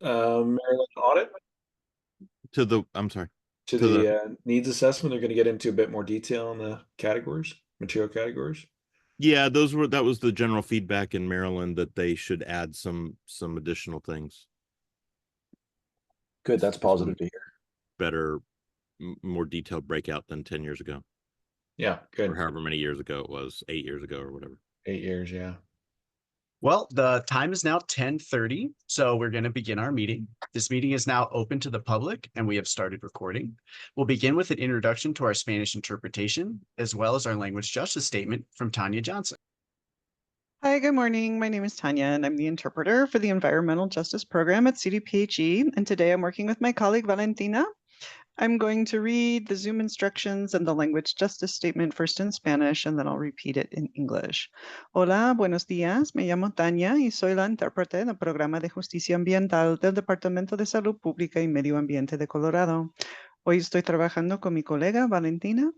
Maryland audit I'm sorry, to to the, the needs assessment. They're going to get into a bit more detail on the categories, material categories. yeah, that was the general feedback in Maryland that they should add some additional things. Good. That's Just positive to hear. better, more detailed breakout than 10 years ago, Yeah, or good. however many years ago it was, 8 years ago or whatever. 8 years. Yeah. Well, the time is now 10:30, so we're going to begin our meeting. This meeting is now open to the public, and we have started recording. We'll begin with an introduction to our Spanish interpretation, as well as our language justice statement from Tanya Johnson. Hi, good morning. My name is Tanya, and I'm the interpreter for the Environmental Justice Program at CDPHE. And today I'm working with my colleague Valentina. I'm going to read the Zoom instructions and the language justice statement first in Spanish, and then I'll repeat it in English. Hola, buenos días. Me llamo Tania y soy la intérprete del Programa de Justicia Ambiental del Departamento de Salud Pública y Medio Ambiente de Colorado. Hoy estoy trabajando con mi colega Valentina.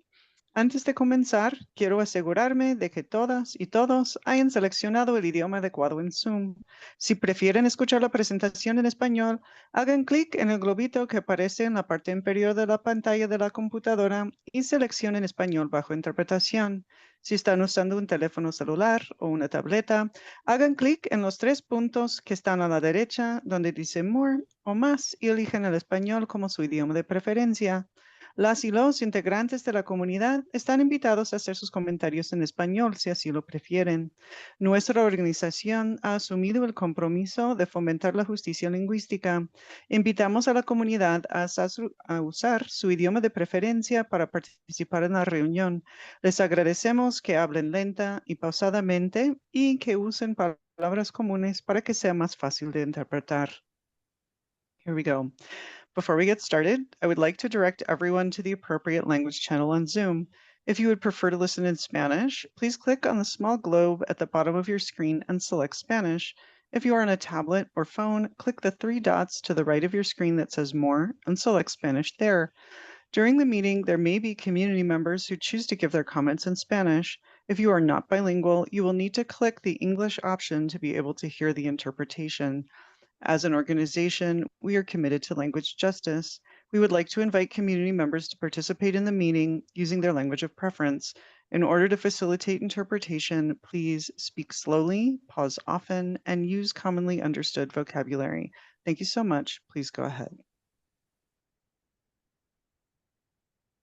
Antes de comenzar, quiero asegurarme de que todas y todos hayan seleccionado el idioma adecuado en Zoom. Si prefieren escuchar la presentación en español, hagan clic en el globito que aparece en la parte inferior de la pantalla de la computadora y seleccionen español bajo interpretación. Si están usando un teléfono celular o una tableta, hagan clic en los 3 puntos que están a la derecha donde dice More o Más y elijan el español como su idioma de preferencia. Las y los integrantes de la comunidad están invitados a hacer sus comentarios en español si así lo prefieren. Nuestra organización ha asumido el compromiso de fomentar la justicia lingüística. Invitamos a la comunidad a usar su idioma de preferencia para participar en la reunión. Les agradecemos que hablen lenta y pausadamente y que usen palabras comunes para que sea más fácil de interpretar. Here we go. Before we get started, I would like to direct everyone to the appropriate language channel on Zoom. If you would prefer to listen in Spanish, please click on the small globe at the bottom of your screen and select Spanish. If you are on a tablet or phone, click the 3 dots to the right of your screen that says More and select Spanish there. During the meeting, there may be community members who choose to give their comments in Spanish. If you are not bilingual, you will need to click the English option to be able to hear the interpretation. As an organization, we are committed to language justice. We would like to invite community members to participate in the meeting using their language of preference. In order to facilitate interpretation, please speak slowly, pause often, and use commonly understood vocabulary. Thank you so much. Please go ahead.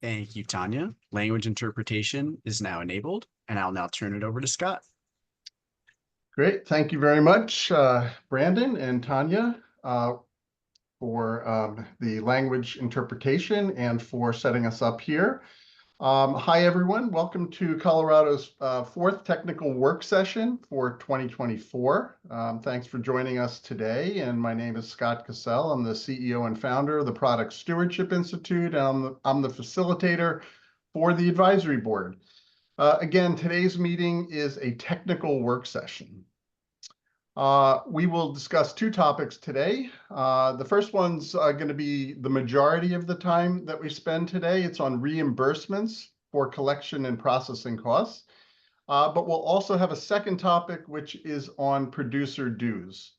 Thank you, Tanya. Language interpretation is now enabled, and I'll now turn it over to Scott. Great. Thank you very much, Brandon and Tanya, for the language interpretation and for setting us up here. Hi, everyone. Welcome to Colorado's fourth technical work session for 2024. Thanks for joining us today. And my name is Scott Cassell. I'm the CEO and founder of the Product Stewardship Institute. And I'm the facilitator for the advisory board. Again, today's meeting is a technical work session. We will discuss 2 topics today. The first one's going to be the majority of the time that we spend today. It's on reimbursements for collection and processing costs. But we'll also have a second topic, which is on producer dues.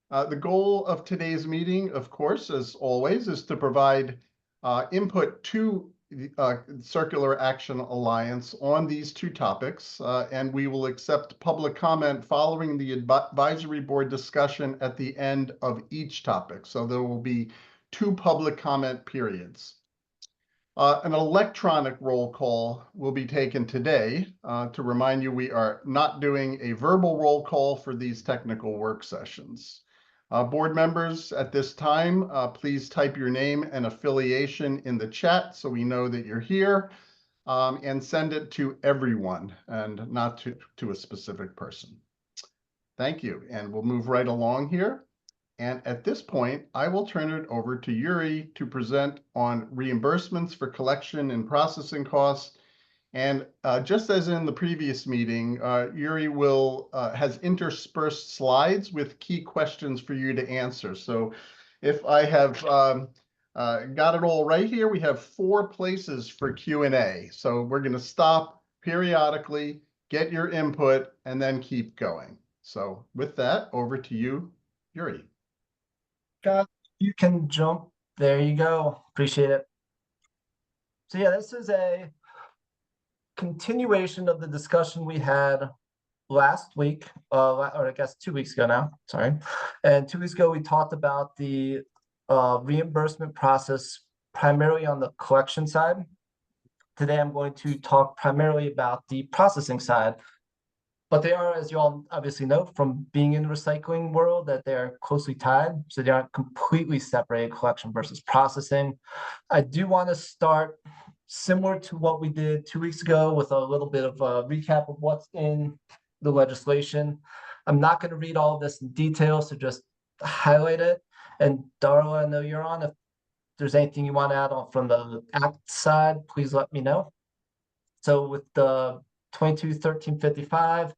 The goal of today's meeting, of course, as always, is to provide input to Circular Action Alliance on these 2 topics, and we will accept public comment following the advisory board discussion at the end of each topic. So there will be 2 public comment periods. An electronic roll call will be taken today. To remind you, we are not doing a verbal roll call for these technical work sessions. Board members, at this time, please type your name and affiliation in the chat so we know that you're here, and send it to everyone and not to a specific person. Thank you, and we'll move right along here. And at this point, I will turn it over to Yuri to present on reimbursements for collection and processing costs. And just as in the previous meeting, Yuri has interspersed slides with key questions for you to answer. So if I have got it all right here, we have 4 places for Q&A. So we're going to stop periodically, get your input, and then keep going. So with that, over to you, Yuri. Scott, you can jump. There you go. Appreciate it. So yeah, this is a continuation of the discussion we had last week, or I guess 2 weeks ago now, sorry. And 2 weeks ago, we talked about the reimbursement process primarily on the collection side. Today, I'm going to talk primarily about the processing side. But they are, as you all obviously know, from being in the recycling world, that they are closely tied. So they aren't completely separated, collection versus processing. I do want to start similar to what we did 2 weeks ago with a little bit of a recap of what's in the legislation. I'm not going to read all of this in detail, so just highlight it. And Darla, I know you're on. If there's anything you want to add on from the act side, please let me know. So with the 22-1355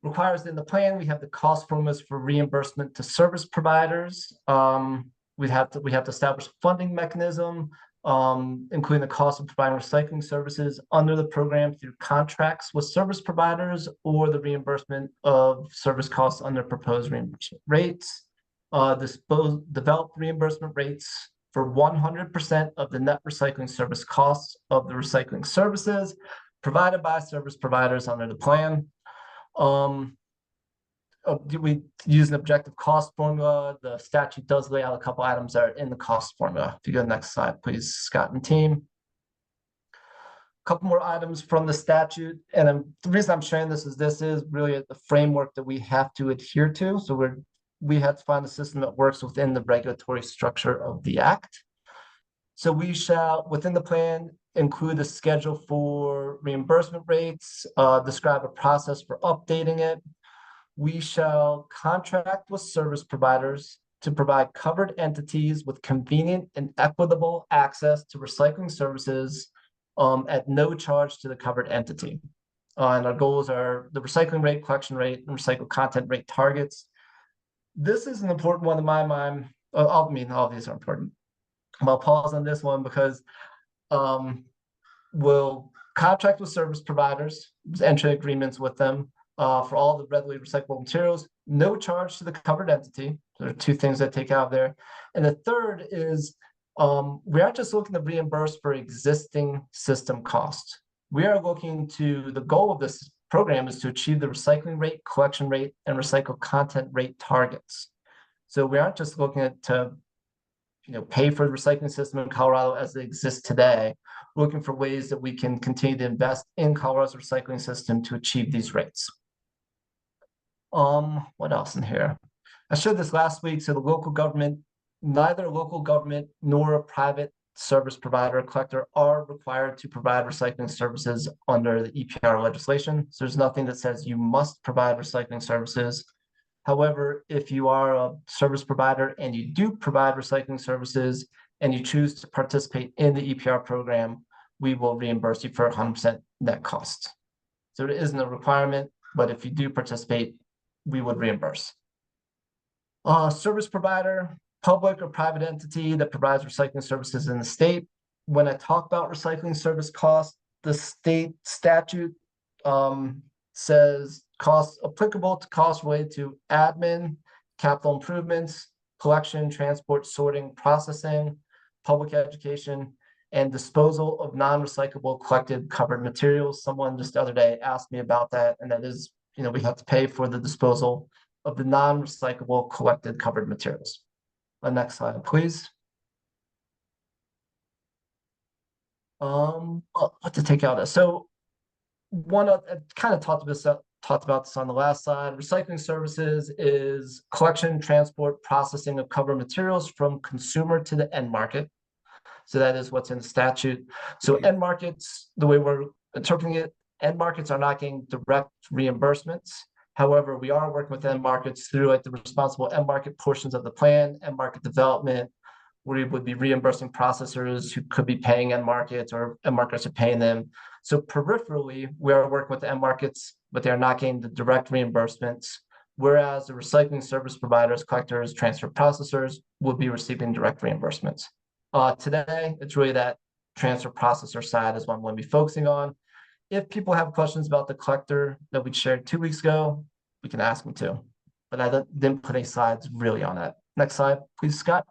requires in the plan, we have the cost formulas for reimbursement to service providers. We have to establish a funding mechanism, including the cost of providing recycling services under the program through contracts with service providers or the reimbursement of service costs under proposed reimbursement rates. Develop reimbursement rates for 100% of the net recycling service costs of the recycling services provided by service providers under the plan. We use an objective cost formula. The statute does lay out a couple items that are in the cost formula. If you go to the next slide, please, Scott and team. A couple more items from the statute. And the reason I'm sharing this is really the framework that we have to adhere to. So we have to find a system that works within the regulatory structure of the Act. So we shall, within the plan, include a schedule for reimbursement rates, describe a process for updating it. We shall contract with service providers to provide covered entities with convenient and equitable access to recycling services at no charge to the covered entity. And our goals are the recycling rate, collection rate, and recycled content rate targets. This is an important one in my mind. All of these are important. I'll pause on this one because we'll contract with service providers, enter agreements with them for all the readily recyclable materials, no charge to the covered entity. There are two things that take out there. And the third is we aren't just looking to reimburse for existing system costs. We are looking to, the goal of this program is to achieve the recycling rate, collection rate, and recycled content rate targets. So we aren't just looking to pay for the recycling system in Colorado as it exists today. We're looking for ways that we can continue to invest in Colorado's recycling system to achieve these rates. What else in here? I showed this last week. So the local government, neither local government nor a private service provider or collector are required to provide recycling services under the EPR legislation. So there's nothing that says you must provide recycling services. However, if you are a service provider and you do provide recycling services and you choose to participate in the EPR program, we will reimburse you for 100% net cost. So it isn't a requirement, but if you do participate, we would reimburse. Service provider, public or private entity that provides recycling services in the state. When I talk about recycling service costs, the state statute says costs applicable to costs related to admin, capital improvements, collection, transport, sorting, processing, public education, and disposal of non-recyclable collected covered materials. Someone just the other day asked me about that, and that is, we have to pay for the disposal of the non-recyclable collected covered materials. Next slide, please. What to take out of this? So one of, I kind of talked about this on the last slide. Recycling services is collection, transport, processing of covered materials from consumer to the end market. So that is what's in the statute. So end markets, the way we're interpreting it, end markets are not getting direct reimbursements. However, we are working with end markets through the responsible end market portions of the plan, end market development, where we would be reimbursing processors who could be paying end markets or end markets are paying them. So peripherally, we are working with the end markets, but they're not getting the direct reimbursements, whereas the recycling service providers, collectors, transfer processors will be receiving direct reimbursements. Today, it's really that transfer processor side is what I'm going to be focusing on. If people have questions about the collector that we shared 2 weeks ago, we can ask them too. But I didn't put any slides really on that. Next slide, please, Scott.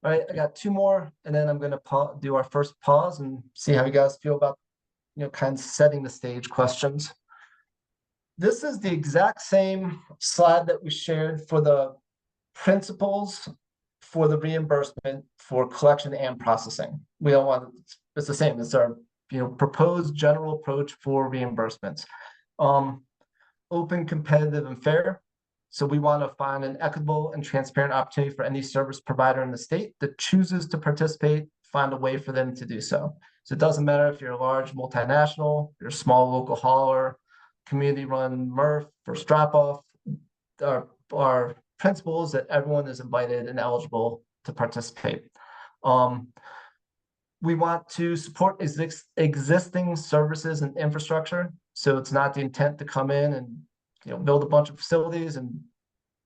All right, I got two more, and then I'm gonna do our first pause and see how you guys feel about, kind of setting the stage questions. This is the exact same slide that we shared for the principles for the reimbursement for collection and processing. We don't want, it's the same. It's our, proposed general approach for reimbursements. Open, competitive, and fair. So we want to find an equitable and transparent opportunity for any service provider in the state that chooses to participate, find a way for them to do so. So it doesn't matter if you're a large multinational, you're a small local hauler, community-run MRF, first drop-off. Our principle is that everyone is invited and eligible to participate. We want to support existing services and infrastructure. So it's not the intent to come in and build a bunch of facilities and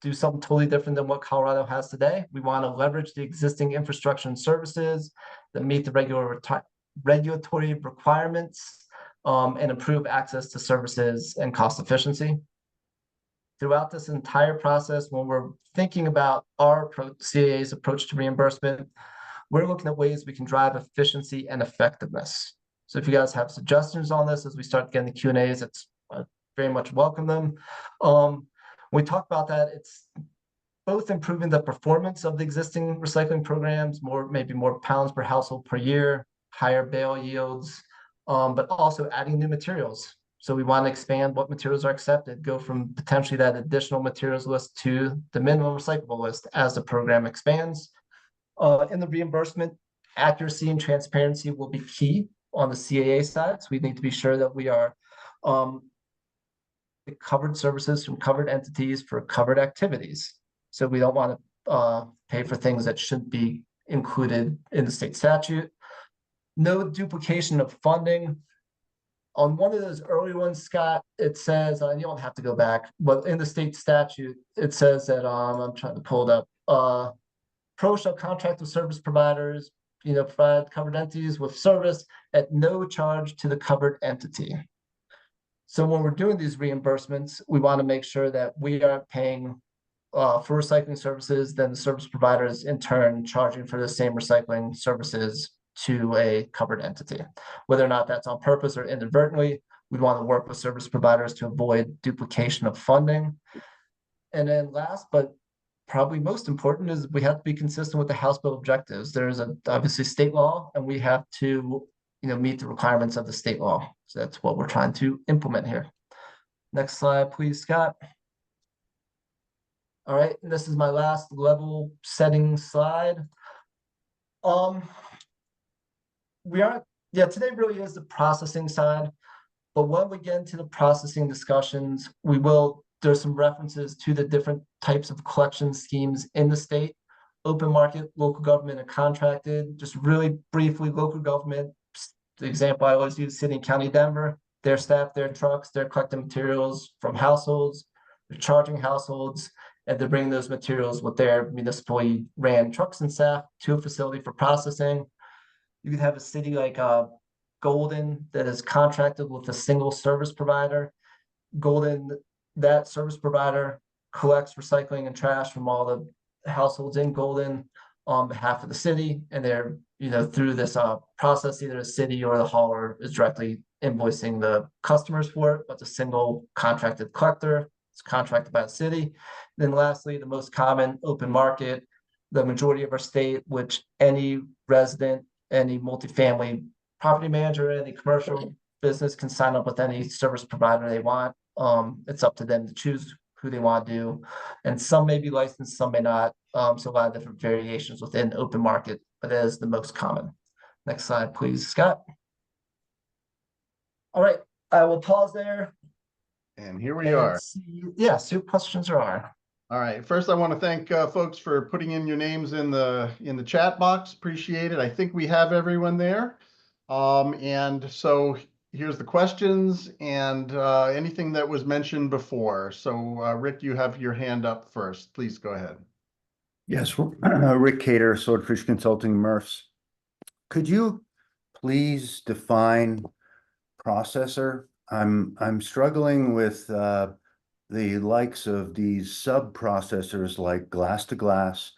do something totally different than what Colorado has today. We want to leverage the existing infrastructure and services that meet the regulatory requirements and improve access to services and cost efficiency. Throughout this entire process, when we're thinking about our approach, CAA's approach to reimbursement, we're looking at ways we can drive efficiency and effectiveness. So if you guys have suggestions on this as we start getting the Q&As, it's very much welcome them. When we talk about that, it's both improving the performance of the existing recycling programs, maybe more pounds per household per year, higher bale yields, but also adding new materials. So we want to expand what materials are accepted, go from potentially that additional materials list to the minimum recyclable list as the program expands. In the reimbursement, accuracy and transparency will be key on the CAA side. So we need to be sure that we are covered services from covered entities for covered activities. So we don't want to pay for things that shouldn't be included in the state statute. No duplication of funding. On one of those early ones, Scott, it says, you don't have to go back, but in the state statute, it says that, I'm trying to pull it up, pro shall contract with service providers, provide covered entities with service at no charge to the covered entity. So when we're doing these reimbursements, we want to make sure that we aren't paying for recycling services, then the service providers in turn charging for the same recycling services to a covered entity. Whether or not that's on purpose or inadvertently, we want to work with service providers to avoid duplication of funding. And then last, but probably most important, is we have to be consistent with the House Bill objectives. There's obviously state law, and we have to meet the requirements of the state law. So that's what we're trying to implement here. Next slide, please, Scott. All right, and this is my last level setting slide. Today really is the processing side, but when we get into the processing discussions, there's some references to the different types of collection schemes in the state: open market, local government, and contracted. Just really briefly, local government, the example I always use, City and County Denver, their staff, their trucks, they're collecting materials from households, they're charging households, and they're bringing those materials with their municipally ran trucks and staff to a facility for processing. You could have a city like Golden that is contracted with a single service provider. Golden, that service provider collects recycling and trash from all the households in Golden on behalf of the city, and they're through this process, either the city or the hauler is directly invoicing the customers for it, but it's a single contracted collector. It's contracted by the city. Then lastly, the most common, open market. The majority of our state, which any resident, any multifamily property manager, any commercial business can sign up with any service provider they want. It's up to them to choose who they want to do. And some may be licensed, some may not. So a lot of different variations within open market, but that is the most common. Next slide, please, Scott. All right, I will pause there. And here we are. See what questions there are. All right. First, I want to thank folks for putting in your names in the chat box. Appreciate it. I think we have everyone there. And so here's the questions and anything that was mentioned before. So Rick, you have your hand up first. Please go ahead. Yes, Rick Cater, Swordfish Consulting, MRFs. Could you please define processor? I'm struggling with the likes of these sub-processors like glass to glass,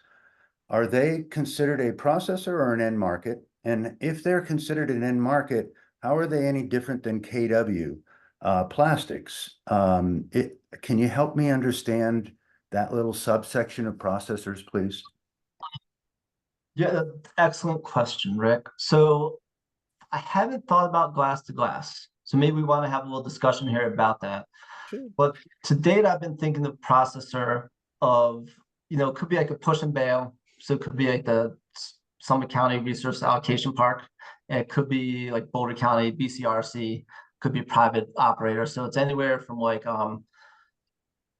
are they considered a processor or an end market? And if they're considered an end market, how are they any different than KW plastics? Can you help me understand that little subsection of processors, please? Yeah, excellent question, Rick. So I haven't thought about glass to glass. So maybe we want to have a little discussion here about that. Sure. But to date, I've been thinking of processor of, it could be like a push and bail. So it could be like the Summit County Resource Allocation Park. And it could be like Boulder County, BCRC, could be a private operator. So it's anywhere from like,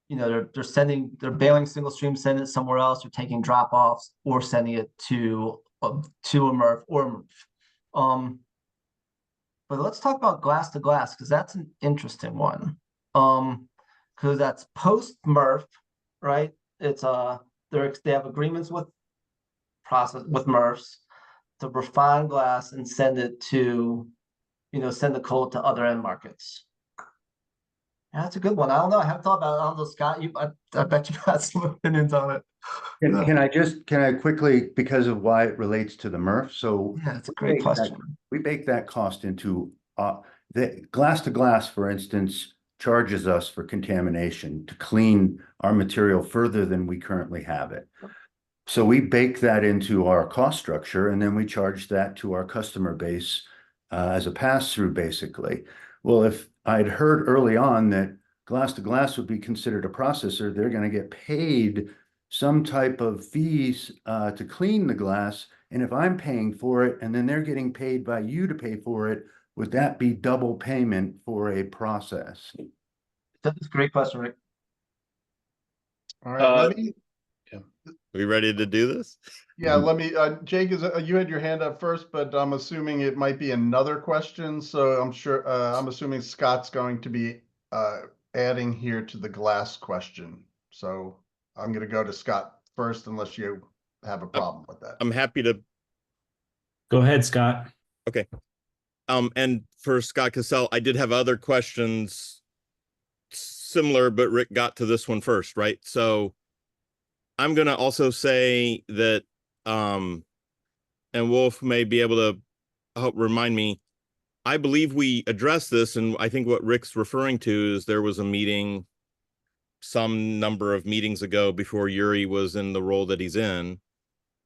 they're bailing single stream, sending it somewhere else, or taking drop-offs, or sending it to a MRF or a MRF. But let's talk about glass to glass, because that's an interesting one. Because that's post MRF, right? It's they have agreements with MRFs to refine glass and send it to, send the coal to other end markets. Yeah, that's a good one. I don't know. I haven't thought about it. I don't know, Scott. I bet you got some opinions on it. Can I quickly, because of why it relates to the MRF? So Yeah, it's a great question. we bake that cost into the glass to glass, for instance, charges us for contamination to clean our material further than we currently have it. So we bake that into our cost structure, and then we charge that to our customer base as a pass-through, basically. Well, if I'd heard early on that glass to glass would be considered a processor, they're going to get paid some type of fees to clean the glass. And if I'm paying for it and then they're getting paid by you to pay for it, would that be double payment for a process? That's a great question, Rick. All right, let me, Are we ready to do this? yeah, let me, Jake, you had your hand up first, but I'm assuming it might be another question. So I'm assuming Scott's going to be adding here to the glass question. So I'm going to go to Scott first, unless you have a problem with that. I'm happy to. Go ahead, Scott. Okay. And for Scott Cassell, I did have other questions similar, but Rick got to this one first, right? So I'm going to also say that, and Wolf may be able to help remind me, I believe we addressed this, and I think what Rick's referring to is there was a meeting some number of meetings ago before Yuri was in the role that he's in,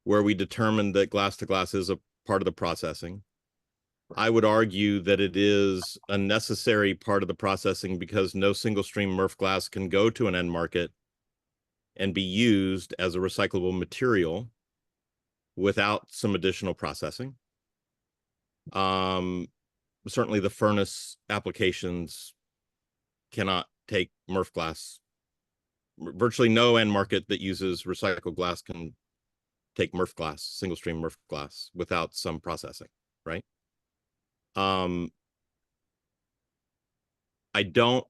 where we determined that glass to glass is a part of the processing. I would argue that it is a necessary part of the processing because no single stream MRF glass can go to an end market and be used as a recyclable material without some additional processing. Certainly the furnace applications cannot take MRF glass. Virtually no end market that uses recycled glass can take MRF glass, single stream MRF glass, without some processing, right? I don't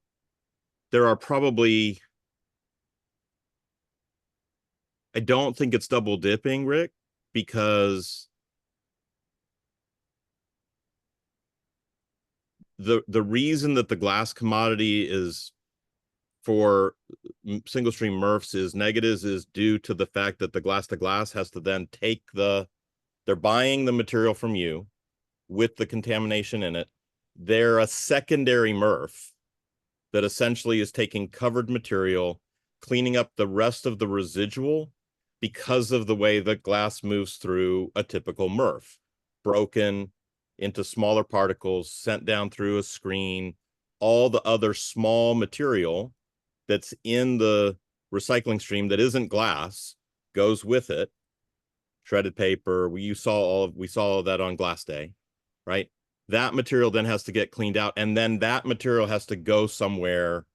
think it's double dipping, Rick, because the reason that the glass commodity is for single stream MRFs is negatives is due to the fact that the glass to glass has to then take they're buying the material from you with the contamination in it. They're a secondary MRF that essentially is taking covered material, cleaning up the rest of the residual because of the way the glass moves through a typical MRF, broken into smaller particles, sent down through a screen, all the other small material that's in the recycling stream that isn't glass goes with it. Shredded paper, we saw all of that on glass day, right? That material then has to get cleaned out, and then that material has to go somewhere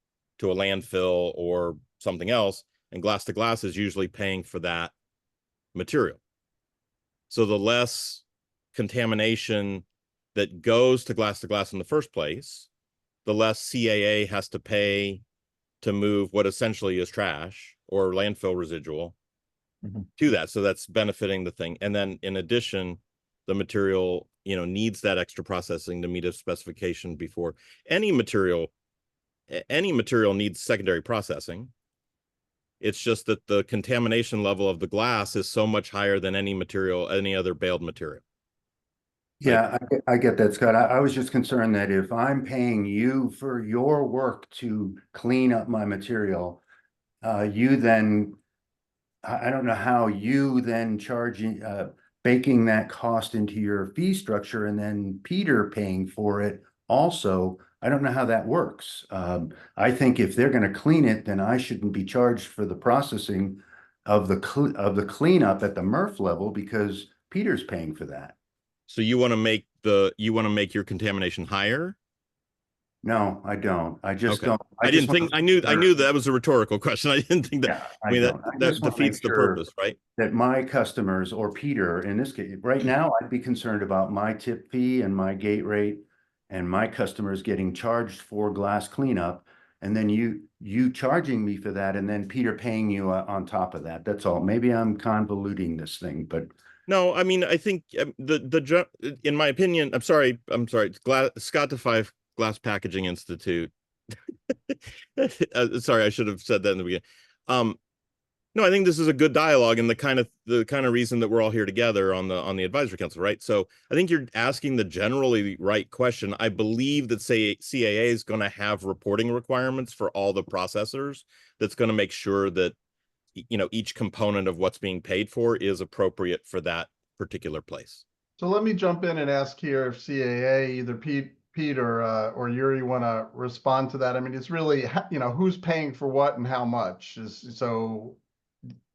to a landfill or something else, and glass to glass is usually paying for that material. So the less contamination that goes to glass in the first place, the less CAA has to pay to move what essentially is trash or landfill residual to that. So that's benefiting the thing. And then in addition, the material, needs that extra processing to meet a specification before any material any material needs secondary processing. It's just that the contamination level of the glass is so much higher than any material, any other baled material. Yeah, I get that, Scott. I was just concerned that if I'm paying you for your work to clean up my material, you then, I don't know how you then charging, baking that cost into your fee structure and then Peter paying for it also. I don't know how that works. I think if they're going to clean it, then I shouldn't be charged for the processing of the cleanup at the MRF level because Peter's paying for that. So you want to make your contamination higher? No, I don't. I just Okay. don't. I didn't think I knew that was a rhetorical question. I didn't think that. Yeah, I mean don't. I that just wanna defeats make the sure purpose, right? that my customers or Peter in this case, right now, I'd be concerned about my tip fee and my gate rate and my customers getting charged for glass cleanup. And then you charging me for that and then Peter paying you on top of that. That's all. Maybe I'm convoluting this thing, but No, I mean, I think in my opinion, I'm sorry, Scott to 5 Glass Packaging Institute. Sorry, I should have said that in the beginning. No, I think this is a good dialogue and the kind of reason that we're all here together on the advisory council, right? So I think you're asking the generally right question. I believe that CAA is going to have reporting requirements for all the processors that's going to make sure that each component of what's being paid for is appropriate for that particular place. So let me jump in and ask here if CAA, either Pete or Yuri want to respond to that. I mean, it's really, who's paying for what and how much so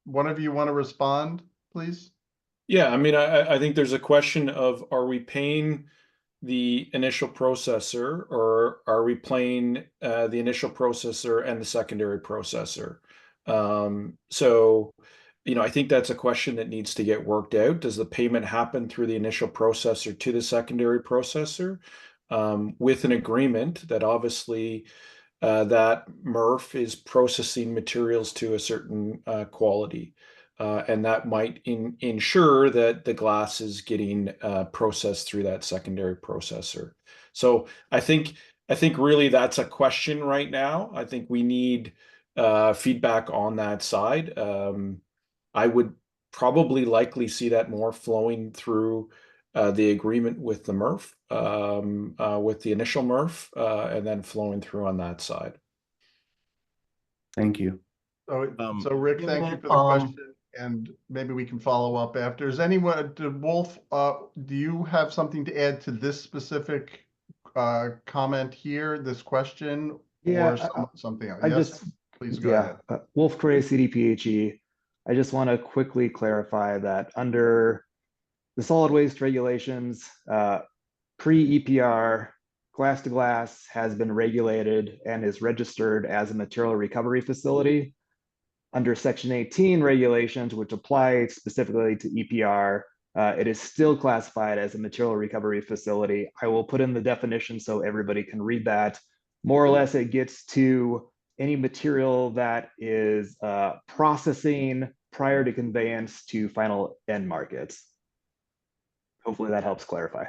one of you want to respond, please? Yeah, I mean, I think there's a question of, are we paying the initial processor or are we paying the initial processor and the secondary processor? So, I think that's a question that needs to get worked out. Does the payment happen through the initial processor to the secondary processor with an agreement that obviously that MRF is processing materials to a certain quality? And that might ensure that the glass is getting processed through that secondary processor. So I think really that's a question right now. I think we need feedback on that side. I would probably likely see that more flowing through the agreement with the MRF, with the initial MRF, and then flowing through on that side. thank you. So Rick, thank you for the question. And maybe we can follow up after. Is anyone, Wolf, do you have something to add to this specific comment here, this question? Yeah, or something else? I Yes, just, please go yeah, ahead. Wolf Cray, CDPHE. I just want to quickly clarify that under the solid waste regulations, pre-EPR, glass to glass has been regulated and is registered as a material recovery facility. Under Section 18 regulations, which apply specifically to EPR, it is still classified as a material recovery facility. I will put in the definition so everybody can read that. More or less, it gets to any material that is processing prior to conveyance to final end markets. Hopefully that helps clarify.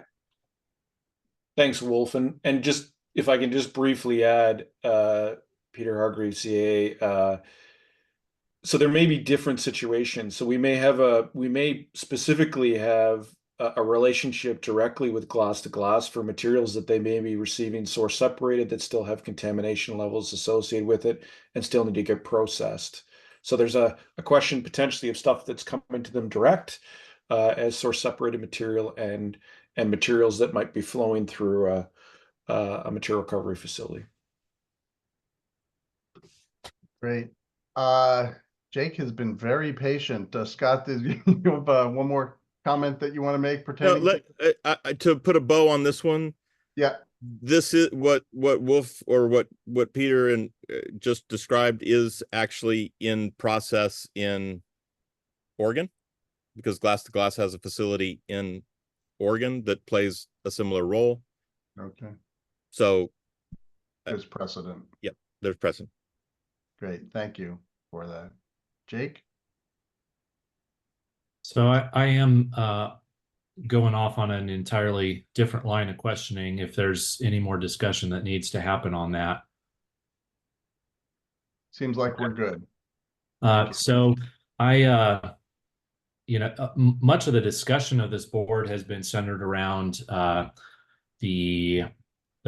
Thanks, Wolf. And just if I can just briefly add, Peter Hargreaves, CA. So there may be different situations. So we may specifically have a relationship directly with glass to glass for materials that they may be receiving source separated that still have contamination levels associated with it and still need to get processed. So there's a question potentially of stuff that's coming to them direct as source separated material and materials that might be flowing through a material recovery facility. Great. Jake has been very patient. Scott, did you have one more comment that you want to make pertaining to put a bow on this one? Yeah. This is what Wolf or what Peter and just described is actually in process in Oregon, because Glass to Glass has a facility in Oregon that plays a similar role. Okay. So there's precedent. Yeah, there's precedent. Great. Thank you for that. Jake? So I am going off on an entirely different line of questioning if there's any more discussion that needs to happen on that. Seems like we're good. So I, much of the discussion of this board has been centered around the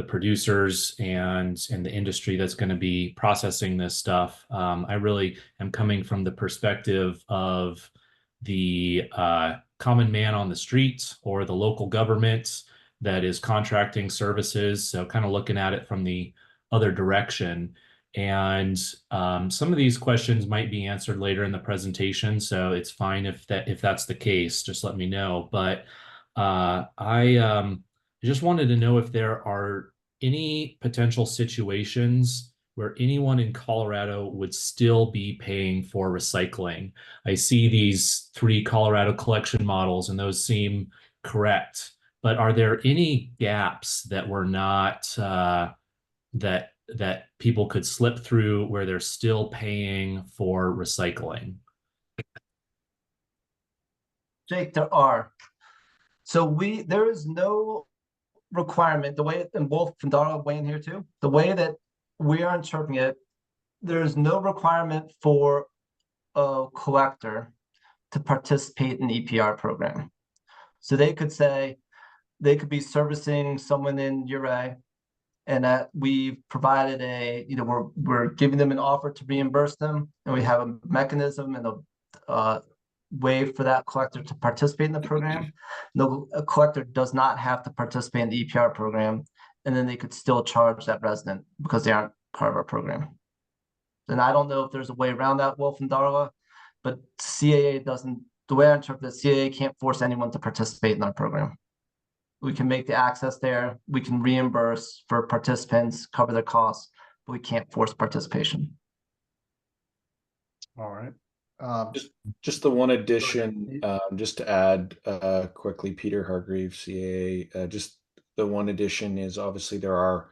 producers and the industry that's going to be processing this stuff. I really am coming from the perspective of the common man on the street or the local government that is contracting services. So kind of looking at it from the other direction. And some of these questions might be answered later in the presentation, so it's fine if that's the case. Just let me know. But I just wanted to know if there are any potential situations where anyone in Colorado would still be paying for recycling. I see these 3 Colorado collection models, and those seem correct. But are there any gaps that were not that people could slip through where they're still paying for recycling? Jake, there are. So there is no requirement, the way, and both Fundara weigh in here too, the way that we are interpreting it, there is no requirement for a collector to participate in the EPR program. So they could say, they could be servicing someone in URA, and that we've provided we're giving them an offer to reimburse them, and we have a mechanism and a way for that collector to participate in the program. No, a collector does not have to participate in the EPR program, and then they could still charge that resident because they aren't part of our program. And I don't know if there's a way around that, Wolf and Darla, but CAA doesn't, the way I interpret it, CAA can't force anyone to participate in our program. We can make the access there, we can reimburse for participants, cover their costs, but we can't force participation. All right. Just the one addition, just to add quickly, Peter Hargreaves, CAA, just the one addition is obviously there are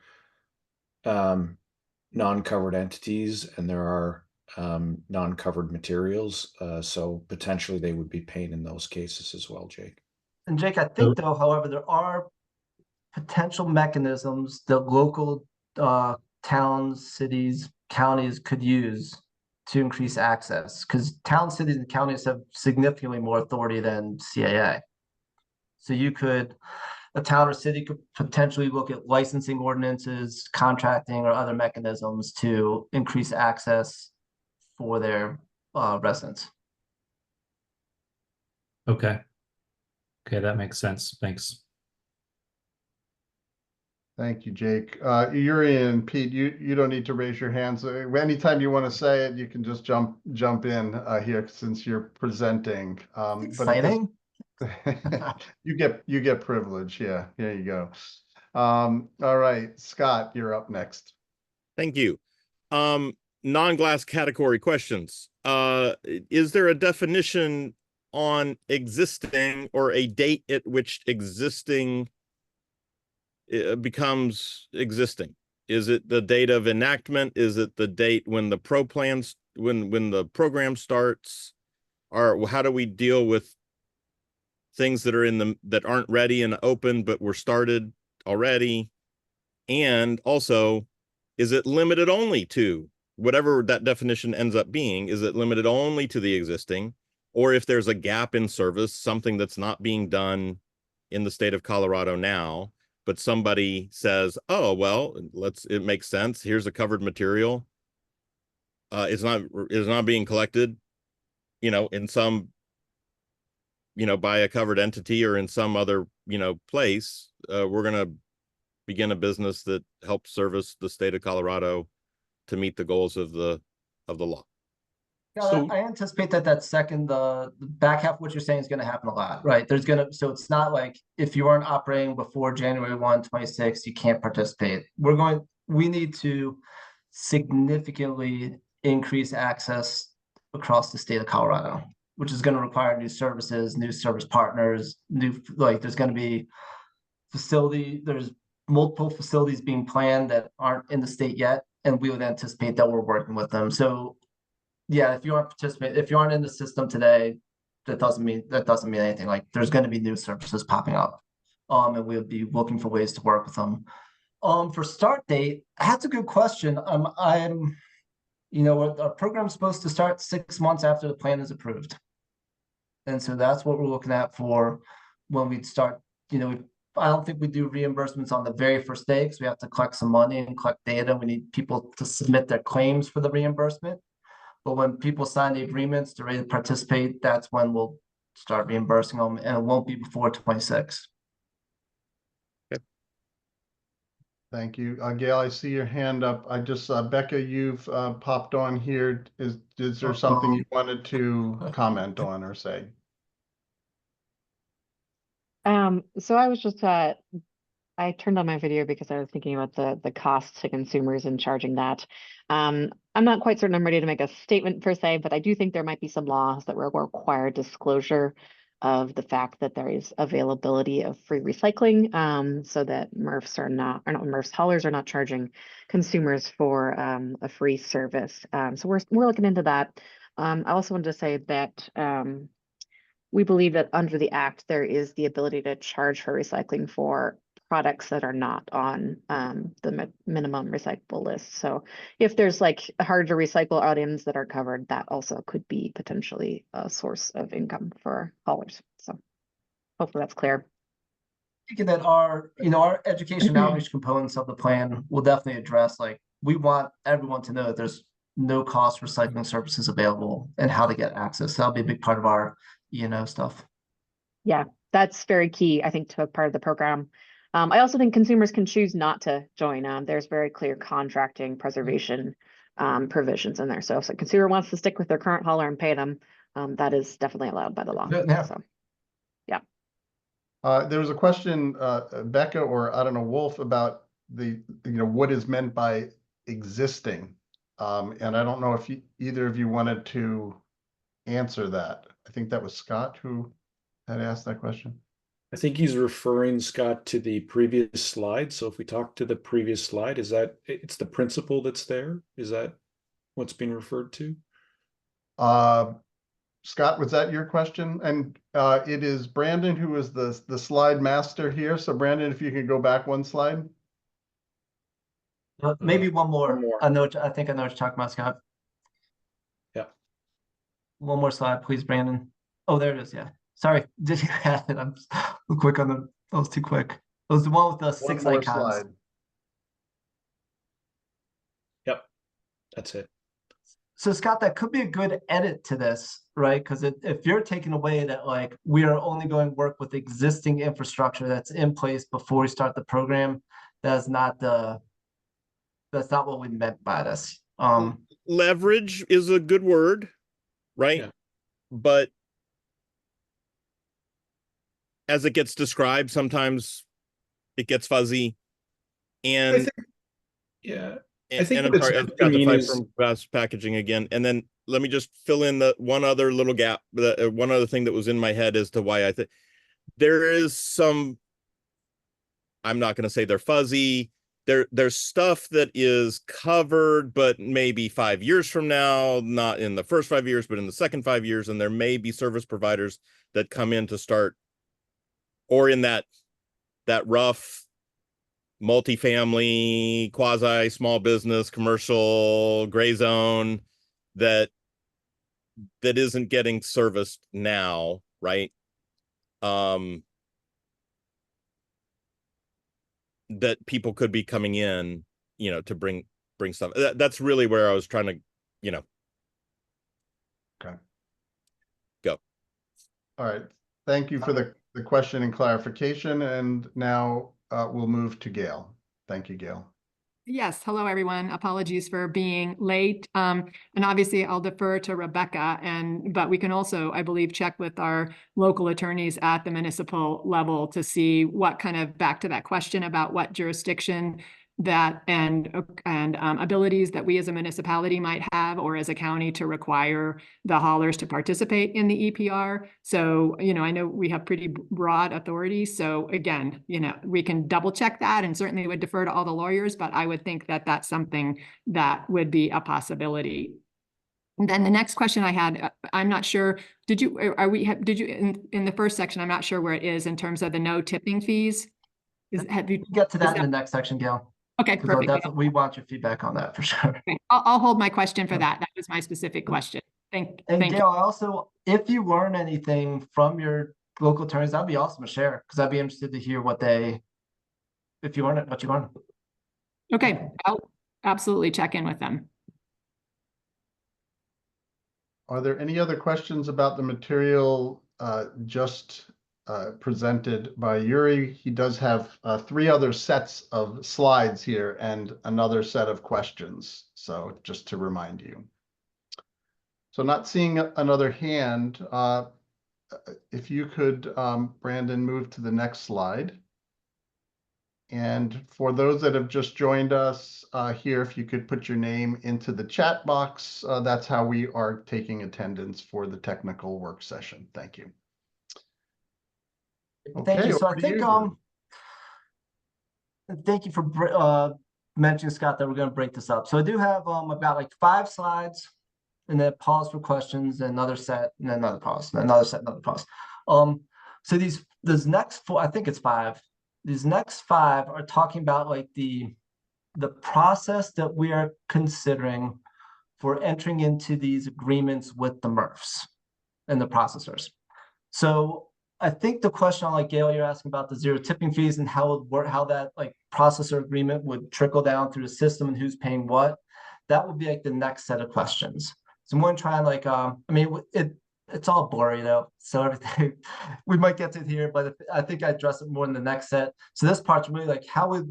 non-covered entities and there are non-covered materials. So potentially they would be paying in those cases as well, Jake. And Jake, I think though, however, there are potential mechanisms that local towns, cities, counties could use to increase access, because towns, cities, and counties have significantly more authority than CAA. So a town or city could potentially look at licensing ordinances, contracting, or other mechanisms to increase access for their residents. Okay, that makes sense. Thanks. Thank you, Jake. Yuri and Pete, you don't need to raise your hands. Anytime you want to say it, you can just jump in here since you're presenting. Exciting. You get privilege. Yeah, there you go. All right, Scott, you're up next. Thank you. Non-glass category questions. Is there a definition on existing or a date at which existing becomes existing? Is it the date of enactment? Is it the date when the when the program starts? Or how do we deal with things that are that aren't ready and open but were started already? And also, is it limited only to whatever that definition ends up being? Is it limited only to the existing? Or if there's a gap in service, something that's not being done in the state of Colorado now, but somebody says, oh, well, it makes sense. Here's a covered material. It's not being collected, in some, by a covered entity or in some other, place. We're going to begin a business that helps service the state of Colorado to meet the goals of the law. Yeah, I anticipate that the back half of what you're saying is going to happen a lot, right? So it's not like if you aren't operating before January 1, 26, you can't participate. We need to significantly increase access across the state of Colorado, which is going to require new services, new service partners, there's going to be there's multiple facilities being planned that aren't in the state yet, and we would anticipate that we're working with them. So yeah, if you aren't in the system today, that doesn't mean anything. Like there's going to be new services popping up, and we'll be looking for ways to work with them. For start date, that's a good question. our program's supposed to start 6 months after the plan is approved. And so that's what we're looking at for when we start, I don't think we do reimbursements on the very first day because we have to collect some money and collect data. We need people to submit their claims for the reimbursement. But when people sign the agreements to ready to participate, that's when we'll start reimbursing them, and it won't be before 26. Thank you. Gail, I see your hand up. I just, Becca, you've popped on here. Is there something you wanted to comment on or say? So I was just I turned on my video because I was thinking about the cost to consumers and charging that. I'm not quite certain I'm ready to make a statement per se, but I do think there might be some laws that will require disclosure of the fact that there is availability of free recycling, so that MRFs haulers are not charging consumers for a free service. So we're looking into that. I also wanted to say that we believe that under the Act, there is the ability to charge for recycling for products that are not on the minimum recyclable list. So if there's like hard to recycle items that are covered, that also could be potentially a source of income for haulers. So hopefully that's clear. Thinking that our education outreach components of the plan will definitely address, like, we want everyone to know that there's no cost recycling services available and how to get access. That'll be a big part of our stuff. Yeah, that's very key, I think, to a part of the program. I also think consumers can choose not to join. There's very clear contracting preservation provisions in there. So if a consumer wants to stick with their current hauler and pay them, that is definitely allowed by the law. Yeah. So, yeah. There was a question, Becca, or I don't know, Wolf, about what is meant by existing. And I don't know if either of you wanted to answer that. I think that was Scott who had asked that question. I think he's referring, Scott, to the previous slide. So if we talk to the previous slide, it's the principle that's there? Is that what's being referred to? Scott, was that your question? And it is Brandon who is the slide master here. So Brandon, if you could go back one slide. Maybe one more. One more. I think I know what you're talking about, Scott. Yeah. One more slide, please, Brandon. Oh, there it is. Yeah. Sorry, did you have it? I'm quick on that was too quick. It was the one with the 6 One more icons. slide. Yep, that's it. So Scott, that could be a good edit to this, right? Because if you're taking away that, like, we are only going to work with existing infrastructure that's in place before we start the program, that's not what we meant by this. Leverage is a good word, right? Yeah. But as it gets described, sometimes it gets fuzzy. And Yeah. and, I think and what I'm sorry, it's I meant to forgot to mean fight is- from fast packaging again. And then let me just fill in the one other little gap. One other thing that was in my head as to why I think there is some, I'm not going to say they're fuzzy. There's stuff that is covered, but maybe 5 years from now, not in the first 5 years, but in the second 5 years. And there may be service providers that come in to start, or in that rough multifamily, quasi small business, commercial gray zone that isn't getting serviced now, right? That people could be coming in, to bring stuff. That's really where I was trying to, Okay. Go. All right. Thank you for the question and clarification. And now we'll move to Gail. Thank you, Gail. Yes. Hello, everyone. Apologies for being late. And obviously I'll defer to Rebecca, but we can also, I believe, check with our local attorneys at the municipal level to see what kind of, back to that question about what jurisdiction that and abilities that we as a municipality might have, or as a county, to require the haulers to participate in the EPR. So, I know we have pretty broad authority. So again, we can double check that, and certainly would defer to all the lawyers, but I would think that that's something that would be a possibility. And then the next question I had, I'm not sure, did you in the first section, I'm not sure where it is in terms of the no tipping fees. Have you get to that in the next section, Gail? Okay, Because perfect. we want your feedback on that for sure. Okay, I'll hold my question for that. That was my specific question. And thank Gail, I also, if you learn anything from your local attorneys, that'd be awesome to share, because I'd be interested to hear what you learn it, what you learn. you. Okay, I'll absolutely check in with them. Are there any other questions about the material just presented by Yuri? He does have 3 other sets of slides here and another set of questions. So just to remind you. So not seeing another hand, if you could, Brandon, move to the next slide. And for those that have just joined us here, if you could put your name into the chat box, that's how we are taking attendance for the technical work session. Thank you. Thank you. So I over to think, you. thank you for mentioning, Scott, that we're going to break this up. So I do have about like 5 slides, and then pause for questions, and another set, and then another pause, and another set, another pause. So these next 4, I think it's 5. These next 5 are talking about like the process that we are considering for entering into these agreements with the MRFs and the processors. So I think the question on, like, Gail, you're asking about the 0 tipping fees and how that like processor agreement would trickle down through the system and who's paying what. That would be like the next set of questions. So I'm going to try and like, I mean, it's all blurry though, so everything we might get to it here, but I think I address it more in the next set. So this part's really like how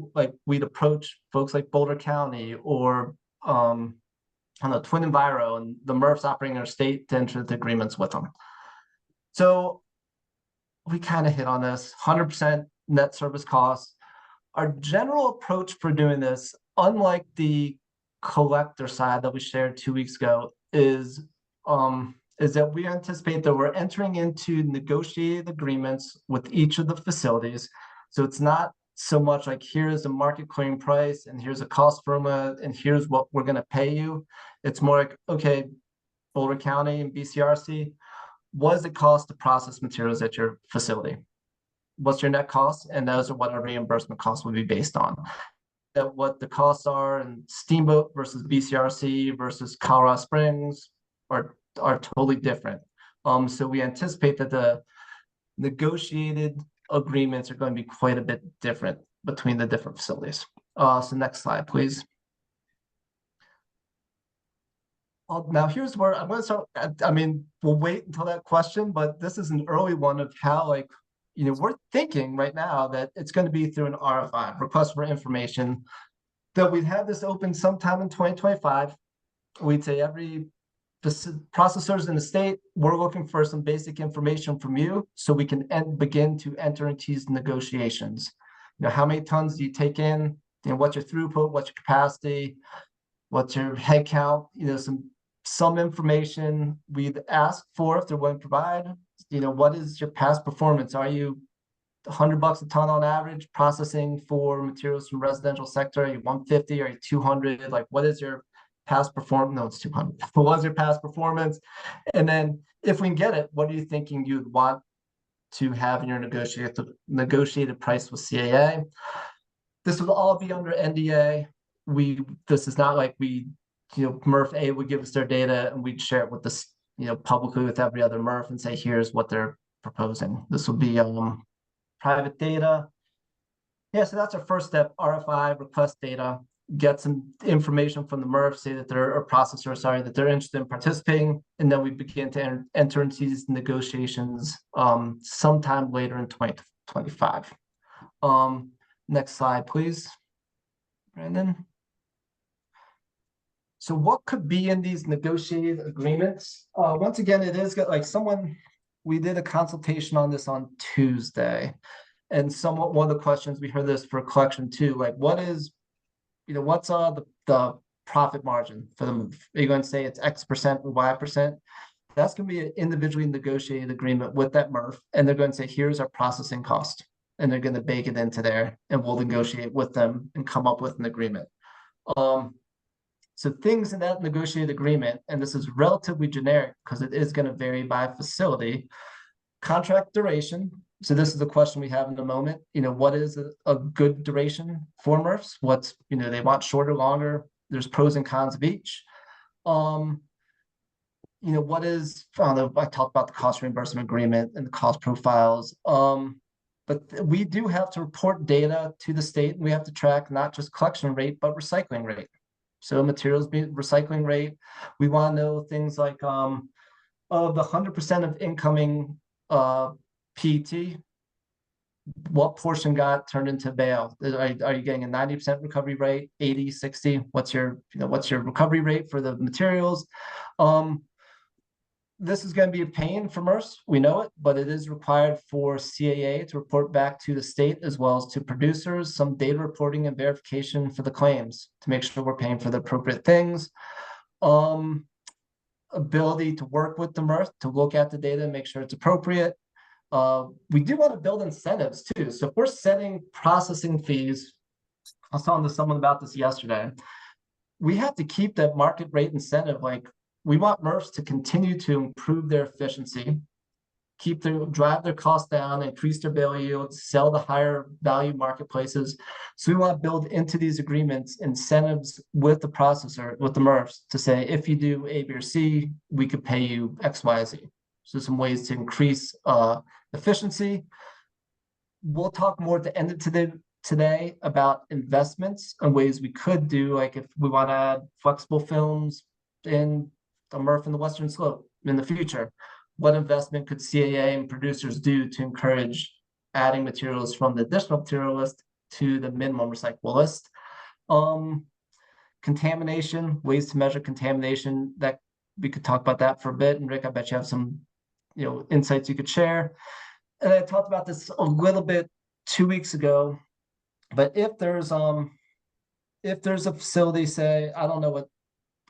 we'd approach folks like Boulder County or I don't know, Twin Enviro and the MRFs operating in our state to enter into agreements with them. So we kind of hit on this 100% net service costs. Our general approach for doing this, unlike the collector side that we shared 2 weeks ago, is that we anticipate that we're entering into negotiated agreements with each of the facilities. So it's not so much like, here's a market clearing price and here's a cost formula and here's what we're going to pay you. It's more like, okay, Boulder County and BCRC, what does it cost to process materials at your facility? What's your net cost? And those are what our reimbursement costs would be based on. That what the costs are in Steamboat versus BCRC versus Colorado Springs are totally different. So we anticipate that the negotiated agreements are going to be quite a bit different between the different facilities. So next slide, please. Now here's where I'm going to start. I mean, we'll wait until that question, but this is an early one of how, like, you know, we're thinking right now that it's going to be through an RFI, request for information, that we'd have this open sometime in 2025. We'd say every processors in the state, we're looking for some basic information from you so we can begin to enter into these negotiations. You know, how many tons do you take in? You know, what's your throughput? What's your capacity? What's your head count? You know, some information we'd ask for if they're willing to provide. You know, what is your past performance? Are you $100 a ton on average processing for materials from residential sector? Are you 150? Are you 200? Like, what is your past performance? No, it's 200. What was your past performance? And then if we can get it, what are you thinking you'd want to have in your negotiated price with CAA? This would all be under NDA. This is not like we, you know, MRF A would give us their data and we'd share it with this, you know, publicly with every other MRF and say, here's what they're proposing. This would be private data. Yeah, so that's our first step, RFI, request data, get some information from the MRF, say that they're a processor, sorry, that they're interested in participating, and then we begin to enter into these negotiations sometime later in 2025. Next slide, please, Brandon. So what could be in these negotiated agreements? Once again, it is like we did a consultation on this on Tuesday, and one of the questions we heard this for collection too, like what is, you know, what's the profit margin for the move? Are you going to say it's X% or Y%? That's going to be an individually negotiated agreement with that MRF, and they're going to say, here's our processing cost, and they're going to bake it into there, and we'll negotiate with them and come up with an agreement. So things in that negotiated agreement, and this is relatively generic because it is going to vary by facility, Contract duration. So this is the question we have in the moment. What is a good duration for MRFs? What's, they want shorter, longer. There's pros and cons of each. What is, I talked about the cost reimbursement agreement and the cost profiles. But we do have to report data to the state, and we have to track not just collection rate, but recycling rate. So materials recycling rate. We want to know things like of the 100% of incoming PET, what portion got turned into bale? Are you getting a 90% recovery rate, 80, 60? What's your recovery rate for the materials? This is going to be a pain for MRFs, we know it, but it is required for CAA to report back to the state as well as to producers, some data reporting and verification for the claims to make sure we're paying for the appropriate things. Ability to work with the MRF to look at the data and make sure it's appropriate. We do want to build incentives too. So if we're setting processing fees, I was talking to someone about this yesterday, we have to keep that market rate incentive. Like, we want MRFs to continue to improve their efficiency, drive their costs down, increase their bale yields, sell the higher value marketplaces. So we want to build into these agreements incentives with the processor, with the MRFs, to say, if you do A, B, or C, we could pay you X, Y, Z. So some ways to increase efficiency. We'll talk more at the end of today about investments and ways we could do, like if we want to add flexible films in the MRF in the Western Slope in the future. What investment could CAA and producers do to encourage adding materials from the additional material list to the minimum recyclable list? Contamination, ways to measure contamination, that we could talk about that for a bit. And Rick, I bet you have some insights you could share. And I talked about this a little bit 2 weeks ago, but if there's a facility, say, I don't know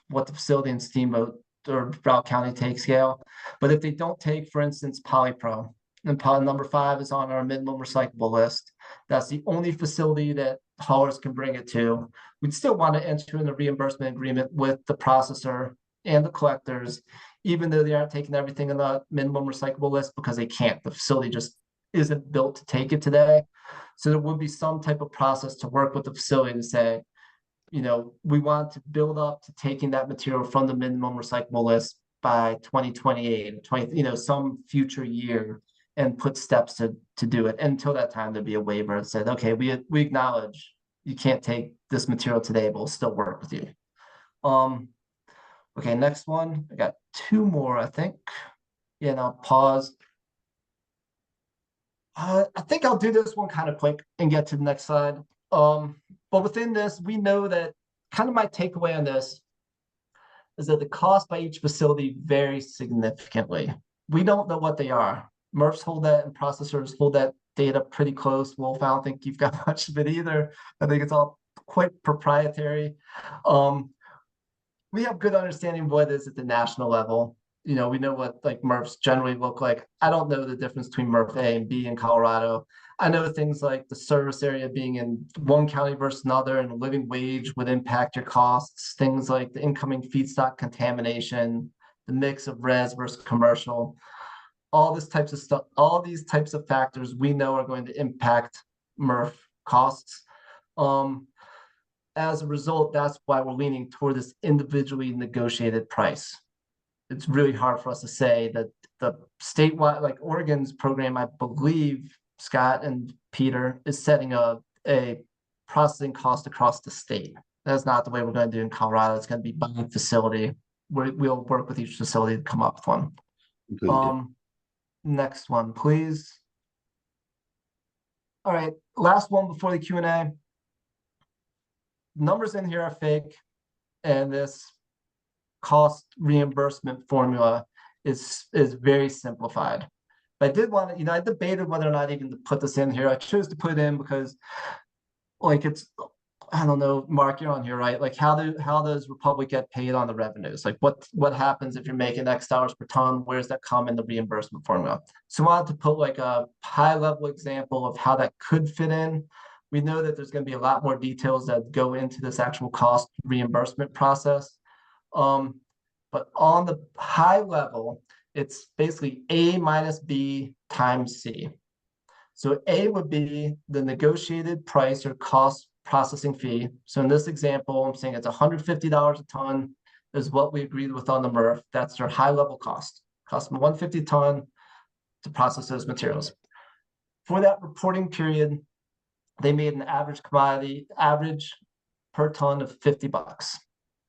what the facility in Steamboat or Broward County takes, Gail, but if they don't take, for instance, polypro, and number 5 is on our minimum recyclable list, that's the only facility that haulers can bring it to, we'd still want to enter in a reimbursement agreement with the processor and the collectors, even though they aren't taking everything on the minimum recyclable list, because they can't. The facility just isn't built to take it today. So there would be some type of process to work with the facility to say, we want to build up to taking that material from the minimum recyclable list by 2028, some future year, and put steps to do it. And until that time, there'd be a waiver that said, okay, we acknowledge you can't take this material today, but we'll still work with you. Okay, next one. I got 2 more, I think. Yeah, and I'll pause. I think I'll do this one kind of quick and get to the next slide. But within this, we know that kind of my takeaway on this is that the cost by each facility varies significantly. We don't know what they are. MRFs hold that and processors hold that data pretty close. Wolf, I don't think you've got much of it either. I think it's all quite proprietary. We have good understanding of what it is at the national level. We know what like MRFs generally look like. I don't know the difference between MRF A and B in Colorado. I know things like the service area being in one county versus another, and living wage would impact your costs. Things like the incoming feedstock contamination, the mix of res versus commercial, all this types of stuff, all these types of factors we know are going to impact MRF costs. As a result, that's why we're leaning toward this individually negotiated price. It's really hard for us to say that the statewide, like Oregon's program, I believe Scott and Peter, is setting a processing cost across the state. That's not the way we're going to do in Colorado. It's going to be by facility. We'll work with each facility to come up with one. Next one, please. All right, last one before the Q&A. Numbers in here are fake, and this cost reimbursement formula is very simplified. But I did want to, I debated whether or not even to put this in here. I chose to put it in because, like, it's, I don't know, Mark, you're on here, right? Like, how does Republic get paid on the revenues? Like, what happens if you're making X dollars per ton? Where does that come in the reimbursement formula? So I wanted to put like a high-level example of how that could fit in. We know that there's going to be a lot more details that go into this actual cost reimbursement process. But on the high level, it's basically A minus B times C. So A would be the negotiated price or cost processing fee. So in this example, I'm saying it's $150 a ton is what we agreed with on the MRF. That's their high level cost. Cost them $150 a ton to process those materials. For that reporting period, they made an average per ton of $50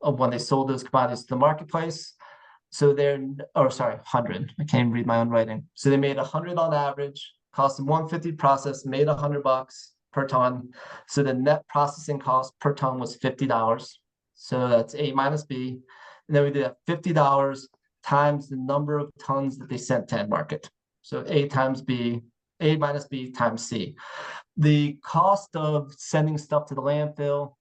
of when they sold those commodities to the marketplace. So they're, or sorry, 100. I can't even read my own writing. So they made 100 on average, cost them 150 process, made $100 per ton. So the net processing cost per ton was $50. So that's A minus B. And then we did $50 times the number of tons that they sent to end market. So A times B, A minus B times C. The cost of sending stuff to the landfill,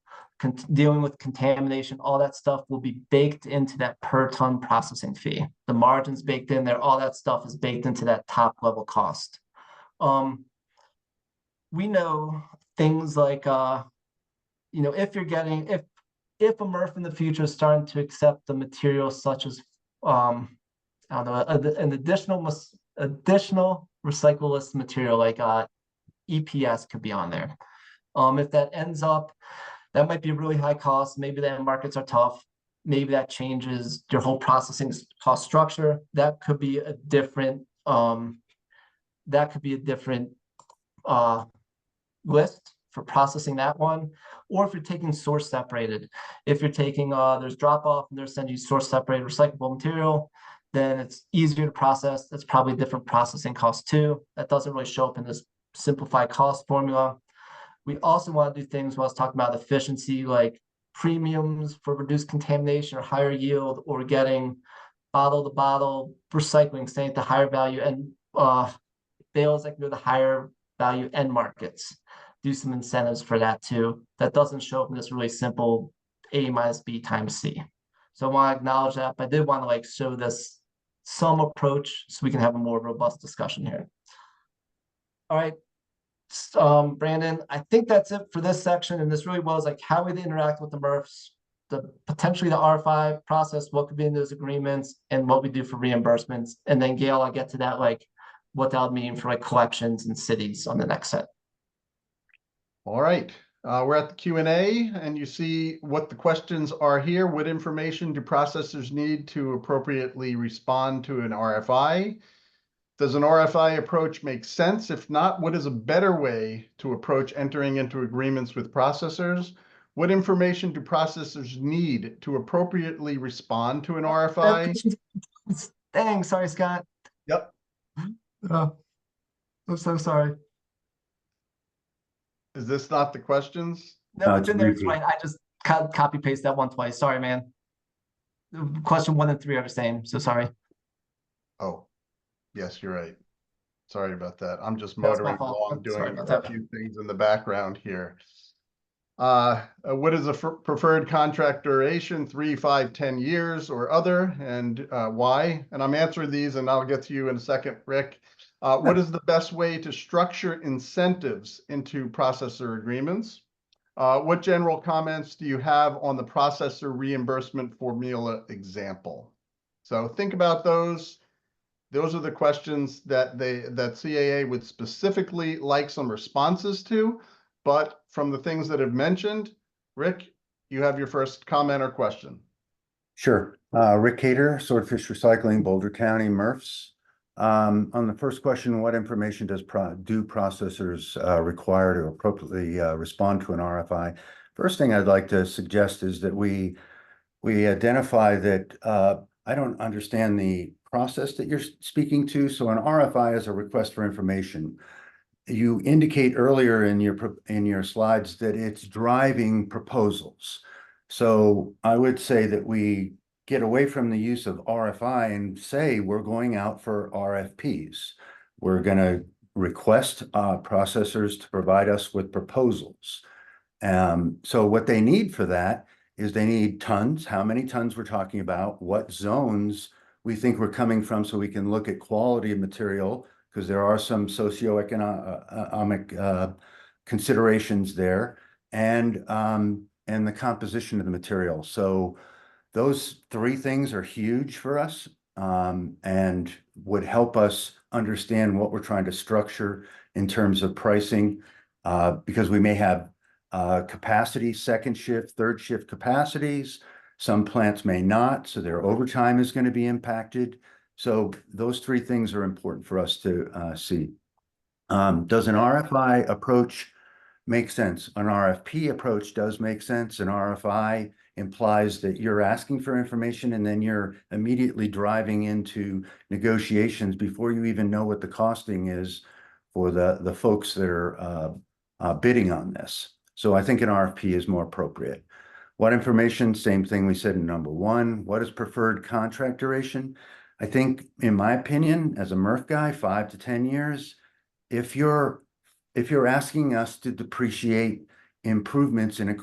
dealing with contamination, all that stuff will be baked into that per ton processing fee. The margins baked in there, all that stuff is baked into that top level cost. We know things like, if you're getting, if a MRF in the future is starting to accept the materials such as, I don't know, an additional recycleless material like EPS could be on there. If that ends up, that might be a really high cost. Maybe the end markets are tough. Maybe that changes your whole processing cost structure. That could be a different list for processing that one. Or if you're taking source separated, if you're taking there's drop off and they're sending you source separated recyclable material, then it's easier to process. That's probably a different processing cost too. That doesn't really show up in this simplified cost formula. We also want to do things when I was talking about efficiency, like premiums for reduced contamination or higher yield, or getting bottle to bottle recycling, staying at the higher value, and bales that can go to higher value end markets. Do some incentives for that too. That doesn't show up in this really simple A minus B times C. So I want to acknowledge that, but I did want to show this some approach so we can have a more robust discussion here. All right. Brandon, I think that's it for this section. And this really was how we interact with the MRFs, potentially the RFI process, what could be in those agreements, and what we do for reimbursements. And then Gail, I'll get to that, what that would mean for collections and cities on the next set. All right. We're at the Q&A, and you see what the questions are here. What information do processors need to appropriately respond to an RFI? Does an RFI approach make sense? If not, what is a better way to approach entering into agreements with processors? What information do processors need to appropriately respond to an RFI? Dang, sorry, Scott. Yep. I'm so sorry. Is this not the questions? No, it's in there. It's right. I just copy paste that one twice. Sorry, man. Question 1 and 3 are the same. So sorry. Oh, yes, you're right. Sorry about that. I'm just motoring along doing a few things in the background here. What is a preferred contract duration? 3, 5, 10 years or other, and why? And I'm answering these, and I'll get to you in a second, Rick. What is the best way to structure incentives into processor agreements? What general comments do you have on the processor reimbursement formula example? So think about those. Those are the questions that CAA would specifically like some responses to. But from the things that I've mentioned, Rick, you have your first comment or question. Sure. Rick Cater, Swordfish Recycling, Boulder County, MRFs. On the first question, what information do processors require to appropriately respond to an RFI? First thing I'd like to suggest is that we identify that I don't understand the process that you're speaking to. So an RFI is a request for information. You indicate earlier in your slides that it's driving proposals. So I would say that we get away from the use of RFI and say we're going out for RFPs. We're going to request processors to provide us with proposals. So what they need for that is they need tons, how many tons we're talking about, what zones we think we're coming from, so we can look at quality of material, because there are some socioeconomic considerations there, and the composition of the material. So those 3 things are huge for us. and would help us understand what we're trying to structure in terms of pricing, because we may have capacity, second shift, third shift capacities. Some plants may not, so their overtime is going to be impacted. So those three things are important for us to see. Does an RFI approach make sense? An RFP approach does make sense. An RFI implies that you're asking for information and then you're immediately driving into negotiations before you even know what the costing is for the folks that are bidding on this. So I think an RFP is more appropriate. What information? Same thing we said in number one. What is preferred contract duration? I think, in my opinion, as a MRF guy, 5 to 10 years. If you're asking us to depreciate improvements in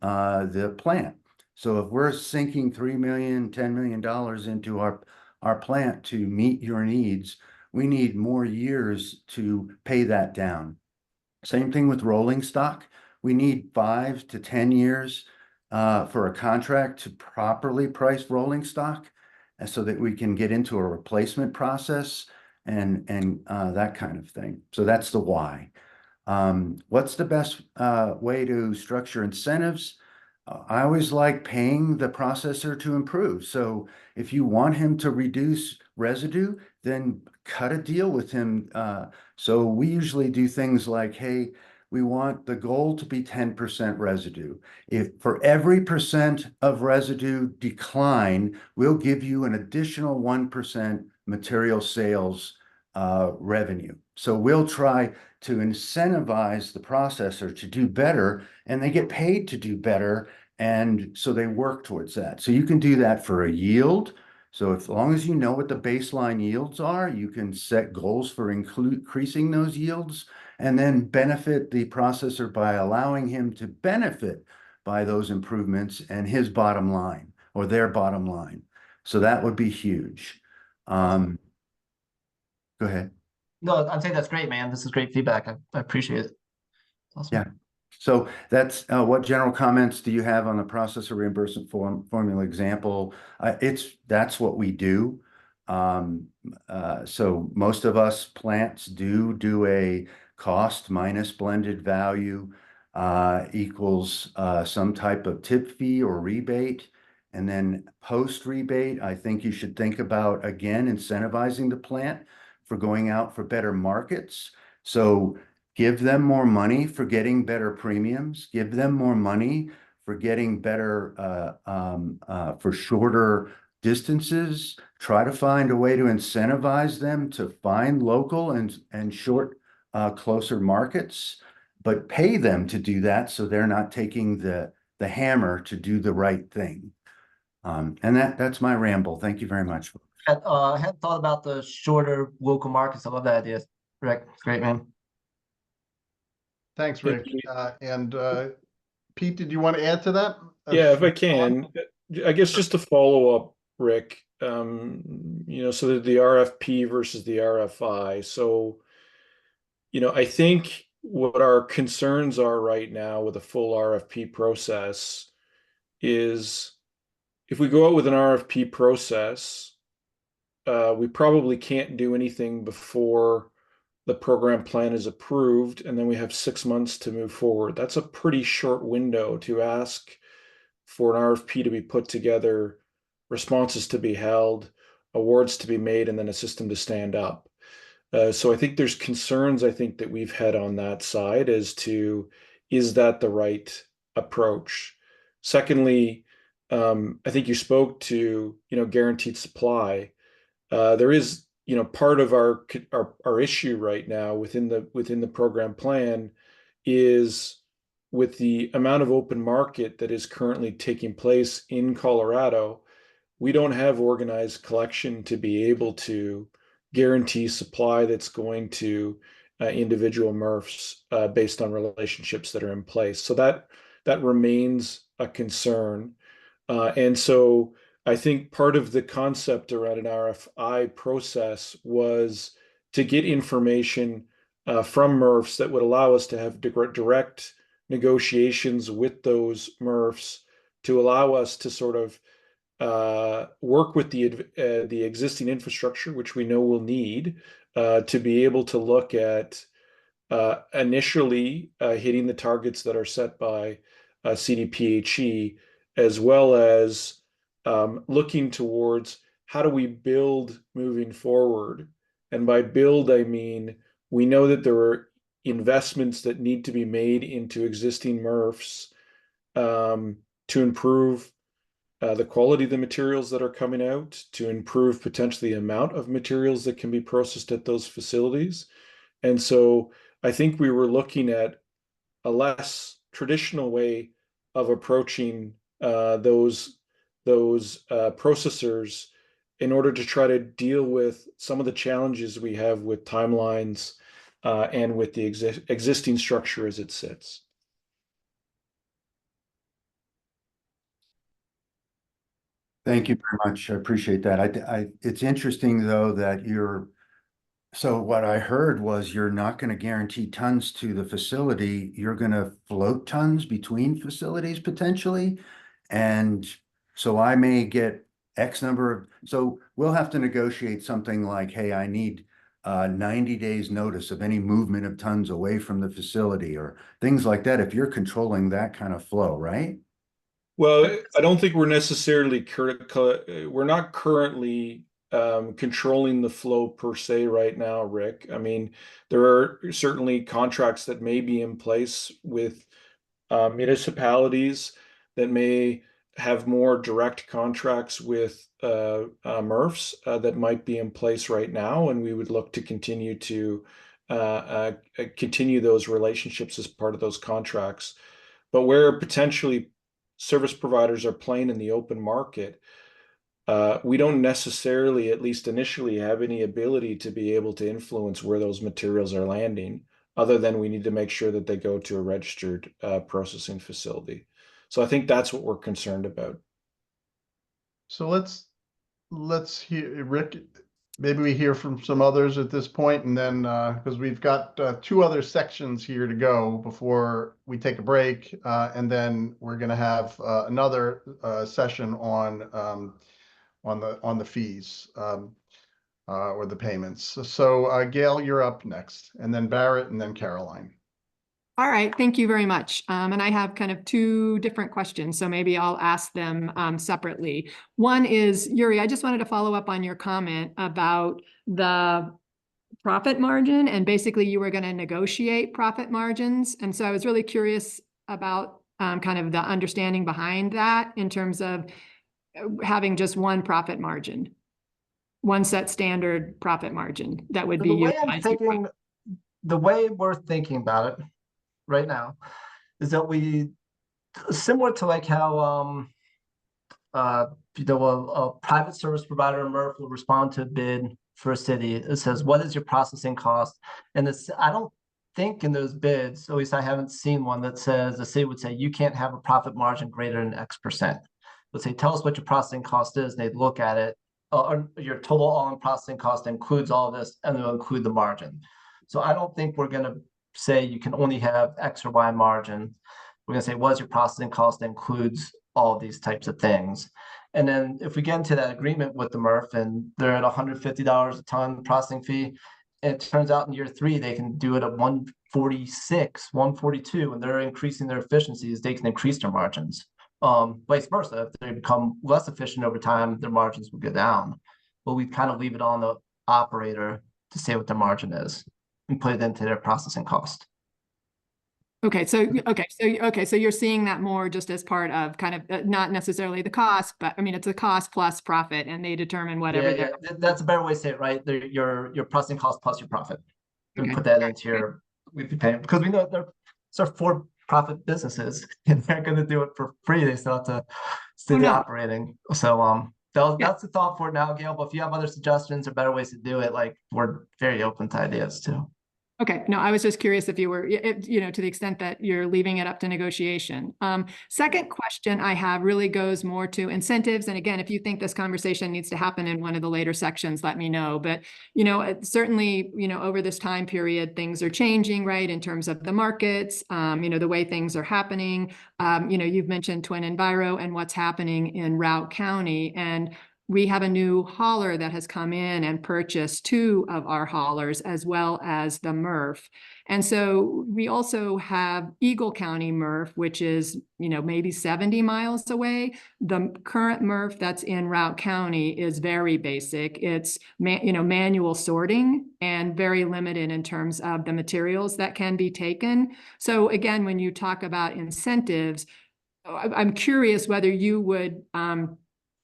the plant, so if we're sinking $3 million, $10 million into our plant to meet your needs, we need more years to pay that down. Same thing with rolling stock. We need 5 to 10 years for a contract to properly price rolling stock, so that we can get into a replacement process and that kind of thing. So that's the why. What's the best way to structure incentives? I always like paying the processor to improve. So if you want him to reduce residue, then cut a deal with him. So we usually do things like, hey, we want the goal to be 10% residue. If for every percent of residue decline, we'll give you an additional 1% material sales revenue. So we'll try to incentivize the processor to do better, and they get paid to do better. And so they work towards that. So you can do that for a yield. So as long as you know what the baseline yields are, you can set goals for increasing those yields, and then benefit the processor by allowing him to benefit by those improvements and his bottom line or their bottom line. So that would be huge. Go ahead. No, I'm saying that's great, man. This is great feedback. I appreciate it. Awesome. Yeah. So that's what general comments do you have on the processor reimbursement formula example? That's what we do. So most of us plants do a cost minus blended value equals some type of tip fee or rebate. And then post rebate, I think you should think about, again, incentivizing the plant for going out for better markets. So give them more money for getting better premiums, give them more money for getting better for shorter distances. Try to find a way to incentivize them to find local and short closer markets, but pay them to do that so they're not taking the hammer to do the right thing. And that's my ramble. Thank you very much. I hadn't thought about the shorter local markets. I love that idea, Rick. Great, man. Thanks, Rick. And Pete, did you want to add to that? Yeah, if I can, I guess just to follow up, Rick, so that the RFP versus the RFI. So, I think what our concerns are right now with a full RFP process is if we go out with an RFP process, we probably can't do anything before the program plan is approved, and then we have 6 months to move forward. That's a pretty short window to ask for an RFP to be put together, responses to be held, awards to be made, and then a system to stand up. So I think there's concerns that we've had on that side as to, is that the right approach? Secondly, I think you spoke to, guaranteed supply. There is, part of our issue right now within the program plan is with the amount of open market that is currently taking place in Colorado. We don't have organized collection to be able to guarantee supply that's going to individual MRFs based on relationships that are in place. So that remains a concern. And so I think part of the concept around an RFI process was to get information from MRFs that would allow us to have direct negotiations with those MRFs to allow us to sort of work with the existing infrastructure, which we know we'll need to be able to look at initially hitting the targets that are set by CDPHE, as well as looking towards how do we build moving forward. And by build, I mean, we know that there are investments that need to be made into existing MRFs to improve the quality of the materials that are coming out, to improve potentially the amount of materials that can be processed at those facilities. And so I think we were looking at a less traditional way of approaching those processors in order to try to deal with some of the challenges we have with timelines and with the existing structure as it sits. Thank you very much. I appreciate that. It's interesting though that so what I heard was you're not going to guarantee tons to the facility. You're going to float tons between facilities potentially. And so I may get X number of, so we'll have to negotiate something like, hey, I need 90 days notice of any movement of tons away from the facility or things like that. If you're controlling that kind of flow, right? Well, I don't think we're necessarily we're not currently controlling the flow per se right now, Rick. I mean, there are certainly contracts that may be in place with municipalities that may have more direct contracts with MRFs that might be in place right now, and we would look to continue to continue those relationships as part of those contracts. But where potentially service providers are playing in the open market, we don't necessarily, at least initially, have any ability to be able to influence where those materials are landing, other than we need to make sure that they go to a registered processing facility. So I think that's what we're concerned about. So let's hear, Rick, maybe we hear from some others at this point, and then because we've got two other sections here to go before we take a break, and then we're going to have another session on the fees or the payments. So Gail, you're up next, and then Barrett, and then Caroline. All right, thank you very much. And I have kind of two different questions, so maybe I'll ask them separately. One is, Yuri, I just wanted to follow up on your comment about the profit margin, and basically you were going to negotiate profit margins. And so I was really curious about kind of the understanding behind that in terms of having just one profit margin, one set standard profit margin that would be the way we're thinking about it right now is that we, similar to like how a private service provider MRF will respond to a bid for a city. It says, what is your processing cost? And I don't think in those bids, at least I haven't seen one that says, the city would say, you can't have a profit margin greater than X%. Let's say, tell us what your processing cost is, and they'd look at it, or your total all-in processing cost includes all this, and they'll include the margin. So I don't think we're going to say you can only have X or Y margin. We're going to say, what is your processing cost that includes all these types of things. And then if we get into that agreement with the MRF and they're at $150 a ton processing fee, and it turns out in year 3, they can do it at 146, 142, and they're increasing their efficiencies, they can increase their margins. Vice versa, if they become less efficient over time, their margins will go down. But we kind of leave it on the operator to say what their margin is and put it into their processing cost. Okay, so you're seeing that more just as part of kind of not necessarily the cost, but I mean it's a cost plus profit, and they determine whatever. Yeah, that's a better way to say it, right? Your processing cost plus your profit. Okay. And put that into your weekly payment, because we know they're for-profit businesses and they're going to do it for free. They still have to stay operating. So that's the thought for it now, Gail. But if you have other suggestions or better ways to do it, like we're very open to ideas too. Okay, no, I was just curious if you were, to the extent that you're leaving it up to negotiation. Second question I have really goes more to incentives. And again, if you think this conversation needs to happen in one of the later sections, let me know. But, certainly, over this time period, things are changing, right, in terms of the markets, the way things are happening. You've mentioned Twin Enviro and what's happening in Routt County. And we have a new hauler that has come in and purchased 2 of our haulers as well as the MRF. And so we also have Eagle County MRF, which is, maybe 70 miles away. The current MRF that's in Routt County is very basic. It's, manual sorting and very limited in terms of the materials that can be taken. So again, when you talk about incentives, I'm curious whether you would,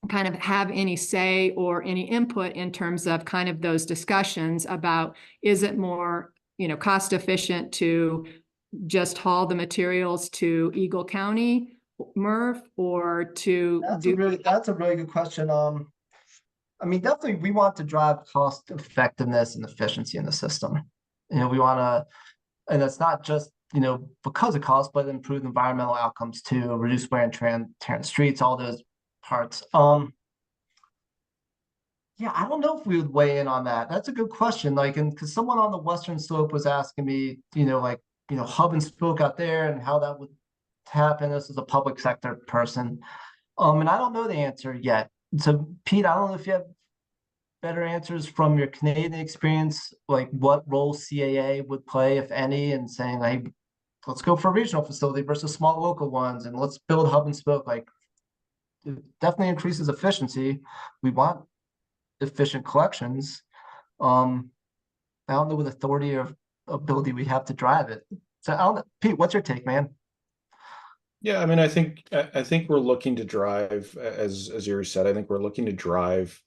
kind of have any say or any input in terms of kind of those discussions about, is it more, cost efficient to just haul the materials to Eagle County MRF or to That's a really good question. Definitely we want to drive cost effectiveness and efficiency in the system. We want to, and it's not just, because of cost, but improve environmental outcomes too, reduce wear and tear on the streets, all those parts. Yeah, I don't know if we would weigh in on that. That's a good question. Because someone on the Western Slope was asking me, hub and spoke out there and how that would happen. This is a public sector person. And I don't know the answer yet. So Pete, I don't know if you have better answers from your Canadian experience, like what role CAA would play, if any, in saying, like, let's go for a regional facility versus small local ones, and let's build hub and spoke. Like, it definitely increases efficiency. We want efficient collections. I don't know what authority or ability we have to drive it. So I don't know. Pete, what's your take, man? Yeah, I think we're looking to drive, as Yuri said, I think we're looking to drive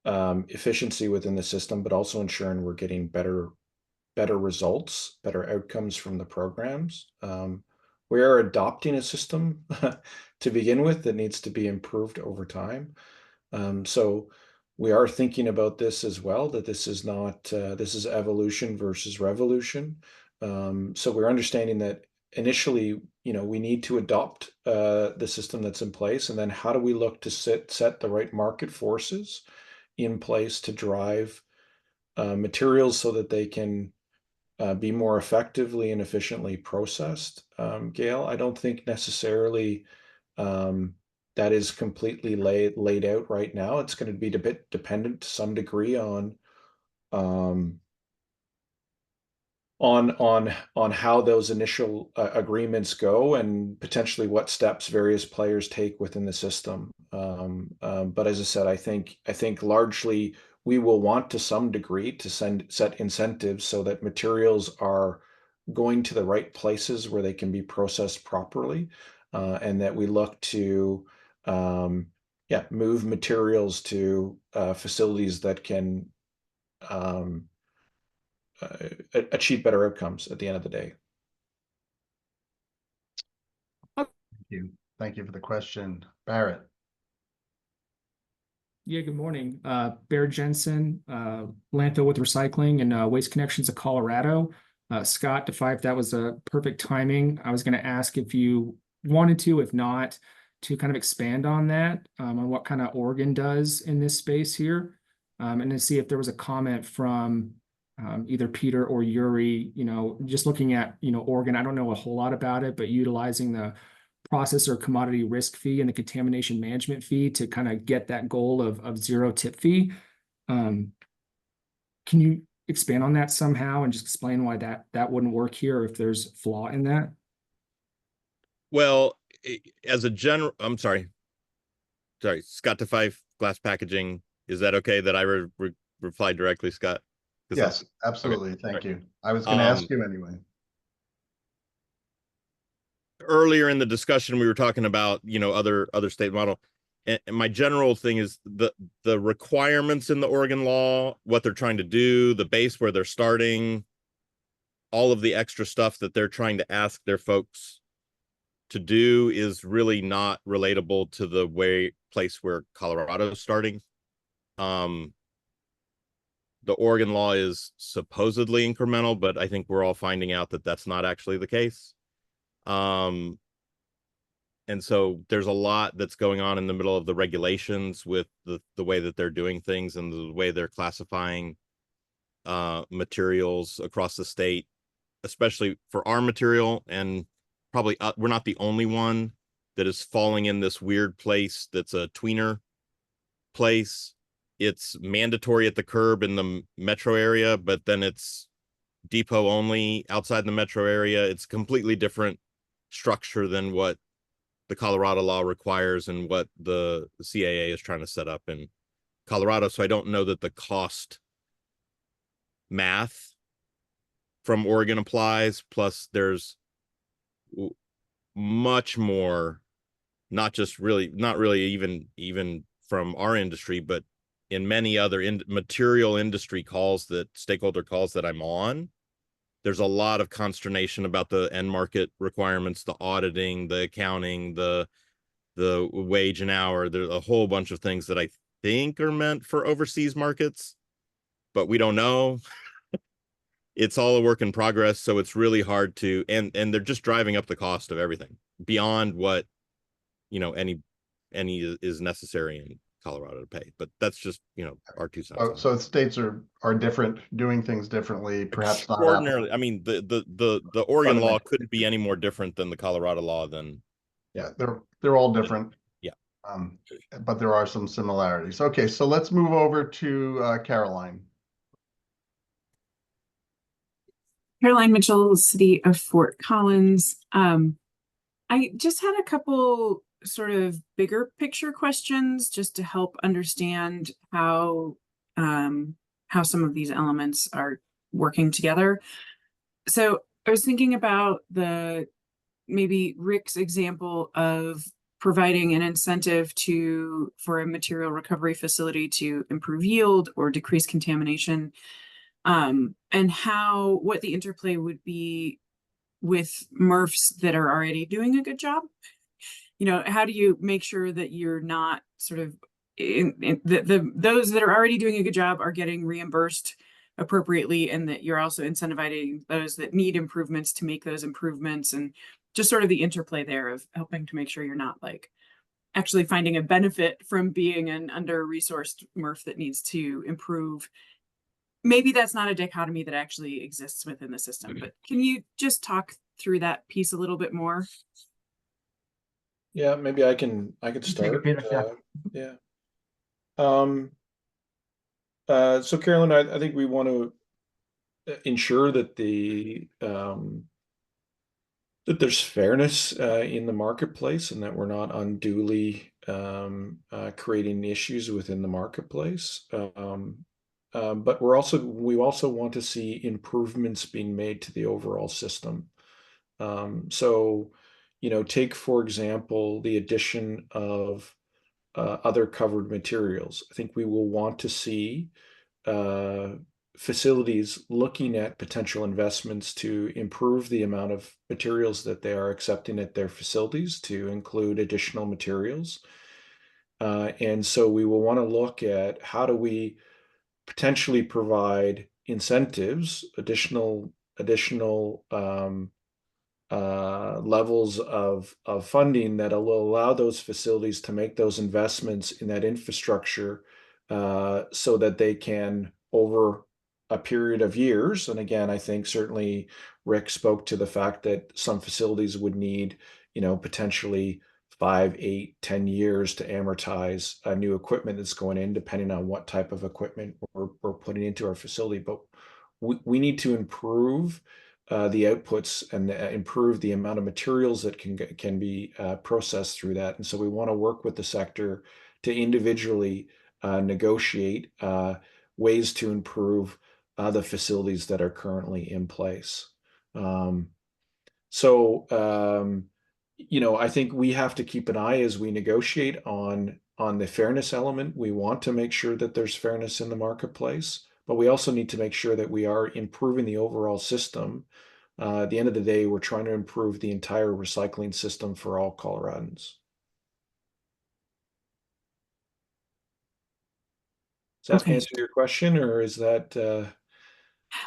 efficiency within the system, but also ensuring we're getting better results, better outcomes from the programs. We are adopting a system to begin with that needs to be improved over time. So we are thinking about this as well, that this is not, this is evolution versus revolution. So we're understanding that initially, we need to adopt the system that's in place, and then how do we look to set the right market forces in place to drive materials so that they can be more effectively and efficiently processed. Gail, I don't think necessarily that is completely laid out right now. It's going to be a bit dependent to some degree on how those initial agreements go and potentially what steps various players take within the system. But as I said, I think largely we will want to some degree to set incentives so that materials are going to the right places where they can be processed properly, and that we look to move materials to facilities that can achieve better outcomes at the end of the day. Thank you for the question. Barrett. Yeah, good morning. Bear Jensen, landfill with recycling and Waste Connections of Colorado. Scott, Defy, if that was a perfect timing, I was going to ask if you wanted to, if not, to kind of expand on that, on what kind of Oregon does in this space here, and to see if there was a comment from either Peter or Yuri, just looking at, Oregon. I don't know a whole lot about it, but utilizing the processor commodity risk fee and the contamination management fee to kind of get that goal of zero tip fee. Can you expand on that somehow and just explain why that wouldn't work here, or if there's flaw in that? Well, as a general, I'm sorry, Scott Defy, glass packaging. Is that okay that I reply directly, Scott? Yes, absolutely. Okay. Thank you. I was going to ask you anyway. Earlier in the discussion, we were talking about, other state model. And my general thing is the requirements in the Oregon law, what they're trying to do, the base where they're starting, all of the extra stuff that they're trying to ask their folks to do is really not relatable to the place where Colorado is starting. the Oregon law is supposedly incremental, but I think we're all finding out that that's not actually the case. And so there's a lot that's going on in the middle of the regulations with the way that they're doing things and the way they're classifying materials across the state, especially for our material. And probably we're not the only one that is falling in this weird place that's a tweener place. It's mandatory at the curb in the metro area, but then it's depot only outside the metro area. It's completely different structure than what the Colorado law requires and what the CAA is trying to set up in Colorado. So I don't know that the cost math from Oregon applies. Plus there's much more, not really even from our industry, but in many other material industry calls, that stakeholder calls that I'm on, there's a lot of consternation about the end market requirements, the auditing, the accounting, the wage and hour. There's a whole bunch of things that I think are meant for overseas markets, but we don't know. It's all a work in progress, so it's really hard to, and they're just driving up the cost of everything beyond what, you know, any is necessary in Colorado to pay. But that's just, you know, our 2 cents. So states are different, doing things differently, perhaps not extraordinarily. I mean, the Oregon law couldn't be any more different than the Colorado law. Than yeah, they're all different. Yeah, but there are some similarities. Okay, so let's move over to Caroline. Caroline Mitchell, City of Fort Collins. I just had a couple sort of bigger picture questions just to help understand how some of these elements are working together. So I was thinking about maybe Rick's example of providing an incentive for a material recovery facility to improve yield or decrease contamination, and what the interplay would be with MRFs that are already doing a good job. You know, how do you make sure that you're not sort of those that are already doing a good job are getting reimbursed appropriately, and that you're also incentivizing those that need improvements to make those improvements, and just sort of the interplay there of helping to make sure you're not like actually finding a benefit from being an under-resourced MRF that needs to improve. Maybe that's not a dichotomy that actually exists within the system, but can you just talk through that piece a little bit more? Yeah, maybe I can start. Yeah. So Carolyn, I think we want to ensure that that there's fairness in the marketplace, and that we're not unduly creating issues within the marketplace. But we also want to see improvements being made to the overall system. So, you know, take for example the addition of other covered materials. I think we will want to see facilities looking at potential investments to improve the amount of materials that they are accepting at their facilities, to include additional materials. And so we will want to look at how do we potentially provide incentives, additional levels of funding that will allow those facilities to make those investments in that infrastructure, so that they can, over a period of years. And again, I think certainly Rick spoke to the fact that some facilities would need, you know, potentially 5, 8, 10 years to amortize new equipment that's going in, depending on what type of equipment we're putting into our facility. But we need to improve the outputs and improve the amount of materials that can be processed through that. And so we want to work with the sector to individually negotiate ways to improve the facilities that are currently in place. You know, I think we have to keep an eye as we negotiate on the fairness element. We want to make sure that there's fairness in the marketplace, but we also need to make sure that we are improving the overall system. At the end of the day, we're trying to improve the entire recycling system for all Coloradans. Does that Okay. answer your question, or is that?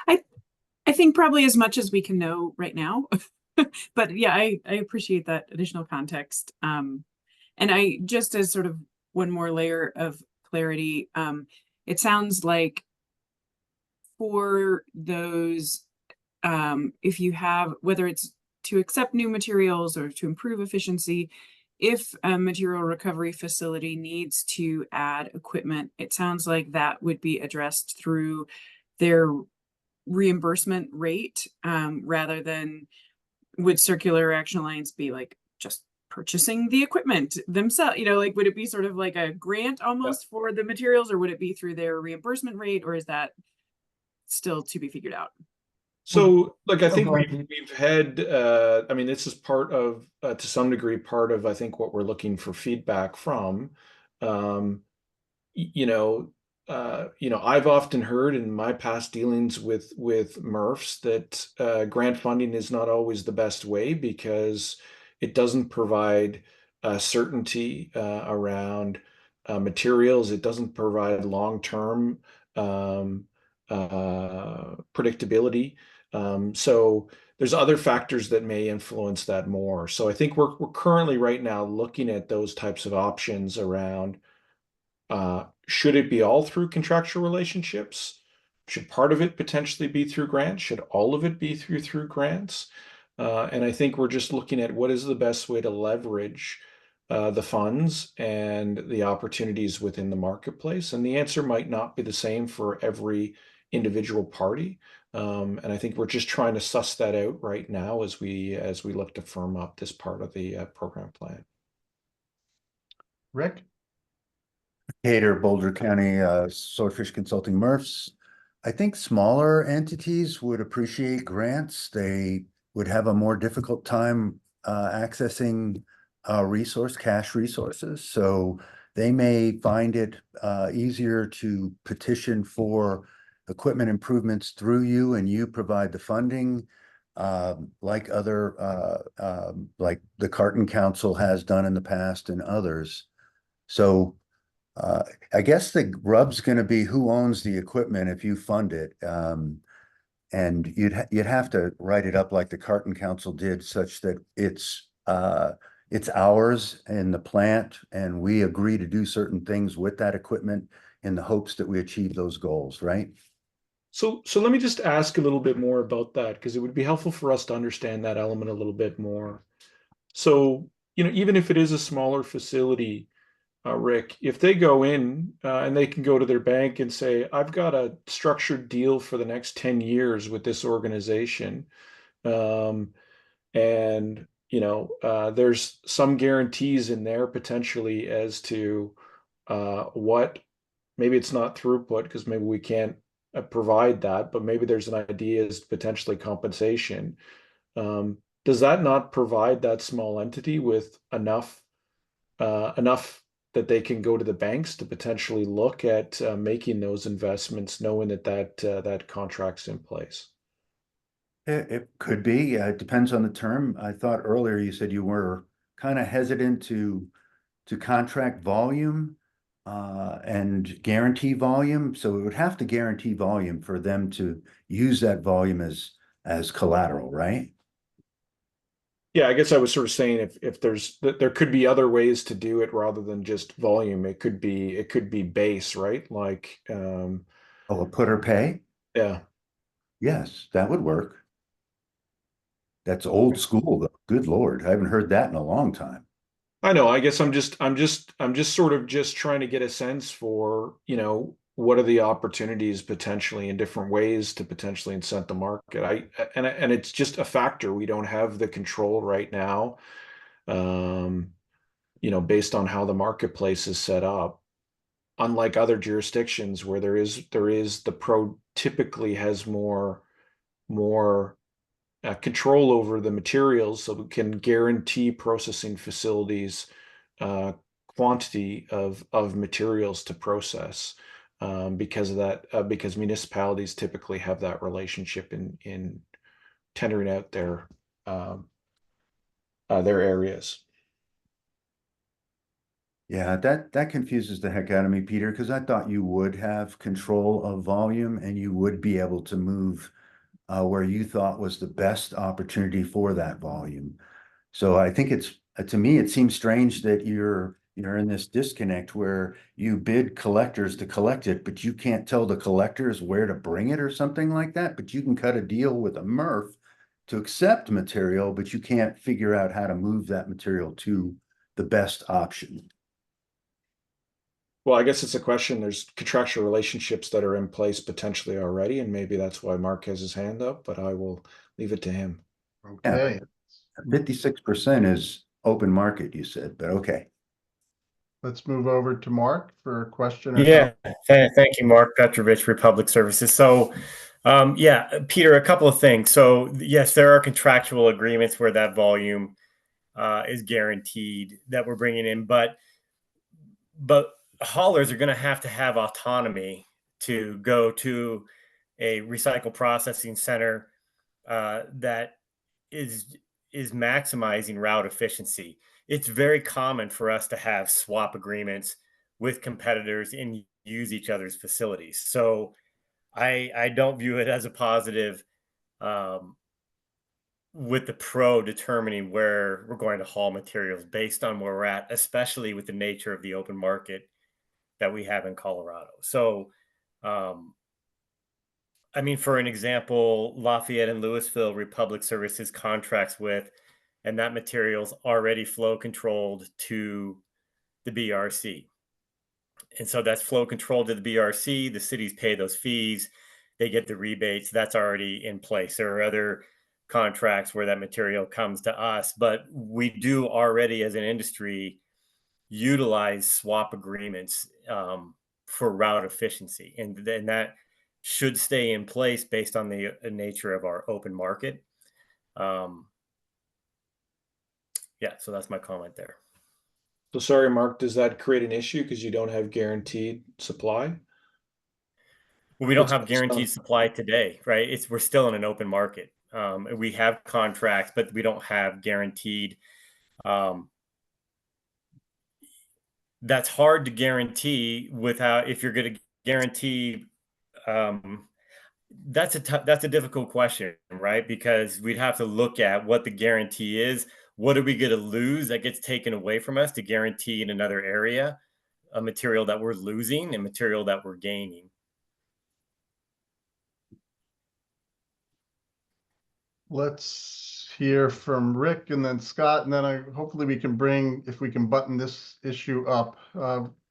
I think probably as much as we can know right now. But yeah, I appreciate that additional context. And I just as sort of one more layer of clarity, it sounds like for those, if you have, whether it's to accept new materials or to improve efficiency, if a material recovery facility needs to add equipment, it sounds like that would be addressed through their reimbursement rate, rather than would Circular Action Alliance be like just purchasing the equipment themselves? You know, like would it be sort of like a grant almost for the materials, or would it be through their reimbursement rate, or is that still to be figured out? So, like, I think go ahead. we've had, I mean, this is part of, to some degree, part of, I think, what we're looking for feedback from. You know, I've often heard in my past dealings with MRFs that grant funding is not always the best way because it doesn't provide certainty around materials. It doesn't provide long-term predictability. So there's other factors that may influence that more. So I think we're currently right now looking at those types of options around should it be all through contractual relationships? Should part of it potentially be through grants? Should all of it be through grants? And I think we're just looking at what is the best way to leverage the funds and the opportunities within the marketplace. And the answer might not be the same for every individual party. And I think we're just trying to suss that out right now as we look to firm up this part of the program plan. Rick? Cater, Boulder County, Swordfish Consulting MRFs. I think smaller entities would appreciate grants. They would have a more difficult time accessing cash resources. So they may find it easier to petition for equipment improvements through you, and you provide the funding, like like the Carton Council has done in the past and others. So I guess the rub's going to be who owns the equipment if you fund it. And you'd have to write it up like the Carton Council did, such that it's ours in the plant, and we agree to do certain things with that equipment in the hopes that we achieve those goals, right? So let me just ask a little bit more about that, because it would be helpful for us to understand that element a little bit more. So, even if it is a smaller facility, Rick, if they go in and they can go to their bank and say, I've got a structured deal for the next 10 years with this organization. And, there's some guarantees in there potentially as to what, maybe it's not throughput because maybe we can't provide that, but maybe there's an idea as potentially compensation. Does that not provide that small entity with enough that they can go to the banks to potentially look at making those investments, knowing that contract's in place? It could be. It depends on the term. I thought earlier you said you were kind of hesitant to contract volume and guarantee volume. So it would have to guarantee volume for them to use that volume as collateral, right? Yeah, I guess I was sort of saying if there could be other ways to do it rather than just volume. It could be base, right? Like a put or pay. Yeah. Yes, that would work. That's old school, though. Good Lord, I haven't heard that in a long time. I know. I guess I'm just sort of just trying to get a sense for, what are the opportunities potentially in different ways to potentially incent the market. And it's just a factor. We don't have the control right now, based on how the marketplace is set up. Unlike other jurisdictions where the pro typically has more control over the materials, so we can guarantee processing facilities quantity of materials to process because of that, because municipalities typically have that relationship in tendering out their areas. Yeah, that confuses the heck out of me, Peter, because I thought you would have control of volume and you would be able to move where you thought was the best opportunity for that volume. So I think it's, to me, it seems strange that you're in this disconnect where you bid collectors to collect it, but you can't tell the collectors where to bring it or something like that. But you can cut a deal with a MRF to accept material, but you can't figure out how to move that material to the best option. Well, I guess it's a question. There's contractual relationships that are in place potentially already, and maybe that's why Mark has his hand up, but I will leave it to him. Okay, 56% is open market, you said, but okay. let's move over to Mark for a question or Yeah, thank you, Mark Petrovich, Republic Services. So, yeah, Peter, a couple of things. So, yes, there are contractual agreements where that volume is guaranteed that we're bringing in, but haulers are going to have autonomy to go to a recycle processing center that is maximizing route efficiency. It's very common for us to have swap agreements with competitors and use each other's facilities. So I don't view it as a positive with the pro determining where we're going to haul materials based on where we're at, especially with the nature of the open market that we have in Colorado. So, I mean, for an example, Lafayette and Louisville Republic Services contracts with, and that material's already flow controlled to the BRC. And so that's flow controlled to the BRC. The cities pay those fees. They get the rebates. That's already in place. There are other contracts where that material comes to us, but we do already as an industry utilize swap agreements for route efficiency. And then that should stay in place based on the nature of our open market. Yeah, so that's my comment there. So sorry, Mark, does that create an issue because you don't have guaranteed supply? Well, we don't have guaranteed supply today, right? We're still in an open market. We have contracts, but we don't have guaranteed. That's hard to guarantee without, if you're going to guarantee. That's a difficult question, right? Because we'd have to look at what the guarantee is. What are we going to lose that gets taken away from us to guarantee in another area a material that we're losing and material that we're gaining? let's hear from Rick and then Scott, and then hopefully we can if we can button this issue up.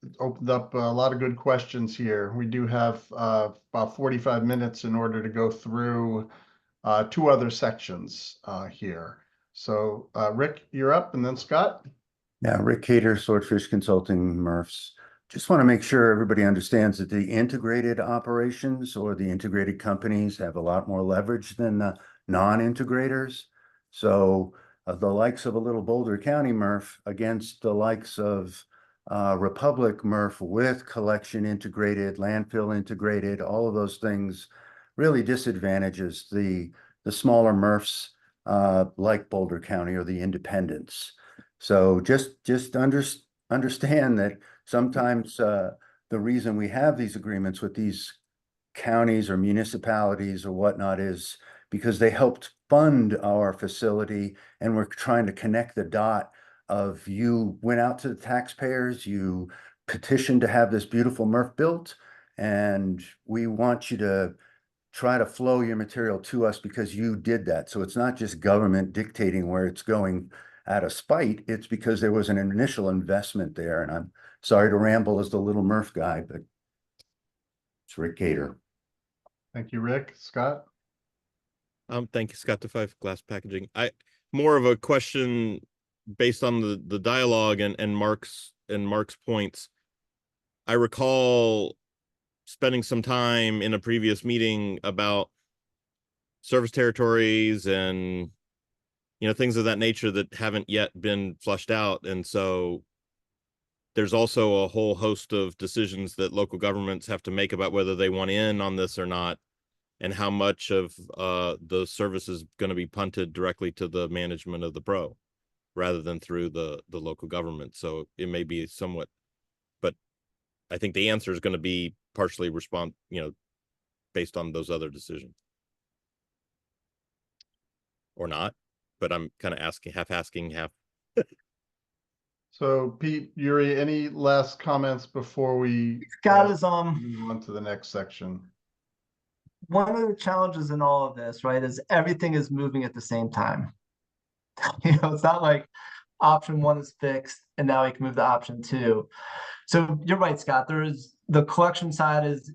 It opened up a lot of good questions here. We do have about 45 minutes in order to go through two other sections here. So Rick, you're up, and then Scott. Yeah, Rick Cater, Swordfish Consulting, MRFs. Just want to make sure everybody understands that the integrated operations or the integrated companies have a lot more leverage than the non-integrators. So the likes of a little Boulder County MRF against the likes of Republic MRF with collection integrated, landfill integrated, all of those things really disadvantages the smaller MRFs like Boulder County or the independents. So just understand that sometimes the reason we have these agreements with these counties or municipalities or whatnot is because they helped fund our facility, and we're trying to connect the dot of you went out to the taxpayers, you petitioned to have this beautiful MRF built, and we want you to try to flow your material to us because you did that. So it's not just government dictating where it's going out of spite, it's because there was an initial investment there. And I'm sorry to ramble as the little MRF guy, but it's Rick Cater. Thank you, Rick. Scott? Thank you, Scott DeFive, Glass Packaging. More of a question based on the dialogue and Mark's points. I recall spending some time in a previous meeting about service territories and things of that nature that haven't yet been flushed out. And so there's also a whole host of decisions that local governments have to make about whether they want in on this or not, and how much of the service is going to be punted directly to the management of the pro, rather than through the local government. So it may be somewhat, but I think the answer is going to be partially based on those other decisions. Or not, but I'm kind of asking, half. So Pete, Yuri, any last comments before we Scott is move on to the next section? One of the challenges in all of this, right, is everything is moving at the same time. It's not like option 1 is fixed and now we can move to option 2. So you're right, Scott. There is the collection side is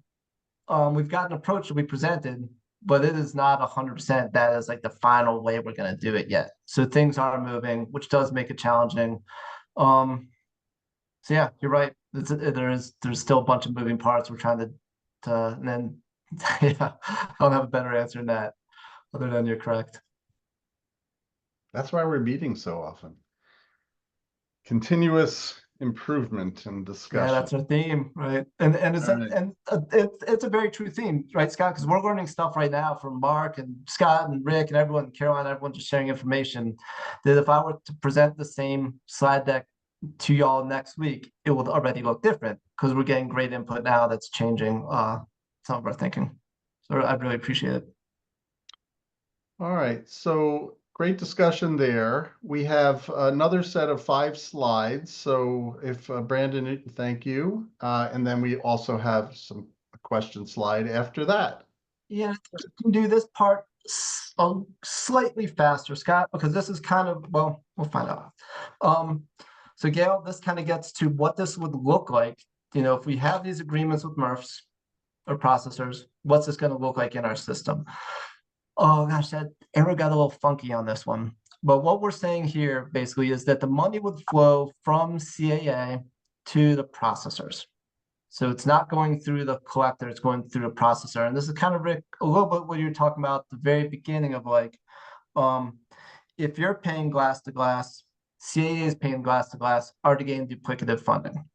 we've got an approach that we presented, but it is not 100% that is like the final way we're going to do it yet. So things are moving, which does make it challenging. So yeah, you're right. There's still a bunch of moving parts. We're trying to and then yeah, I don't have a better answer than that, other than you're correct. That's why we're meeting so often. Continuous improvement and discussion. Yeah, that's our theme, right? And it's All right. it's a very true theme, right, Scott? Because we're learning stuff right now from Mark and Scott and Rick and everyone, Caroline, everyone just sharing information. That if I were to present the same slide deck to y'all next week, it will already look different because we're getting great input now that's changing some of our thinking. So I really appreciate it. All right, so great discussion there. We have another set of 5 slides. So if Brandon, thank you. And then we also have some question slide after that. Yeah, I can do this part slightly faster, Scott, because this is kind of, well, we'll find out. So Gail, this kind of gets to what this would look like. If we have these agreements with MRFs or processors, what's this going to look like in our system? Oh gosh, that error got a little funky on this one. But what we're saying here basically is that the money would flow from CAA to the processors. So it's not going through the collector, it's going through the processor. And this is kind of, Rick, a little bit what you're talking about at the very beginning of like, if you're paying glass to glass, CAA is paying glass to glass, are they getting duplicative funding?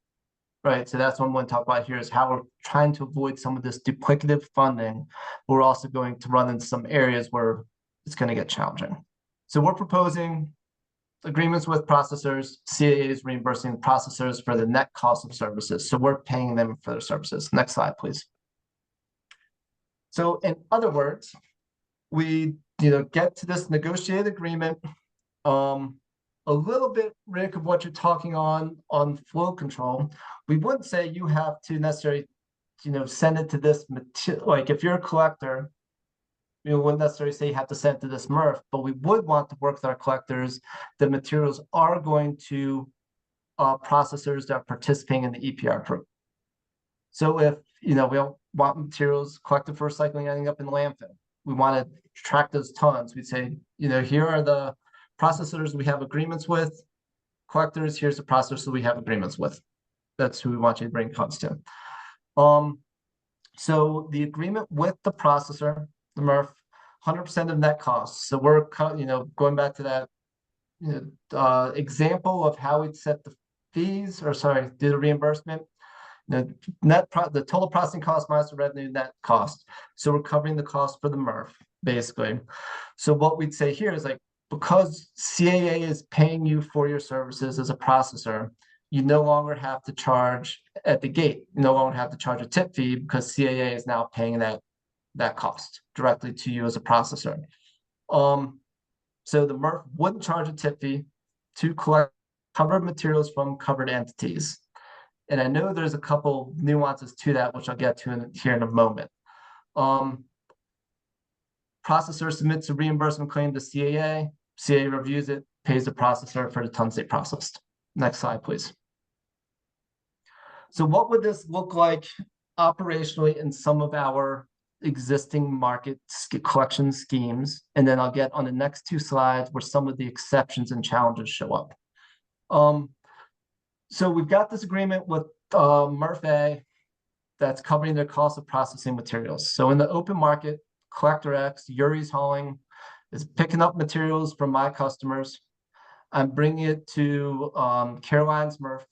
Right, so that's what I'm going to talk about here is how we're trying to avoid some of this duplicative funding. We're also going to run into some areas where it's going to get challenging. So we're proposing agreements with processors. CAA is reimbursing processors for the net cost of services. So we're paying them for their services. Next slide, please. So in other words, we get to this negotiated agreement. A little bit, Rick, of what you're talking on flow control. We wouldn't say you have to necessarily, send it to this material. Like if you're a collector, we wouldn't necessarily say you have to send it to this MRF, but we would want to work with our collectors. The materials are going to processors that are participating in the EPR program. So if, we don't want materials collected for recycling ending up in the landfill, we want to track those tons. We'd say, here are the processors we have agreements with, collectors, here's the processors we have agreements with. That's who we want you to bring funds to. So the agreement with the processor, the MRF, 100% of net costs. So we're, going back to that example of how we'd set the fees, or sorry, do the reimbursement. The total processing cost minus the revenue net cost. So we're covering the cost for the MRF, basically. So what we'd say here is like, because CAA is paying you for your services as a processor, you no longer have to charge at the gate. You no longer have to charge a tip fee because CAA is now paying that cost directly to you as a processor. So the MRF wouldn't charge a tip fee to collect covered materials from covered entities. And I know there's a couple nuances to that, which I'll get to here in a moment. Processor submits a reimbursement claim to CAA. CAA reviews it, pays the processor for the tons they processed. Next slide, please. So what would this look like operationally in some of our existing market collection schemes? And then I'll get on the next 2 slides where some of the exceptions and challenges show up. So we've got this agreement with MRF A that's covering the cost of processing materials. So in the open market, Collector X, Yuri's hauling, is picking up materials from my customers. I'm bringing it to Caroline's MRF.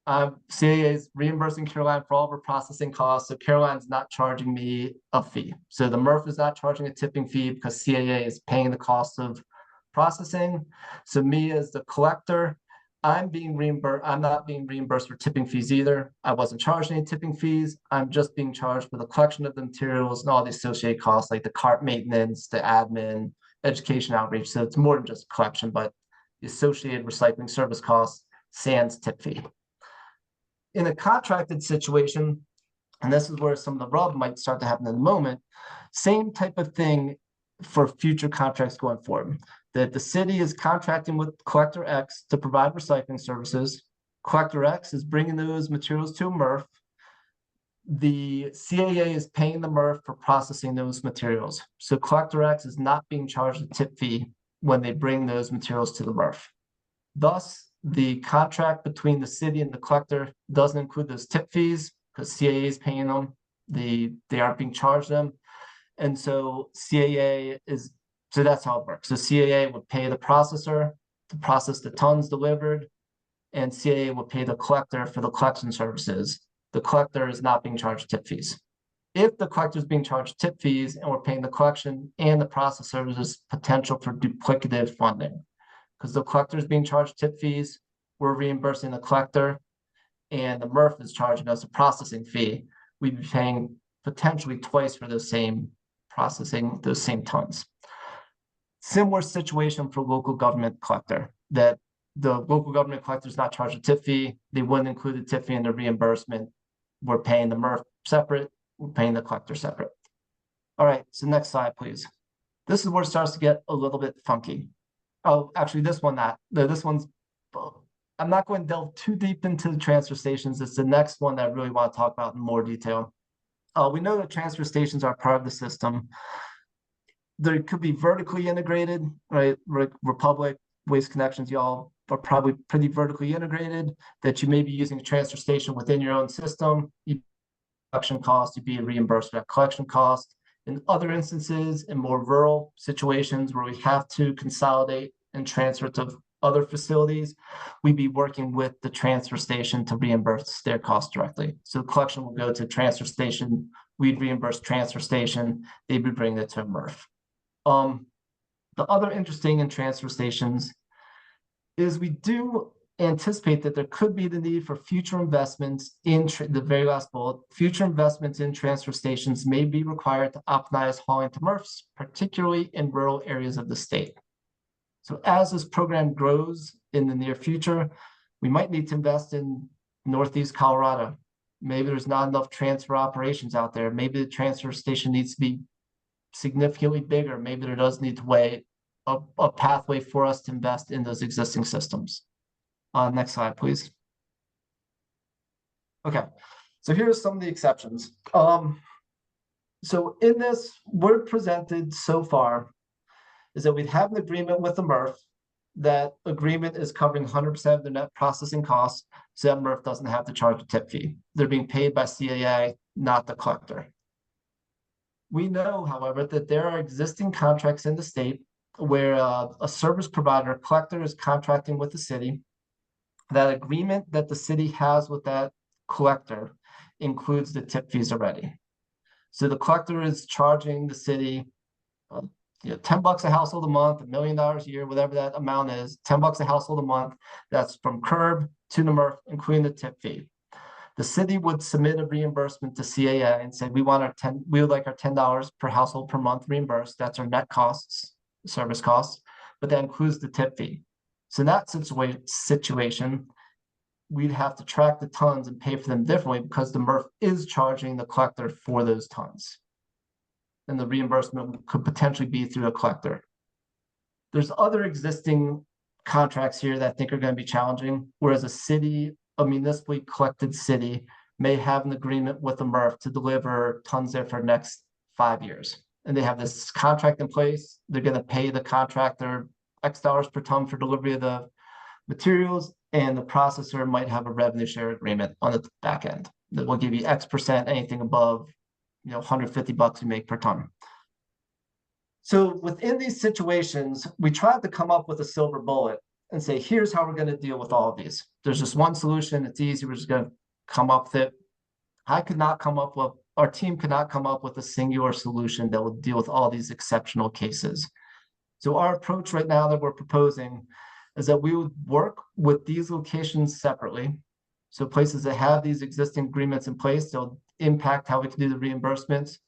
CAA is reimbursing Caroline for all of her processing costs, so Caroline's not charging me a fee. So the MRF is not charging a tipping fee because CAA is paying the cost of processing. So me as the collector, I'm not being reimbursed for tipping fees either. I wasn't charged any tipping fees. I'm just being charged for the collection of the materials and all the associated costs like the cart maintenance, the admin, education outreach. So it's more than just collection, but the associated recycling service costs, sans tip fee. In a contracted situation, and this is where some of the rub might start to happen in a moment, same type of thing for future contracts going forward. That the city is contracting with Collector X to provide recycling services. Collector X is bringing those materials to a MRF. The CAA is paying the MRF for processing those materials. So Collector X is not being charged a tip fee when they bring those materials to the MRF. Thus, the contract between the city and the collector doesn't include those tip fees because CAA is paying them. They aren't being charged them. And so so that's how it works. So CAA would pay the processor to process the tons delivered, and CAA would pay the collector for the collection services. The collector is not being charged tip fees. If the collector is being charged tip fees and we're paying the collection and the processor, there's potential for duplicative funding. Because the collector is being charged tip fees, we're reimbursing the collector, and the MRF is charging us a processing fee. We'd be paying potentially twice for those same processing, those same tons. Similar situation for local government collector, that the local government collector is not charged a tip fee. They wouldn't include the tip fee in the reimbursement. We're paying the MRF separate. We're paying the collector separate. All right, so next slide, please. This is where it starts to get a little bit funky. Oh, actually, this one's, I'm not going to delve too deep into the transfer stations. It's the next one that I really want to talk about in more detail. We know that transfer stations are part of the system. They could be vertically integrated, right? Republic, Waste Connections, y'all are probably pretty vertically integrated, that you may be using a transfer station within your own system. Collection cost, you'd be reimbursed for that collection cost. In other instances, in more rural situations where we have to consolidate and transfer to other facilities, we'd be working with the transfer station to reimburse their costs directly. So the collection will go to transfer station, we'd reimburse transfer station, they'd be bringing it to a MRF. The other interesting in transfer stations is we do anticipate that there could be the need for future investments in the very last bullet. Future investments in transfer stations may be required to optimize hauling to MRFs, particularly in rural areas of the state. So as this program grows in the near future, we might need to invest in Northeast Colorado. Maybe there's not enough transfer operations out there. Maybe the transfer station needs to be significantly bigger. Maybe there does need to be a pathway for us to invest in those existing systems. Next slide, please. Okay, so here's some of the exceptions. So in this, we're presented so far is that we'd have an agreement with the MRF. That agreement is covering 100% of the net processing costs, so that MRF doesn't have to charge a tip fee. They're being paid by CAA, not the collector. We know, however, that there are existing contracts in the state where a service provider, collector, is contracting with the city. That agreement that the city has with that collector includes the tip fees already. So the collector is charging the city $10 a household a month, $1 million a year, whatever that amount is, $10 a household a month. That's from curb to the MRF, including the tip fee. The city would submit a reimbursement to CAA and say, we would like our $10 per household per month reimbursed. That's our net costs, service costs, but that includes the tip fee. So in that situation, we'd have to track the tons and pay for them differently because the MRF is charging the collector for those tons. And the reimbursement could potentially be through a collector. There's other existing contracts here that I think are going to be challenging, whereas a municipally collected city may have an agreement with the MRF to deliver tons there for the next 5 years. And they have this contract in place. They're going to pay the contractor X dollars per ton for delivery of the materials, and the processor might have a revenue share agreement on the back end that will give you X%, anything above $150 you make per ton. So within these situations, we tried to come up with a silver bullet and say, here's how we're going to deal with all of these. There's just one solution. It's easy. We're just going to come up with it. Our team could not come up with a singular solution that would deal with all these exceptional cases. So our approach right now that we're proposing is that we would work with these locations separately. So places that have these existing agreements in place, they'll impact how we can do the reimbursements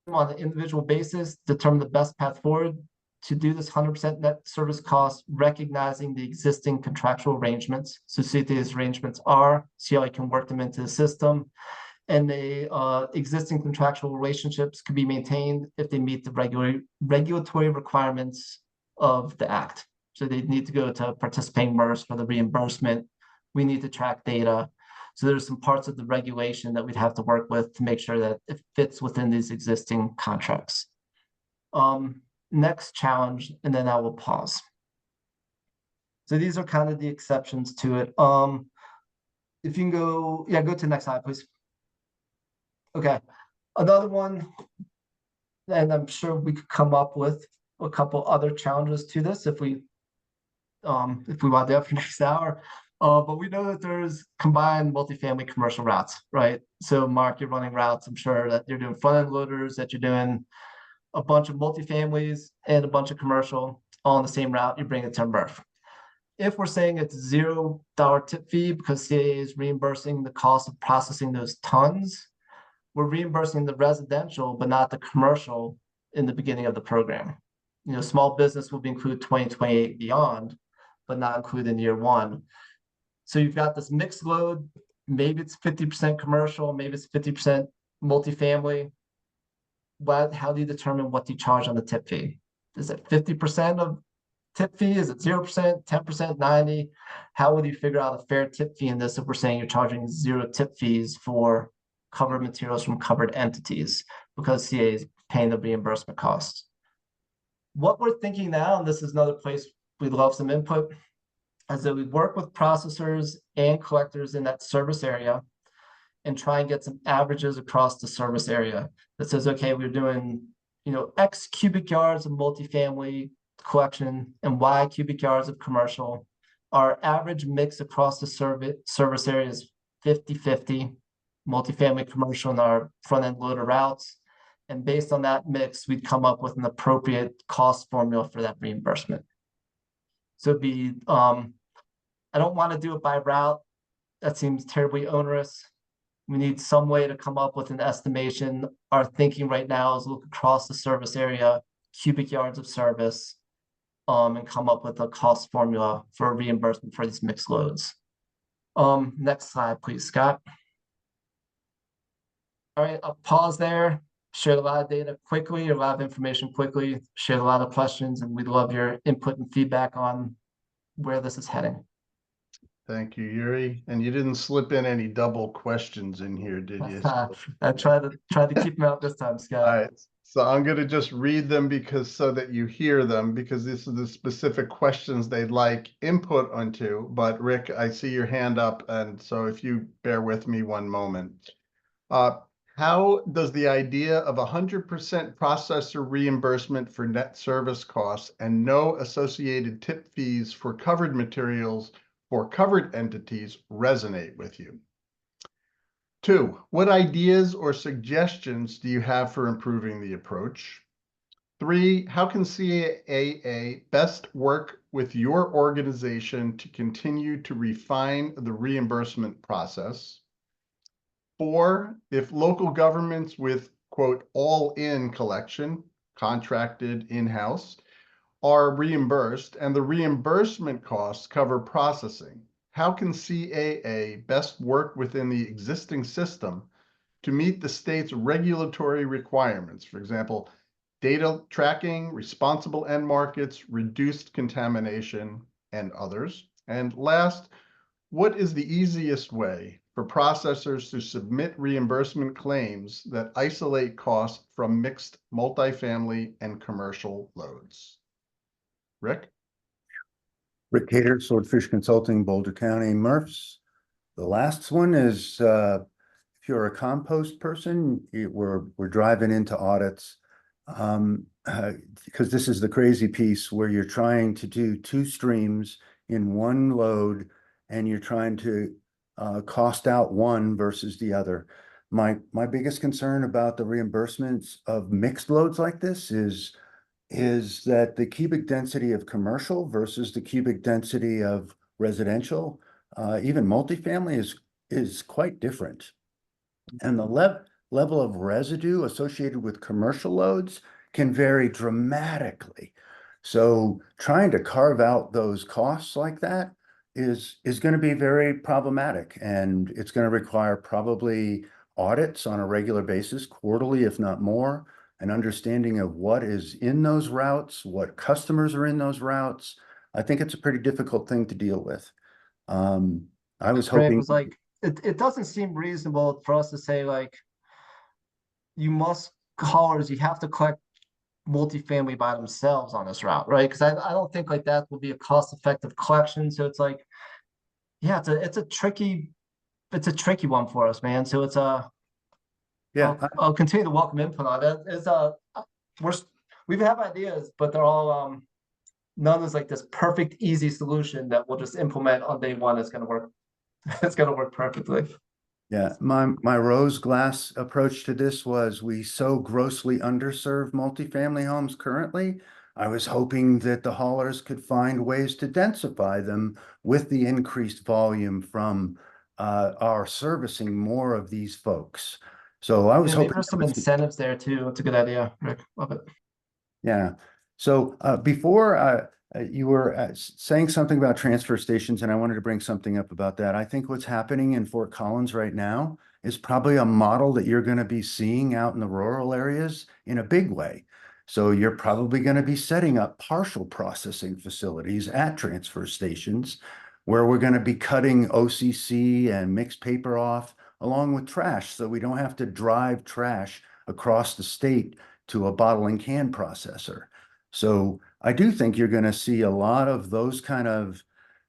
on an individual basis, determine the best path forward to do this 100% net service cost, recognizing the existing contractual arrangements. So see what these arrangements are, see how I can work them into the system. And the existing contractual relationships can be maintained if they meet the regulatory requirements of the Act. So they need to go to participating MERS for the reimbursement. We need to track data. So there's some parts of the regulation that we'd have to work with to make sure that it fits within these existing contracts. Next challenge, and then I will pause. So these are kind of the exceptions to it. If you can go, yeah, go to the next slide, please. Okay, another one, and I'm sure we could come up with a couple other challenges to this if we want to do it for next hour. But we know that there's combined multifamily commercial routes, right? So Mark, you're running routes. I'm sure that you're doing front-end loaders, that you're doing a bunch of multifamilies and a bunch of commercial all on the same route. You bring it to MRF. If we're saying it's $0 tip fee because CAA is reimbursing the cost of processing those tons, we're reimbursing the residential, but not the commercial in the beginning of the program. You know, small business will be included 2028 beyond, but not included in year one. So you've got this mixed load, maybe it's 50% commercial, maybe it's 50% multifamily. How do you determine what you charge on the tip fee? Is it 50% of tip fee? Is it 0%, 10%, 90%? How would you figure out a fair tip fee in this if we're saying you're charging 0 tip fees for covered materials from covered entities because CA is paying the reimbursement costs? What we're thinking now, and this is another place we'd love some input, is that we work with processors and collectors in that service area and try and get some averages across the service area that says, okay, we're doing, you know, X cubic yards of multifamily collection and Y cubic yards of commercial. Our average mix across the service area is 50-50, multifamily commercial in our front-end loader routes. And based on that mix, we'd come up with an appropriate cost formula for that reimbursement. So it'd be, I don't want to do it by route. That seems terribly onerous. We need some way to come up with an estimation. Our thinking right now is look across the service area, cubic yards of service, and come up with a cost formula for reimbursement for these mixed loads. Next slide, please, Scott. All right, I'll pause there. Shared a lot of data quickly, a lot of information quickly, shared a lot of questions, and we'd love your input and feedback on where this is heading. Thank you, Yuri. And you didn't slip in any double questions in here, did you? I tried to keep them out this time, Scott. All right. So I'm going to just read them because so that you hear them, because these are the specific questions they'd like input onto. But Rick, I see your hand up, and so if you bear with me one moment. How does the idea of 100% processor reimbursement for net service costs and no associated tip fees for covered materials for covered entities resonate with you? 2, what ideas or suggestions do you have for improving the approach? 3, how can CAA best work with your organization to continue to refine the reimbursement process? 4, if local governments with, quote, all-in collection, contracted in-house, are reimbursed and the reimbursement costs cover processing, how can CAA best work within the existing system to meet the state's regulatory requirements? For example, data tracking, responsible end markets, reduced contamination, and others. And last, what is the easiest way for processors to submit reimbursement claims that isolate costs from mixed multifamily and commercial loads? Rick? Rick Cater, Swordfish Consulting, Boulder County, MRFs. The last one is, if you're a compost person, we're driving into audits, because this is the crazy piece where you're trying to do 2 streams in one load, and you're trying to cost out one versus the other. My biggest concern about the reimbursements of mixed loads like this is is that the cubic density of commercial versus the cubic density of residential, even multifamily, is quite different. And the level of residue associated with commercial loads can vary dramatically. So trying to carve out those costs like that is going to be very problematic, and it's going to require probably audits on a regular basis, quarterly, if not more, an understanding of what is in those routes, what customers are in those routes. I think it's a pretty difficult thing to deal with. I was Right, it hoping. was like, it doesn't seem reasonable for us to say like, you have to collect multifamily by themselves on this route, right? Because I don't think like that will be a cost-effective collection. So it's like, yeah, it's a tricky one for us, man. So it's Yeah, I'll continue to welcome input on that. We have ideas, but they're all none is like this perfect, easy solution that we'll just implement on day one. It's gonna work. It's gonna work perfectly. yeah. My rose glass approach to this was, we so grossly underserve multifamily homes currently. I was hoping that the haulers could find ways to densify them with the increased volume from our servicing more of these folks. So I was Yeah, maybe hoping. there's some incentives there too. It's a good idea, Rick. Love it. Yeah. So before you were saying something about transfer stations, and I wanted to bring something up about that. I think what's happening in Fort Collins right now is probably a model that you're going to be seeing out in the rural areas in a big way. So you're probably going to be setting up partial processing facilities at transfer stations where we're going to be cutting OCC and mixed paper off along with trash, so we don't have to drive trash across the state to a bottle and can processor. So I do think you're going to see a lot of those kind of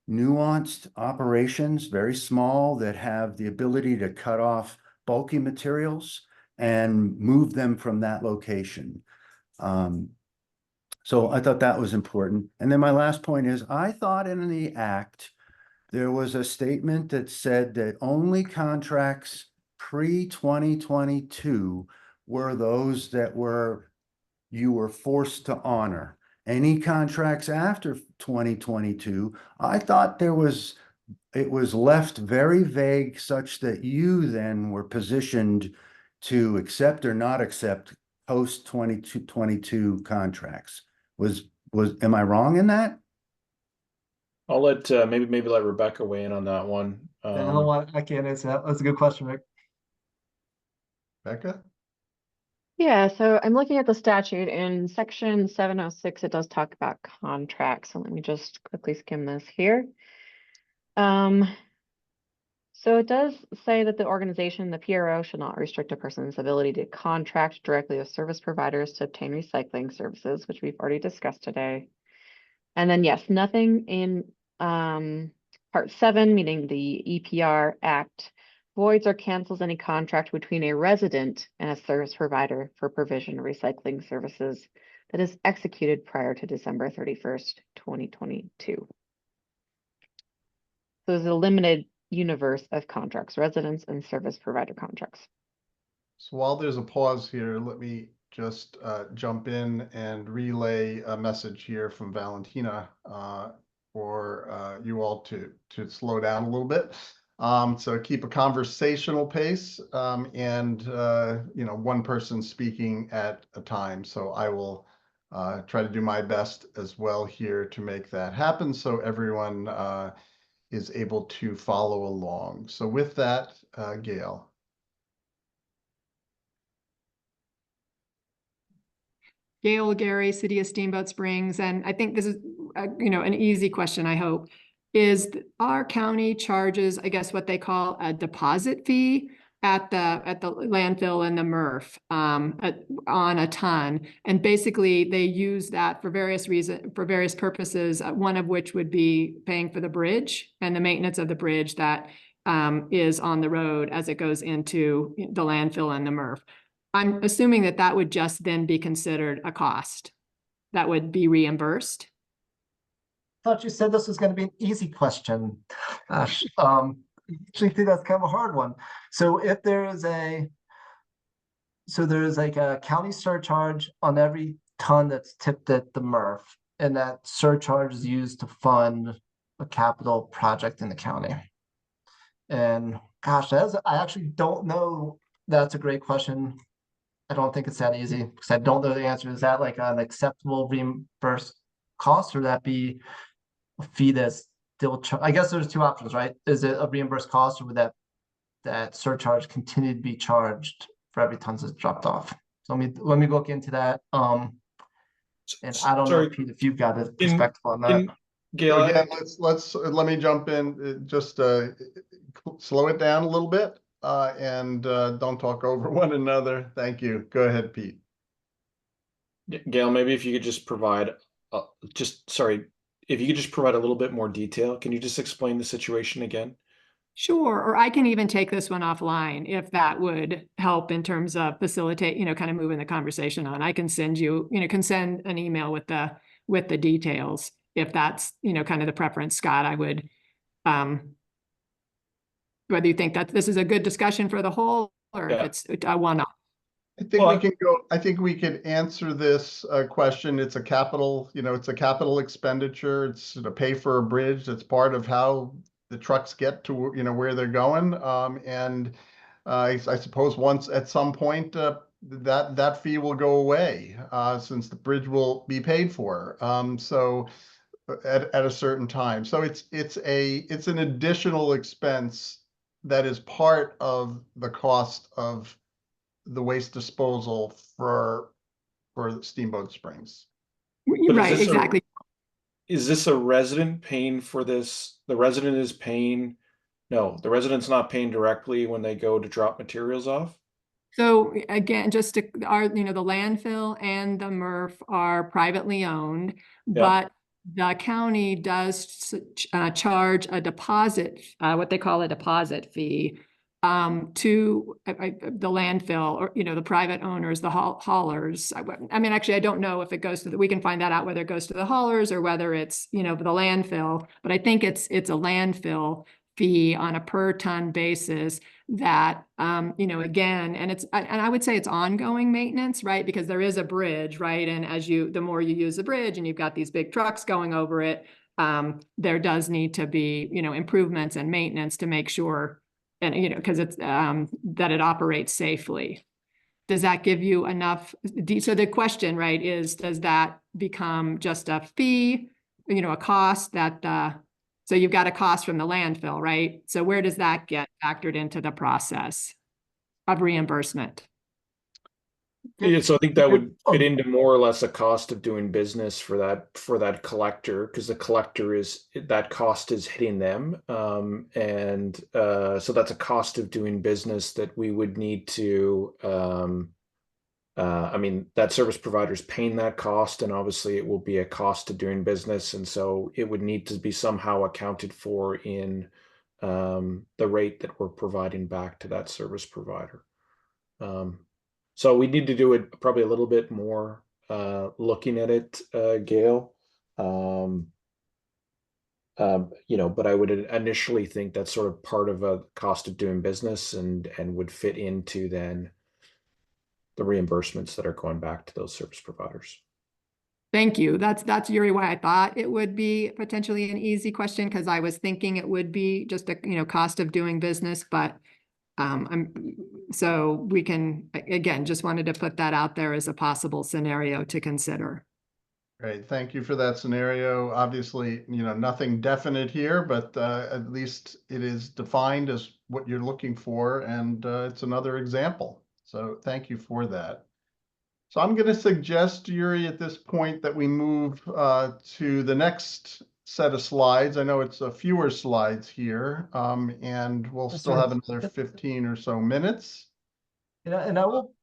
nuanced operations, very small, that have the ability to cut off bulky materials and move them from that location. So I thought that was important. And then my last point is, I thought in the act, there was a statement that said that only contracts pre-2022 were those that you were forced to honor. Any contracts after 2022, I thought it was left very vague, such that you then were positioned to accept or not accept post 2022 contracts. Am I wrong in that? I'll let maybe let Rebecca weigh in on that one. I can't answer that. That's a good question, Rick. Becca? Yeah, so I'm looking at the statute in section 706. It does talk about contracts. So let me just quickly skim this here. So it does say that the organization, the PRO, should not restrict a person's ability to contract directly with service providers to obtain recycling services, which we've already discussed today. And then yes, nothing in part 7, meaning the EPR Act, voids or cancels any contract between a resident and a service provider for provision of recycling services that is executed prior to December 31st, 2022. So there's a limited universe of contracts, residents and service provider contracts. So while there's a pause here, let me just jump in and relay a message here from Valentina for you all to slow down a little bit. So keep a conversational pace and one person speaking at a time. So I will try to do my best as well here to make that happen, so everyone is able to follow along. So with that, Gail. Gail Gary, City of Steamboat Springs, and I think this is an easy question, I hope. Is our county charges, I guess, what they call a deposit fee at the landfill and the MRF on a ton, and basically they use that for various reasons, for various purposes. One of which would be paying for the bridge and the maintenance of the bridge that is on the road as it goes into the landfill and the MRF. I'm assuming that would just then be considered a cost that would be reimbursed. Thought you said this was going to be an easy question. Gosh, I actually think that's kind of a hard one. So if there is like a county surcharge on every ton that's tipped at the MRF, and that surcharge is used to fund a capital project in the county. And gosh, I actually don't know. That's a great question. I don't think it's that easy because I don't know the answer. Is that like an acceptable reimbursed cost, or that be a fee that's still? I guess there's two options, right? Is it a reimbursed cost, or would that surcharge continue to be charged for every ton that's dropped off? So let me look into that. And I don't know, Pete, if you've got a perspective on that. Gail, so again, let me jump in. Just slow it down a little bit and don't talk over one another. Thank you. Go ahead, Pete. Gail, maybe if you could just provide, if you could just provide a little bit more detail. Can you just explain the situation again? Sure, or I can even take this one offline if that would help in terms of facilitate, kind of moving the conversation on. I can send you, can send an email with the details if that's, kind of the preference, Scott. I would, whether you think that this is a good discussion for the whole, or if it's a one-off. I think we can go. I think we could answer this question. It's a capital, it's a capital expenditure. It's to pay for a bridge. It's part of how the trucks get to, where they're going. And I suppose once at some point that fee will go away since the bridge will be paid for. So at a certain time. So it's an additional expense that is part of the cost of the waste disposal for Steamboat Springs. Right, exactly. Is this a resident paying for this? The resident is paying? No, the resident's not paying directly when they go to drop materials off? So again, the landfill and the MRF are privately owned, but the county does charge a deposit, what they call a deposit fee, to the landfill, or the private owners, the haulers. I mean, actually, I don't know if it goes to we can find that out, whether it goes to the haulers or whether it's the landfill. But I think it's a landfill fee on a per ton basis that again, and I would say it's ongoing maintenance, right? Because there is a bridge, right? And the more you use the bridge and you've got these big trucks going over it, there does need to be improvements and maintenance to make sure, and because it's that it operates safely. Does that give you enough? So the question, right, is does that become just a fee, a cost that so you've got a cost from the landfill, right? So where does that get factored into the process of reimbursement? Yeah, so I think that would fit into more or less a cost of doing business for that collector, because the collector that cost is hitting them, and so that's a cost of doing business that we would need to. I mean, that service provider is paying that cost, and obviously it will be a cost to doing business, and so it would need to be somehow accounted for in the rate that we're providing back to that service provider. So we need to do it probably a little bit more looking at it, Gail. But I would initially think that's sort of part of a cost of doing business and would fit into then the reimbursements that are going back to those service providers. Thank you. That's Yuri, why I thought it would be potentially an easy question, because I was thinking it would be just a cost of doing business, but so we can, again, just wanted to put that out there as a possible scenario to consider. Great, thank you for that scenario. Obviously, nothing definite here, but at least it is defined as what you're looking for, and it's another example. So thank you for that. So I'm going to suggest, Yuri, at this point that we move to the next set of slides. I know it's fewer slides here, and we'll still have another 15 or so minutes. And I will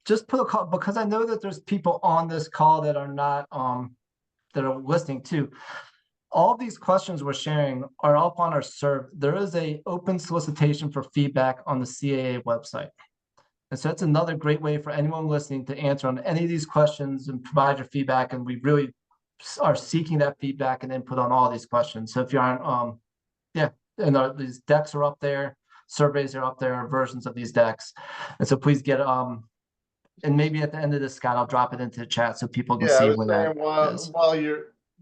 just put a call, because I know that there's people on this call that are not that are listening too. All of these questions we're sharing are up on our serve. There is a open solicitation for feedback on the CAA website. And so that's another great way for anyone listening to answer on any of these questions and provide your feedback. And we really are seeking that feedback and input on all these questions. So if you're on, these decks are up there, surveys are up there, versions of these decks. And so please get and maybe at the end of this, Scott, I'll drop it into the chat so people can Yeah, I see was where saying that is.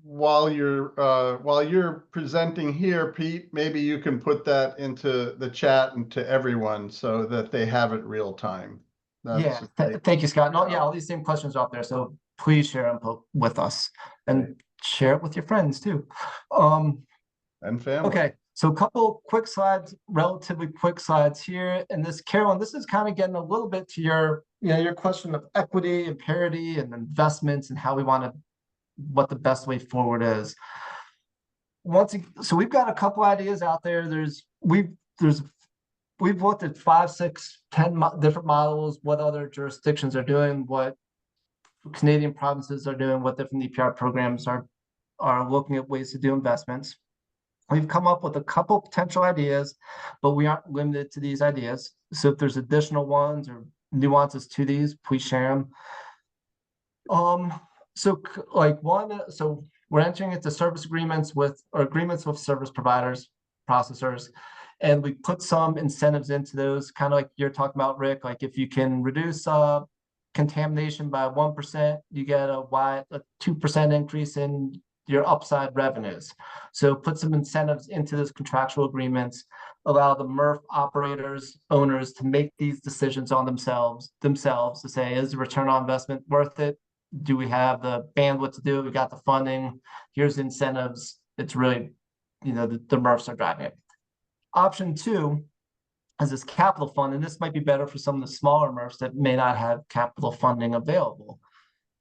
while you're presenting here, Pete, maybe you can put that into the chat and to everyone so that they have it real time. Yeah, thank you, Scott. No, yeah, all these same questions are out there, so please share them with us and share it with your friends too. And family. Okay, so a couple quick slides, relatively quick slides here. And this, Carolyn, this is kind of getting a little bit to your, your question of equity and parity and investments and how we want to, what the best way forward is. So we've got a couple ideas out there. We've looked at 5, 6, 10 different models, what other jurisdictions are doing, what Canadian provinces are doing, what different EPR programs are looking at ways to do investments. We've come up with a couple potential ideas, but we aren't limited to these ideas. So if there's additional ones or nuances to these, please share them. So we're entering into service agreements with service providers, processors, and we put some incentives into those, kind of like you're talking about, Rick. Like if you can reduce contamination by 1%, you get a 2% increase in your upside revenues. So put some incentives into those contractual agreements, allow the MRF operators, owners to make these decisions on themselves to say, is the return on investment worth it? Do we have the bandwidth to do it? We got the funding. Here's incentives. It's really, the MRFs are driving it. Option 2 is this capital fund, and this might be better for some of the smaller MRFs that may not have capital funding available.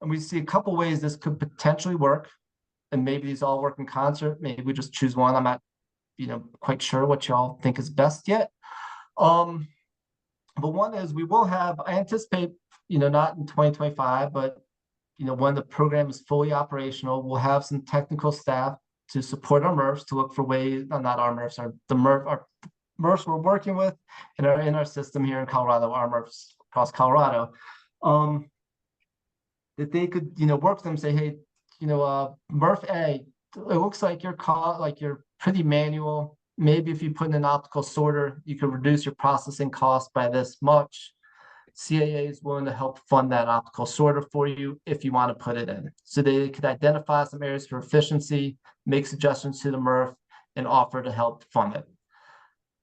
And we see a couple ways this could potentially work, and maybe these all work in concert. Maybe we just choose one. I'm not, quite sure what y'all think is best yet. But one is we will have, I anticipate, not in 2025, but when the program is fully operational, we'll have some technical staff to support our MRFs to look for ways, not our MRFs, our MRFs we're working with and are in our system here in Colorado, our MRFs across Colorado, that they could, work with them, say, hey, MRF A, it looks like you're pretty manual. Maybe if you put in an optical sorter, you can reduce your processing cost by this much. CAA is willing to help fund that optical sorter for you if you want to put it in. So they could identify some areas for efficiency, make suggestions to the MRF, and offer to help fund it.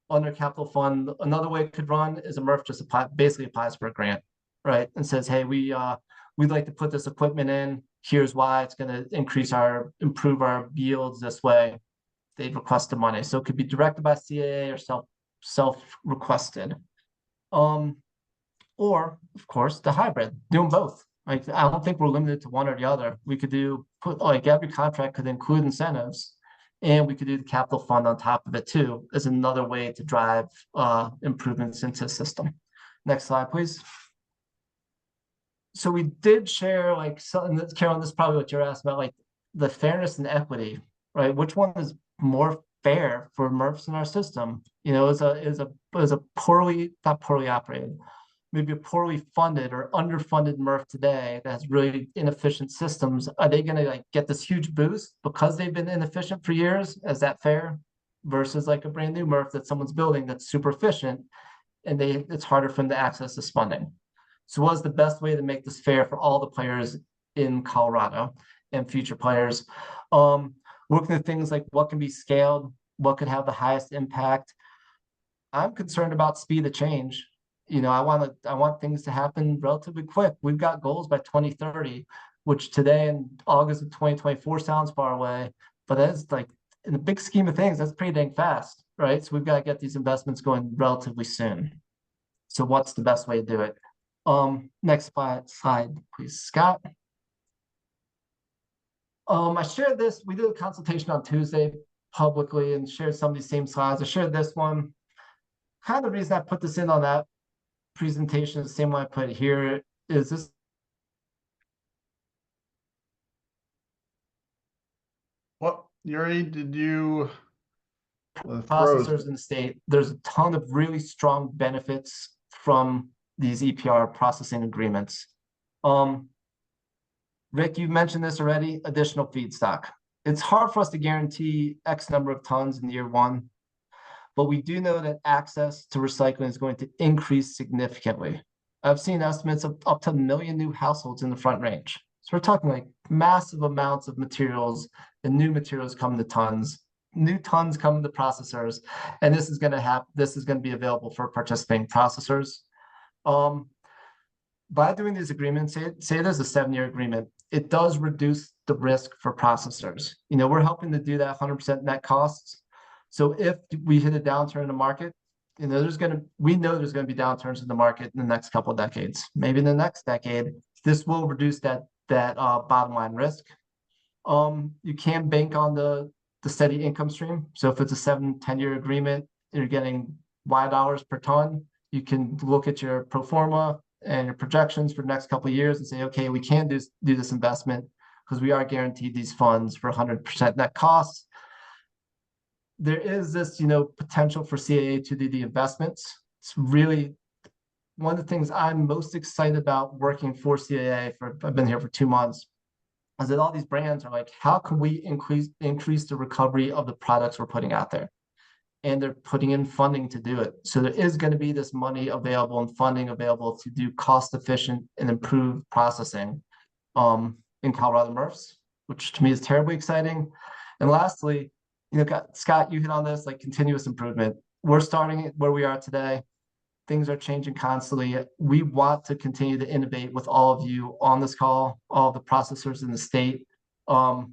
Under capital fund, another way it could run is a MRF just basically applies for a grant, right? And says, hey, we'd like to put this equipment in. Here's why it's going to improve our yields this way. They request the money. So it could be directed by CAA or self-requested. Or, of course, the hybrid, doing both. Like, I don't think we're limited to one or the other. We could every contract could include incentives, and we could do the capital fund on top of it too, as another way to drive improvements into the system. Next slide, please. So we did share, Carolyn, this is probably what you're asking about, the fairness and equity, right? Which one is more fair for MRFs in our system? Is a poorly, not poorly operated, maybe a poorly funded or underfunded MRF today that has really inefficient systems. Are they going to get this huge boost because they've been inefficient for years? Is that fair? Versus a brand new MRF that someone's building that's super efficient and it's harder for them to access this funding. So what is the best way to make this fair for all the players in Colorado and future players? Looking at things like what can be scaled, what could have the highest impact. I'm concerned about speed of change. I want things to happen relatively quick. We've got goals by 2030, which today in August of 2024 sounds far away, but that's in the big scheme of things, that's pretty dang fast, right? So we've got to get these investments going relatively soon. So what's the best way to do it? Next slide, please, Scott. I shared this. We did a consultation on Tuesday publicly and shared some of these same slides. I shared this one. Kind of the reason I put this in on that presentation is the same way I put it here. Is this what, Yuri, did you processors in the state? There's a ton of really strong benefits from these EPR processing agreements. Rick, you mentioned this already, additional feedstock. It's hard for us to guarantee X number of tons in year one, but we do know that access to recycling is going to increase significantly. I've seen estimates of up to 1 million new households in the Front Range. So we're talking like massive amounts of materials, and new materials come to tons. New tons come to processors, and this is going to be available for participating processors. By doing these agreements, say there's a 7-year agreement, it does reduce the risk for processors. You know, we're helping to do that 100% net costs. So if we hit a downturn in the market, you know, we know there's going to be downturns in the market in the next couple of decades. Maybe in the next decade, this will reduce that bottom line risk. You can bank on the steady income stream. So if it's a 7-10 year agreement, you're getting Y dollars per ton. You can look at your pro forma and your projections for the next couple of years and say, okay, we can do this investment because we are guaranteed these funds for 100% net costs. There is this, you know, potential for CAA to do the investments. It's really one of the things I'm most excited about working for CAA I've been here for 2 months, is that all these brands are like, how can we increase the recovery of the products we're putting out there? And they're putting in funding to do it. So there is going to be this money available and funding available to do cost efficient and improved processing in Colorado MRFs, which to me is terribly exciting. And lastly, you know, Scott, you hit on this, like continuous improvement. We're starting where we are today. Things are changing constantly. We want to continue to innovate with all of you on this call, all the processors in the state. So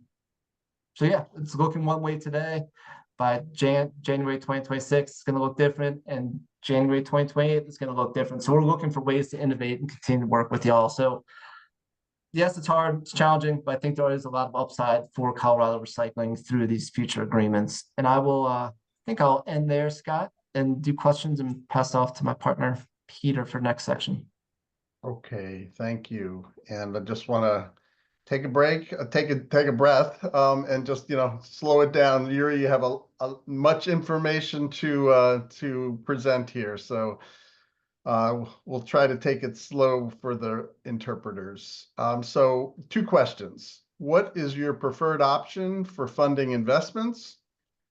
yeah, it's looking one way today. By January 2026, it's going to look different, and January 2028, it's going to look different. So we're looking for ways to innovate and continue to work with y'all. So yes, it's hard, it's challenging, but I think there is a lot of upside for Colorado recycling through these future agreements. And I will, think I'll end there, Scott, and do questions and pass off to my partner, Peter, for next section. Okay, thank you. And I just want to take a break, take a breath, and just, you know, slow it down. Yuri, you have a much information to present here, so we'll try to take it slow for the interpreters. So 2 questions. What is your preferred option for funding investments?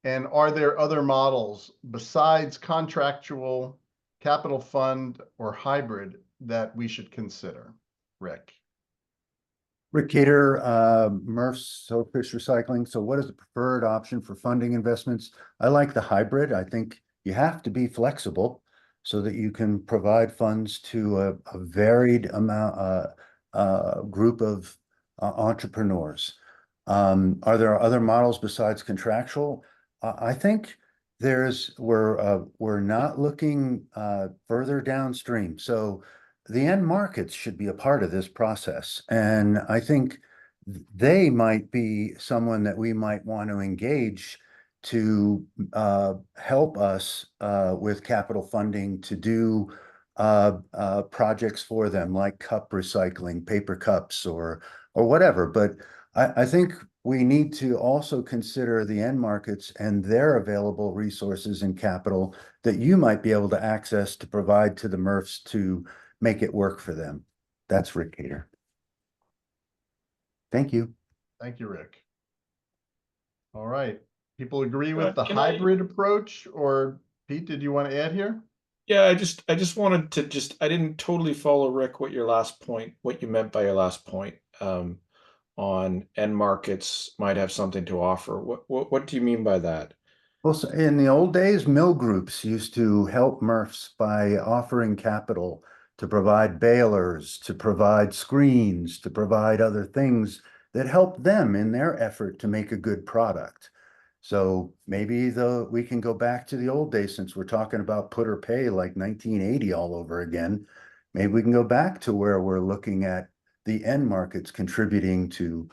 And are there other models besides contractual, capital fund, or hybrid that we should consider? Rick. Rick Cater, MRFs, Soapfish Recycling. So what is the preferred option for funding investments? I like the hybrid. I think you have to be flexible so that you can provide funds to a varied group of entrepreneurs. Are there other models besides contractual? I think we're not looking further downstream. So the end markets should be a part of this process. And I think they might be someone that we might want to engage to help us with capital funding to do projects for them, like cup recycling, paper cups, or whatever. But I think we need to also consider the end markets and their available resources and capital that you might be able to access to provide to the MRFs to make it work for them. That's Rick Cater. Thank you. Thank you, Rick. All right. People agree with the Can hybrid approach, or Pete, did you want to add here? Yeah, I just wanted to I didn't totally follow, Rick, what you meant by your last point, on end markets might have something to offer. What do you mean by that? Well, so in the old days, mill groups used to help MRFs by offering capital to provide balers, to provide screens, to provide other things that help them in their effort to make a good product. So maybe we can go back to the old days, since we're talking about put or pay like 1980 all over again. Maybe we can go back to where we're looking at the end markets contributing to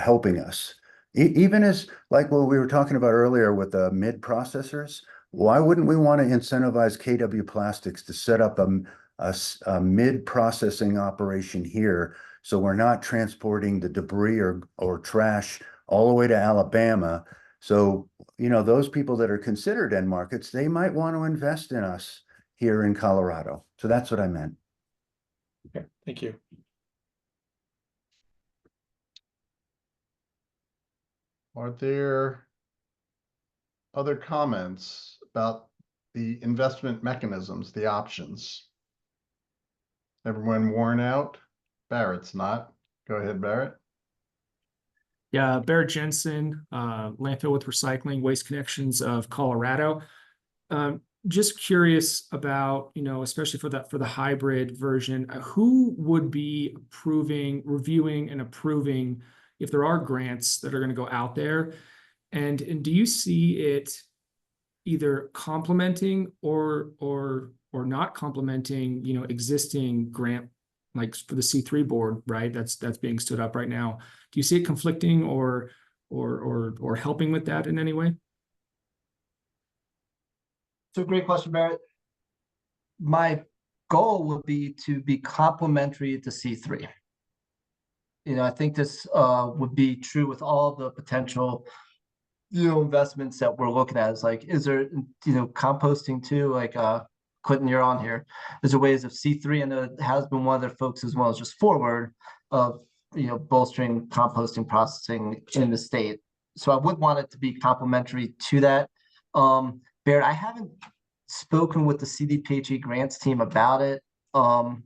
helping us. Even as like what we were talking about earlier with the mid processors, why wouldn't we want to incentivize KW Plastics to set up a mid processing operation here, so we're not transporting the debris or trash all the way to Alabama? So, you know, those people that are considered end markets, they might want to invest in us here in Colorado. So that's what I meant. Okay, thank you. Are there other comments about the investment mechanisms, the options? Everyone worn out? Barrett's not. Go ahead, Barrett. Yeah, Barrett Jensen, Landfill with Recycling, Waste Connections of Colorado. Just curious about, especially for the hybrid version, who would be reviewing and approving if there are grants that are going to go out there? And do you see it either complementing or not complementing, existing grant, like for the C3 board, right? That's being stood up right now. Do you see it conflicting or helping with that in any way? So great question, Barrett. My goal would be to be complementary to C3. I think this would be true with all the potential, investments that we're looking at. Is like, is there, composting too? Like, Clinton, you're on here. Is there ways of C3? I know it has been one of their folks as well as just forward of, bolstering composting processing in the state. So I would want it to be complementary to that. Barrett, I haven't spoken with the CDPHE grants team about it. And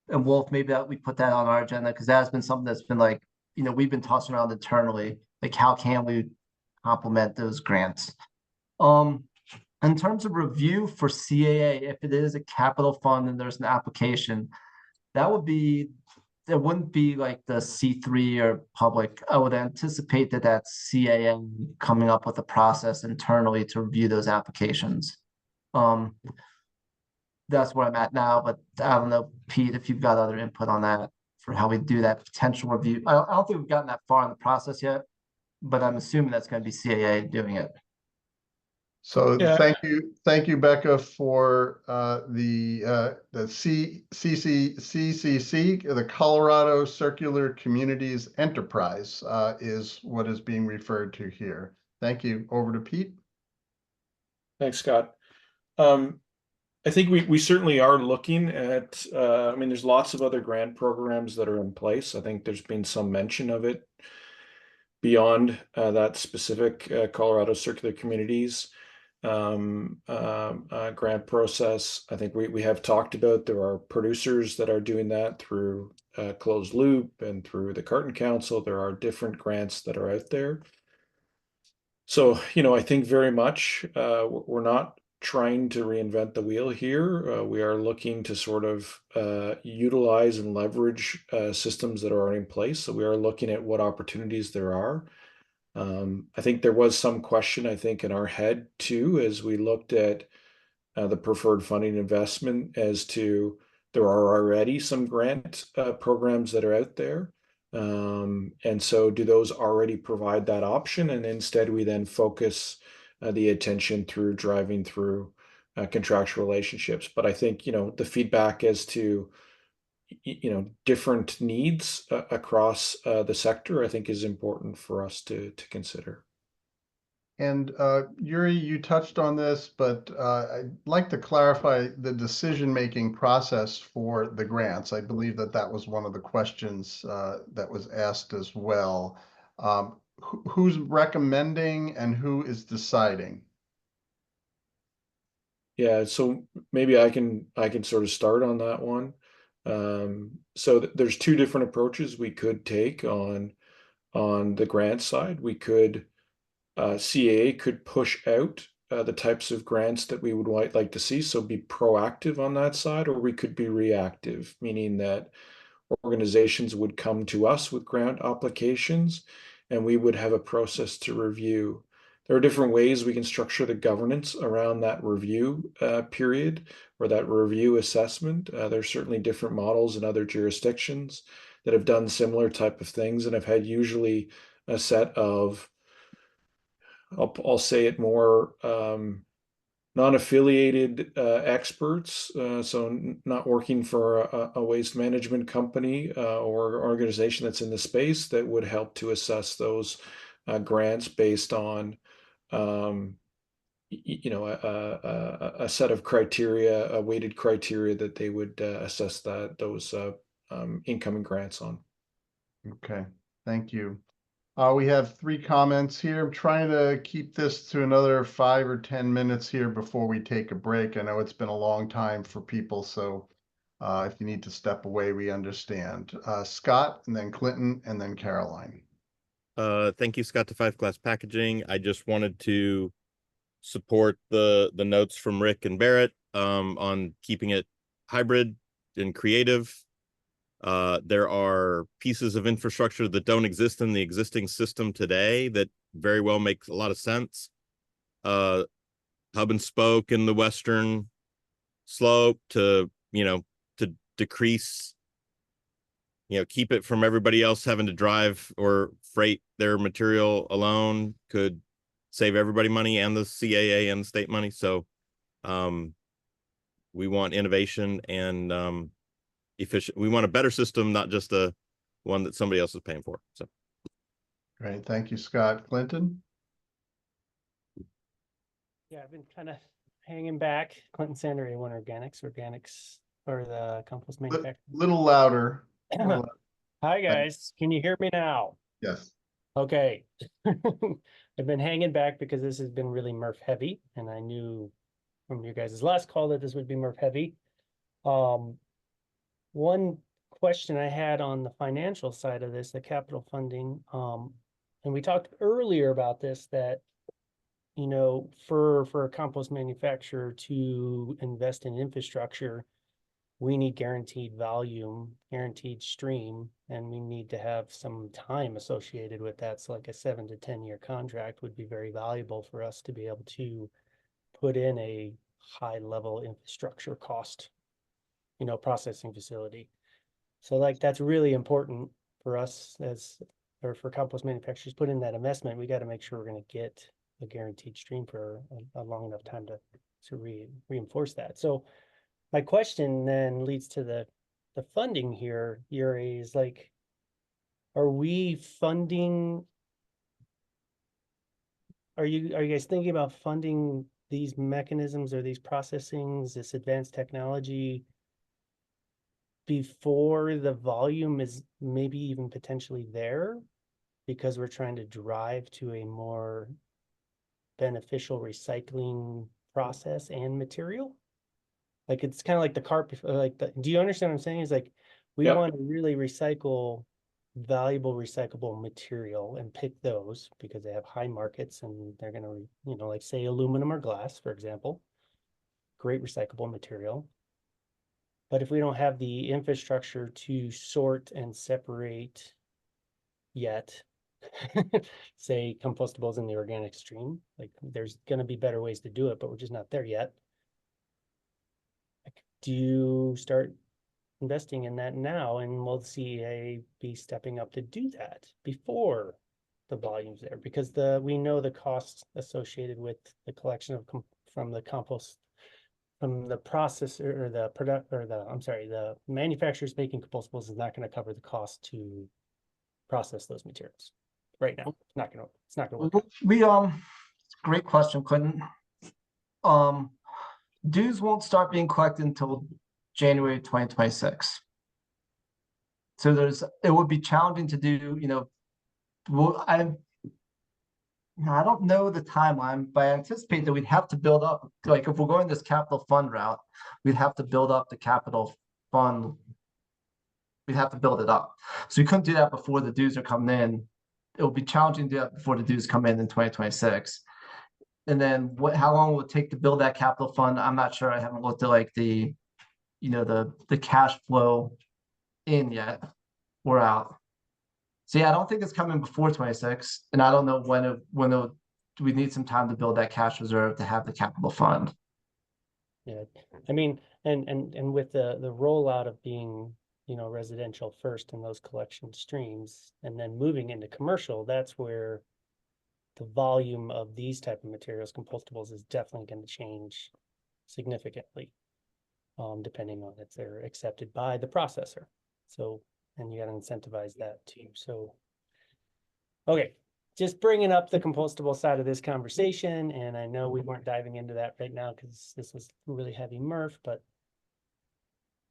Wolf, maybe we put that on our agenda, because that has been something that's been like, we've been tossing around internally, like how can we complement those grants? In terms of review for CAA, if it is a capital fund and there's an application, there wouldn't be like the C3 or public. I would anticipate that CAA coming up with a process internally to review those applications. That's where I'm at now, but I don't know, Pete, if you've got other input on that for how we do that potential review. I don't think we've gotten that far in the process yet, but I'm assuming that's going to be CAA doing it. So Yeah. thank you, Becca, for the CCC, the Colorado Circular Communities Enterprise is what is being referred to here. Thank you. Over to Pete. Thanks, Scott. I think we certainly are looking at, there's lots of other grant programs that are in place. I think there's been some mention of it beyond that specific Colorado Circular Communities grant process. I think we have talked about there are producers that are doing that through Closed Loop and through the Carton Council. There are different grants that are out there. So, I think very much we're not trying to reinvent the wheel here. We are looking to sort of utilize and leverage systems that are already in place. So we are looking at what opportunities there are. I think there was some question, in our head too, as we looked at the preferred funding investment, as to there are already some grant programs that are out there. And so do those already provide that option? And instead we then focus the attention through driving through contractual relationships. But I think, the feedback as to, different needs across the sector, I think is important for us to consider. And Yuri, you touched on this, but I'd like to clarify the decision-making process for the grants. I believe that was one of the questions that was asked as well. Who's recommending and who is deciding? Yeah, so maybe I can sort of start on that one. So there's two different approaches we could take on the grant side. We could CAA could push out the types of grants that we would like to see, so be proactive on that side, or we could be reactive, meaning that organizations would come to us with grant applications and we would have a process to review. There are different ways we can structure the governance around that review period or that review assessment. There's certainly different models in other jurisdictions that have done similar type of things and have had usually a set of, I'll say it more, non-affiliated experts, so not working for a waste management company or organization that's in the space, that would help to assess those grants based on a set of criteria, a weighted criteria that they would assess those incoming grants on. Okay, thank you. We have 3 comments here. I'm trying to keep this to another 5 or 10 minutes here before we take a break. I know it's been a long time for people, so If you need to step away, we understand. Scott, and then Clinton, and then Caroline. Thank you, Scott to Five Glass Packaging. I just wanted to support the notes from Rick and Barrett on keeping it hybrid and creative. There are pieces of infrastructure that don't exist in the existing system today that very well makes a lot of sense. Hub and spoke in the western slope to decrease, keep it from everybody else having to drive or freight their material alone, could save everybody money and the CAA and the state money. So we want innovation and efficient. We want a better system, not just a one that somebody else is paying for. So Great. Thank you, Scott. Clinton? Yeah, I've been kind of hanging back. Clinton Sander, A1 Organics or the compost manufacturer. Little louder. Hi, guys. Can you hear me now? Yes. Okay. I've been hanging back because this has been really MRF heavy, and I knew from your guys' last call that this would be MRF heavy. One question I had on the financial side of this, the capital funding, and we talked earlier about this, that for a compost manufacturer to invest in infrastructure, we need guaranteed volume, guaranteed stream, and we need to have some time associated with that. So like a 7 to 10 year contract would be very valuable for us to be able to put in a high level infrastructure cost, processing facility. So like that's really important for us or for compost manufacturers, put in that investment. We got to make sure we're going to get a guaranteed stream for a long enough time to reinforce that. So my question then leads to the funding here, Yuri, is like, are you guys thinking about funding these mechanisms or these processings, this advanced technology before the volume is maybe even potentially there, because we're trying to drive to a more beneficial recycling process and material? Like it's kind of like the cart, do you understand what I'm saying? It's like we want to really recycle valuable recyclable material and pick those because they have high markets and they're going to, like say aluminum or glass, for example, great recyclable material. But if we don't have the infrastructure to sort and separate yet, say compostables in the organic stream, like there's going to be better ways to do it, but we're just not there yet. Do you start investing in that now, and will the CEA be stepping up to do that before the volume's there? Because we know the costs associated with the collection of from the compost, from the processor or the manufacturers making compostables is not going to cover the cost to process those materials right now. It's not going to work. Great question, Clinton. Dues won't start being collected until January 2026. So it would be challenging to do, I don't know the timeline, but I anticipate that we'd have to build up, like if we're going this capital fund route, we'd have to build up the capital fund. We'd have to build it up. So we couldn't do that before the dues are coming in. It will be challenging to do that before the dues come in 2026. And then how long will it take to build that capital fund? I'm not sure. I haven't looked at like the cash flow in yet or out. So yeah, I don't think it's coming before 26, and I don't know when we need some time to build that cash reserve to have the capital fund. Yeah, I mean, and with the rollout of being residential first in those collection streams, and then moving into commercial, that's where the volume of these type of materials, compostables, is definitely going to change significantly, depending on if they're accepted by the processor. So, and you got to incentivize that too. So, okay, just bringing up the compostable side of this conversation, and I know we weren't diving into that right now because this was really heavy MRF, but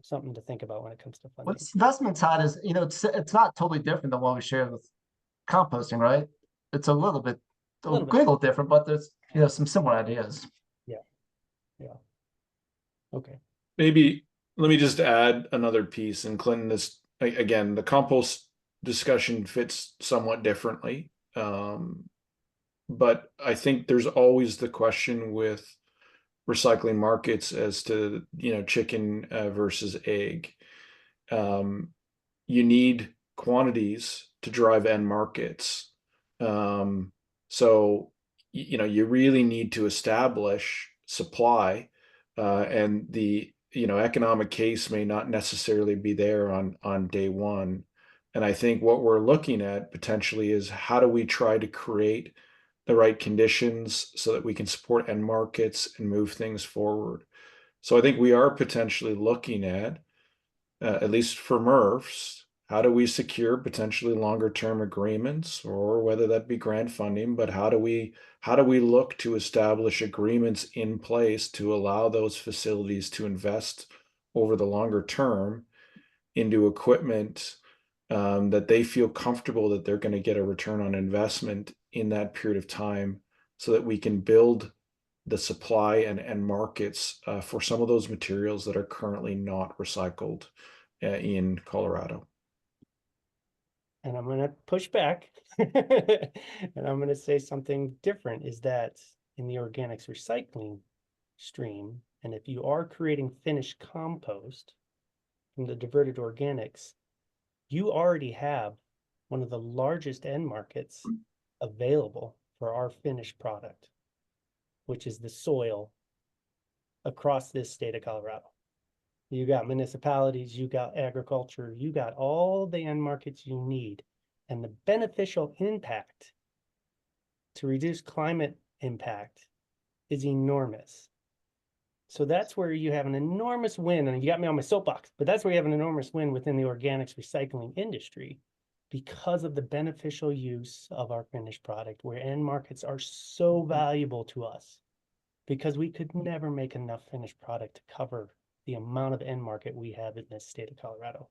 something to think about when it comes to funding. What's investment side is, it's not totally different than what we shared with composting, right? It's a little bit different, but there's some similar ideas. Yeah. Okay. Maybe let me just add another piece. And Clinton, this again, the compost discussion fits somewhat differently. But I think there's always the question with recycling markets as to, chicken versus egg. You need quantities to drive end markets. So, you really need to establish supply, and the, economic case may not necessarily be there on day one. And I think what we're looking at potentially is how do we try to create the right conditions so that we can support end markets and move things forward. So I think we are potentially looking at least for MRFs, how do we secure potentially longer term agreements, or whether that be grant funding, but how do we look to establish agreements in place to allow those facilities to invest over the longer term into equipment that they feel comfortable that they're going to get a return on investment in that period of time, so that we can build the supply and markets for some of those materials that are currently not recycled in Colorado. And I'm going to push back and I'm going to say something different, is that in the organics recycling stream, and if you are creating finished compost from the diverted organics, you already have one of the largest end markets available for our finished product, which is the soil across this state of Colorado. You got municipalities, you got agriculture, you got all the end markets you need. And the beneficial impact to reduce climate impact is enormous. So that's where you have an enormous win. And you got me on my soapbox, but that's where you have an enormous win within the organics recycling industry, because of the beneficial use of our finished product, where end markets are so valuable to us, because we could never make enough finished product to cover the amount of end market we have in this state of Colorado.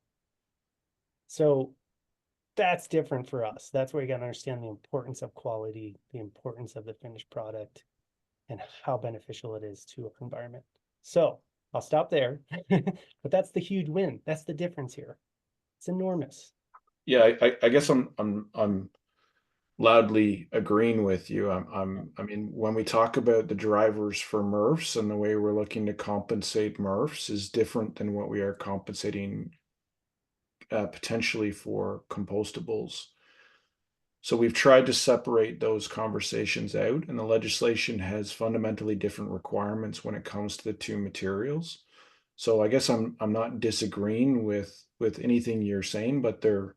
So that's different for us. That's where you got to understand the importance of quality, the importance of the finished product, and how beneficial it is to our environment. So I'll stop there, but that's the huge win. That's the difference here. It's enormous. Yeah, I guess I'm loudly agreeing with you. I mean, when we talk about the drivers for MRFs and the way we're looking to compensate MRFs is different than what we are compensating potentially for compostables. So we've tried to separate those conversations out, and the legislation has fundamentally different requirements when it comes to the two materials. So I guess I'm not disagreeing with anything you're saying, but they're,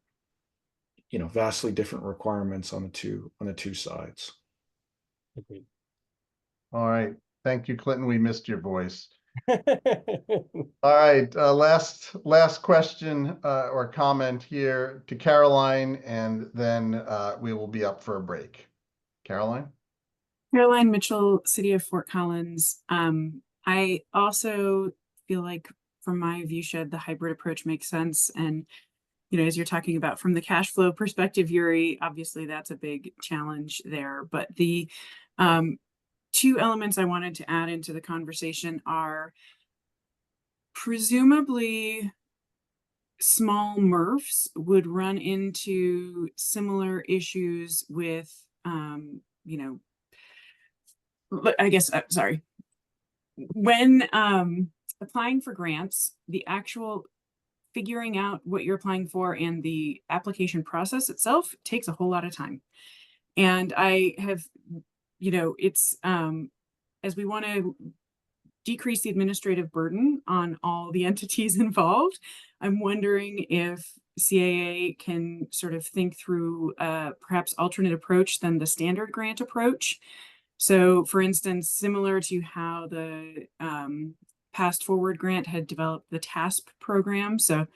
vastly different requirements on the two sides. Agreed. All right. Thank you, Clinton. We missed your voice. All right. Last question or comment here to Caroline, and then we will be up for a break. Caroline? Caroline Mitchell, City of Fort Collins. I also feel like from my view shed, the hybrid approach makes sense. And as you're talking about from the cash flow perspective, Yuri, obviously that's a big challenge there. But the two elements I wanted to add into the conversation are presumably small MRFs would run into similar issues with, I guess, sorry. When applying for grants, the actual figuring out what you're applying for and the application process itself takes a whole lot of time. And I have, it's as we want to decrease the administrative burden on all the entities involved, I'm wondering if CAA can sort of think through perhaps alternate approach than the standard grant approach. So for instance, similar to how the Past Forward grant had developed the TASP program. So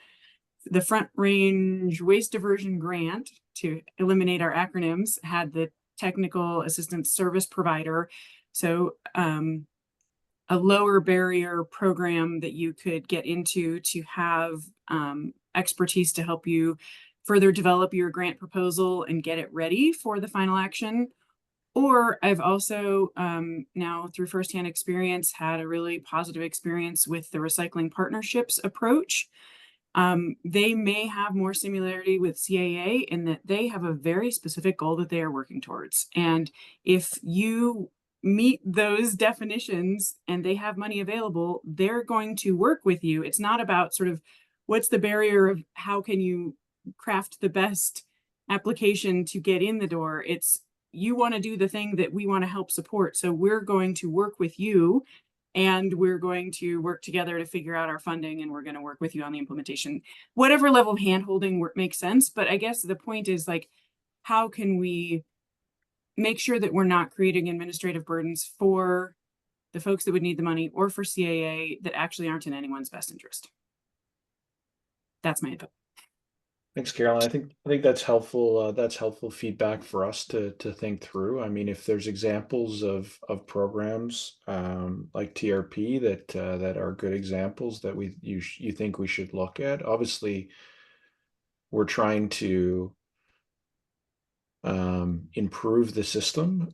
the Front Range Waste Diversion Grant, to eliminate our acronyms, had the Technical Assistance Service Provider. So a lower barrier program that you could get into to have expertise to help you further develop your grant proposal and get it ready for the final action. Or I've also now through firsthand experience had a really positive experience with the recycling partnerships approach. They may have more similarity with CAA in that they have a very specific goal that they are working towards. And if you meet those definitions and they have money available, they're going to work with you. It's not about sort of what's the barrier of how can you craft the best application to get in the door. It's you want to do the thing that we want to help support. So we're going to work with you and we're going to work together to figure out our funding, and we're going to work with you on the implementation. Whatever level of handholding makes sense. But I guess the point is, like, how can we make sure that we're not creating administrative burdens for the folks that would need the money or for CAA that actually aren't in anyone's best interest? That's my input. Thanks, Carolyn. I think that's helpful. That's helpful feedback for us to think through. I mean, if there's examples of programs like TRP that are good examples that you think we should look at. Obviously, we're trying to improve the system,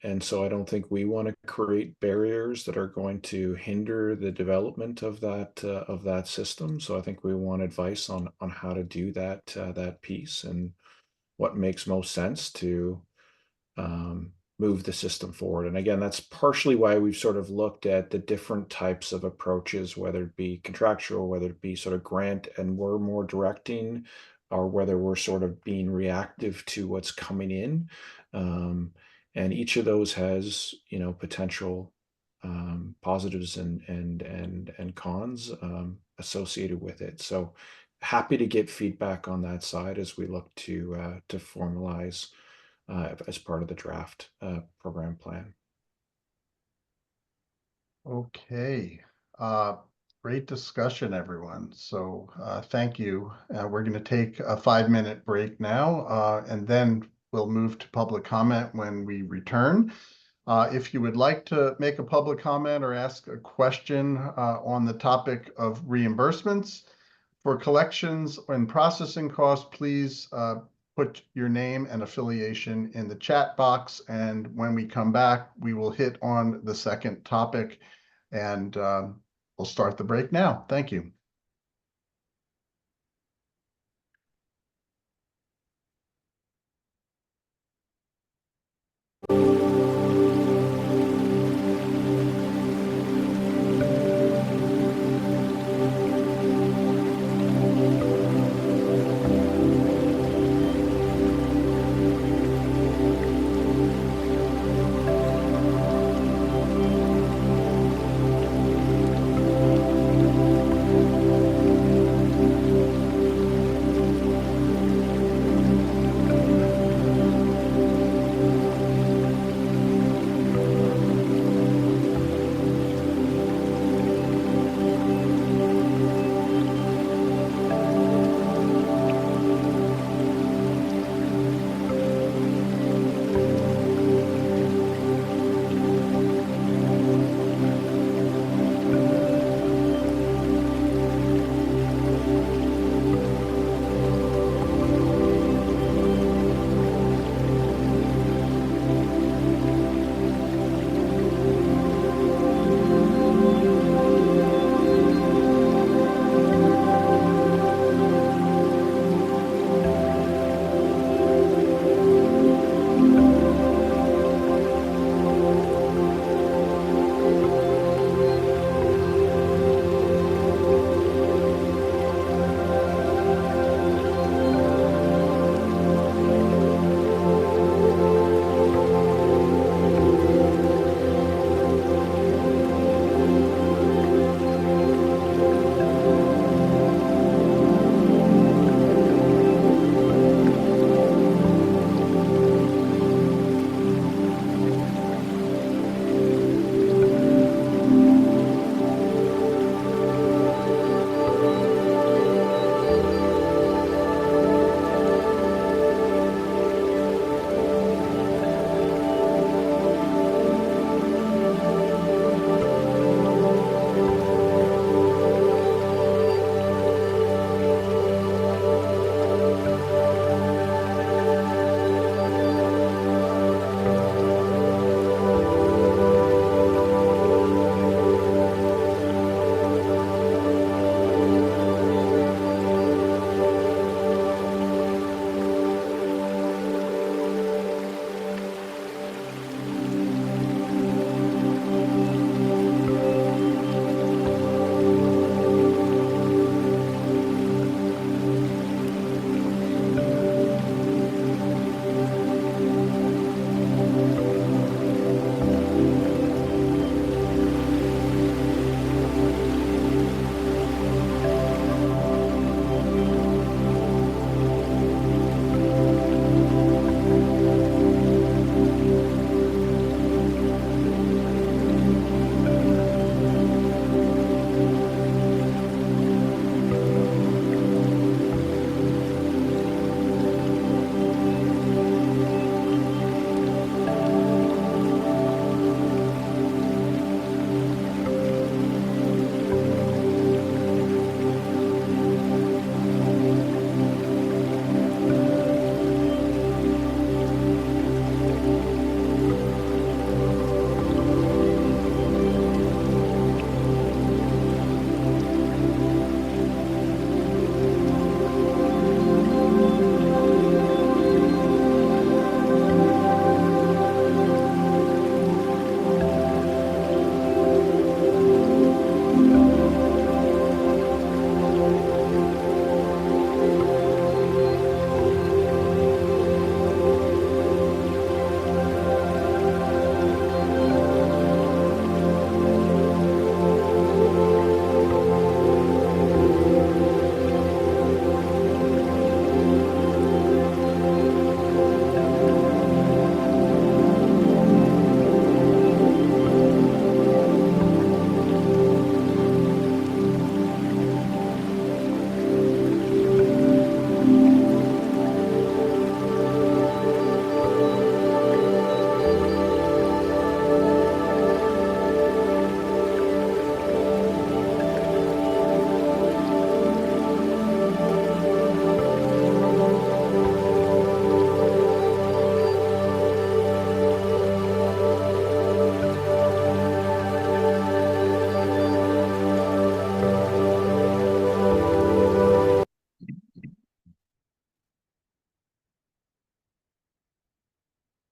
and so I don't think we want to create barriers that are going to hinder the development of that system. So I think we want advice on how to do that piece and what makes most sense to move the system forward. And again, that's partially why we've sort of looked at the different types of approaches, whether it be contractual, whether it be sort of grant and we're more directing, or whether we're sort of being reactive to what's coming in. And each of those has, potential positives and cons associated with it. So happy to get feedback on that side as we look to formalize as part of the draft program plan. Okay. Great discussion, everyone. So thank you. We're going to take a 5-minute break now, and then we'll move to public comment when we return. If you would like to make a public comment or ask a question on the topic of reimbursements for collections and processing costs, please put your name and affiliation in the chat box. And when we come back, we will hit on the second topic, and we'll start the break now. Thank you.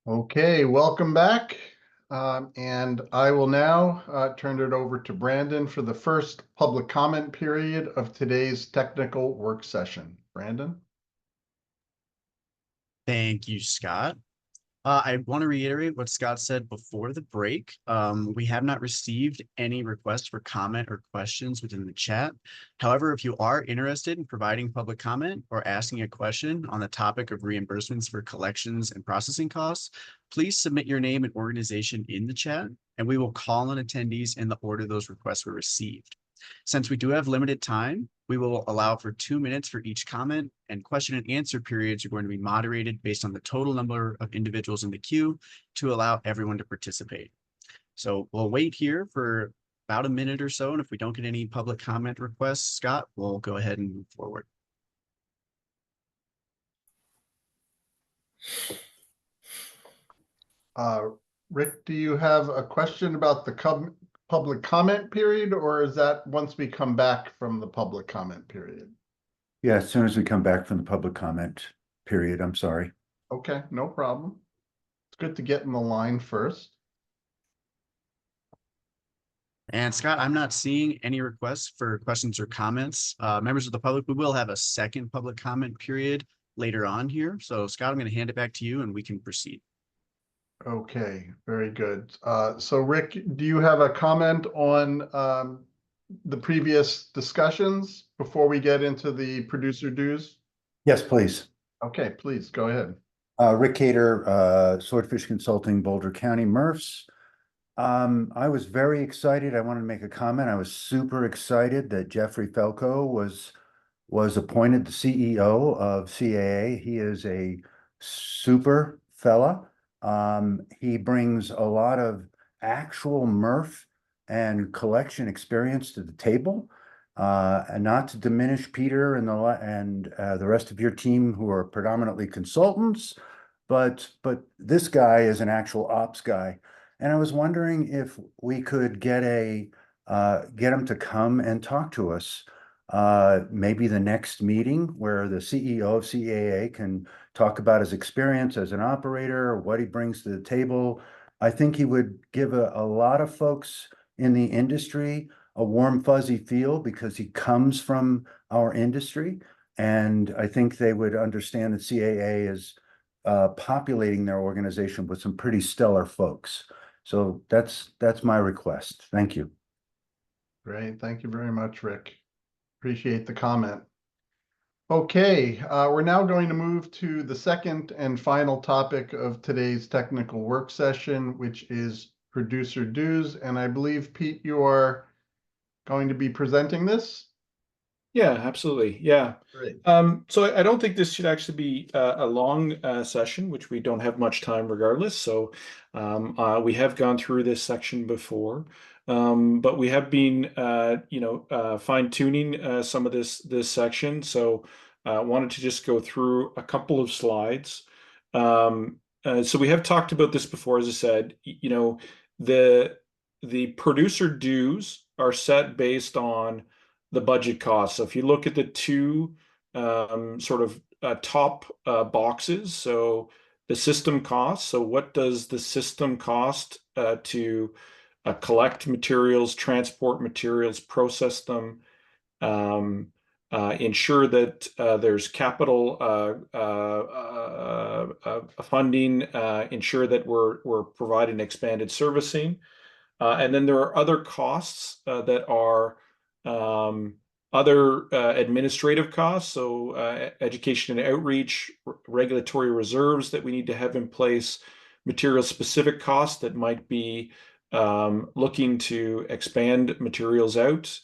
Okay, welcome back. And I will now turn it over to Brandon for the first public comment period of today's technical work session. Brandon? Thank you, Scott. I want to reiterate what Scott said before the break. We have not received any requests for comment or questions within the chat. However, if you are interested in providing public comment or asking a question on the topic of reimbursements for collections and processing costs, please submit your name and organization in the chat, and we will call on attendees in the order those requests were received. Since we do have limited time, we will allow for 2 minutes for each comment, and question and answer periods are going to be moderated based on the total number of individuals in the queue to allow everyone to participate. So we'll wait here for about a minute or so, and if we don't get any public comment requests, Scott, we'll go ahead and move forward. Rick, do you have a question about the public comment period, or is that once we come back from the public comment period? Yeah, as soon as we come back from the public comment period, I'm sorry. Okay, no problem. It's good to get in the line first. And Scott, I'm not seeing any requests for questions or comments. Members of the public, we will have a second public comment period later on here. So Scott, I'm going to hand it back to you and we can proceed. Okay, very good. So Rick, do you have a comment on the previous discussions before we get into the producer dues? Yes, please. Okay, please go ahead. Rick Cater, Swordfish Consulting, Boulder County, MRFs. I was very excited. I wanted to make a comment. I was super excited that Jeffrey Felco was appointed the CEO of CAA. He is a super fella. He brings a lot of actual MRF and collection experience to the table. And not to diminish Peter and the rest of your team who are predominantly consultants, but this guy is an actual ops guy. And I was wondering if we could get him to come and talk to us. Maybe the next meeting where the CEO of CAA can talk about his experience as an operator, what he brings to the table. I think he would give a lot of folks in the industry a warm, fuzzy feel because he comes from our industry. And I think they would understand that CAA is populating their organization with some pretty stellar folks. So that's my request. Thank you. Great. Thank you very much, Rick. Appreciate the comment. Okay, we're now going to move to the second and final topic of today's technical work session, which is producer dues. And I believe, Pete, you are going to be presenting this? Yeah, absolutely. Yeah. Great. So I don't think this should actually be a long session, which we don't have much time regardless. So we have gone through this section before, but we have been, fine-tuning some of this section. So I wanted to just go through a couple of slides. So we have talked about this before, as I said. The producer dues are set based on the budget costs. So if you look at the two top boxes, so the system costs. So what does the system cost to collect materials, transport materials, process them, ensure that there's capital funding, ensure that we're providing expanded servicing. And then there are other costs that are other administrative costs, so education and outreach, regulatory reserves that we need to have in place, material-specific costs that might be looking to expand materials out.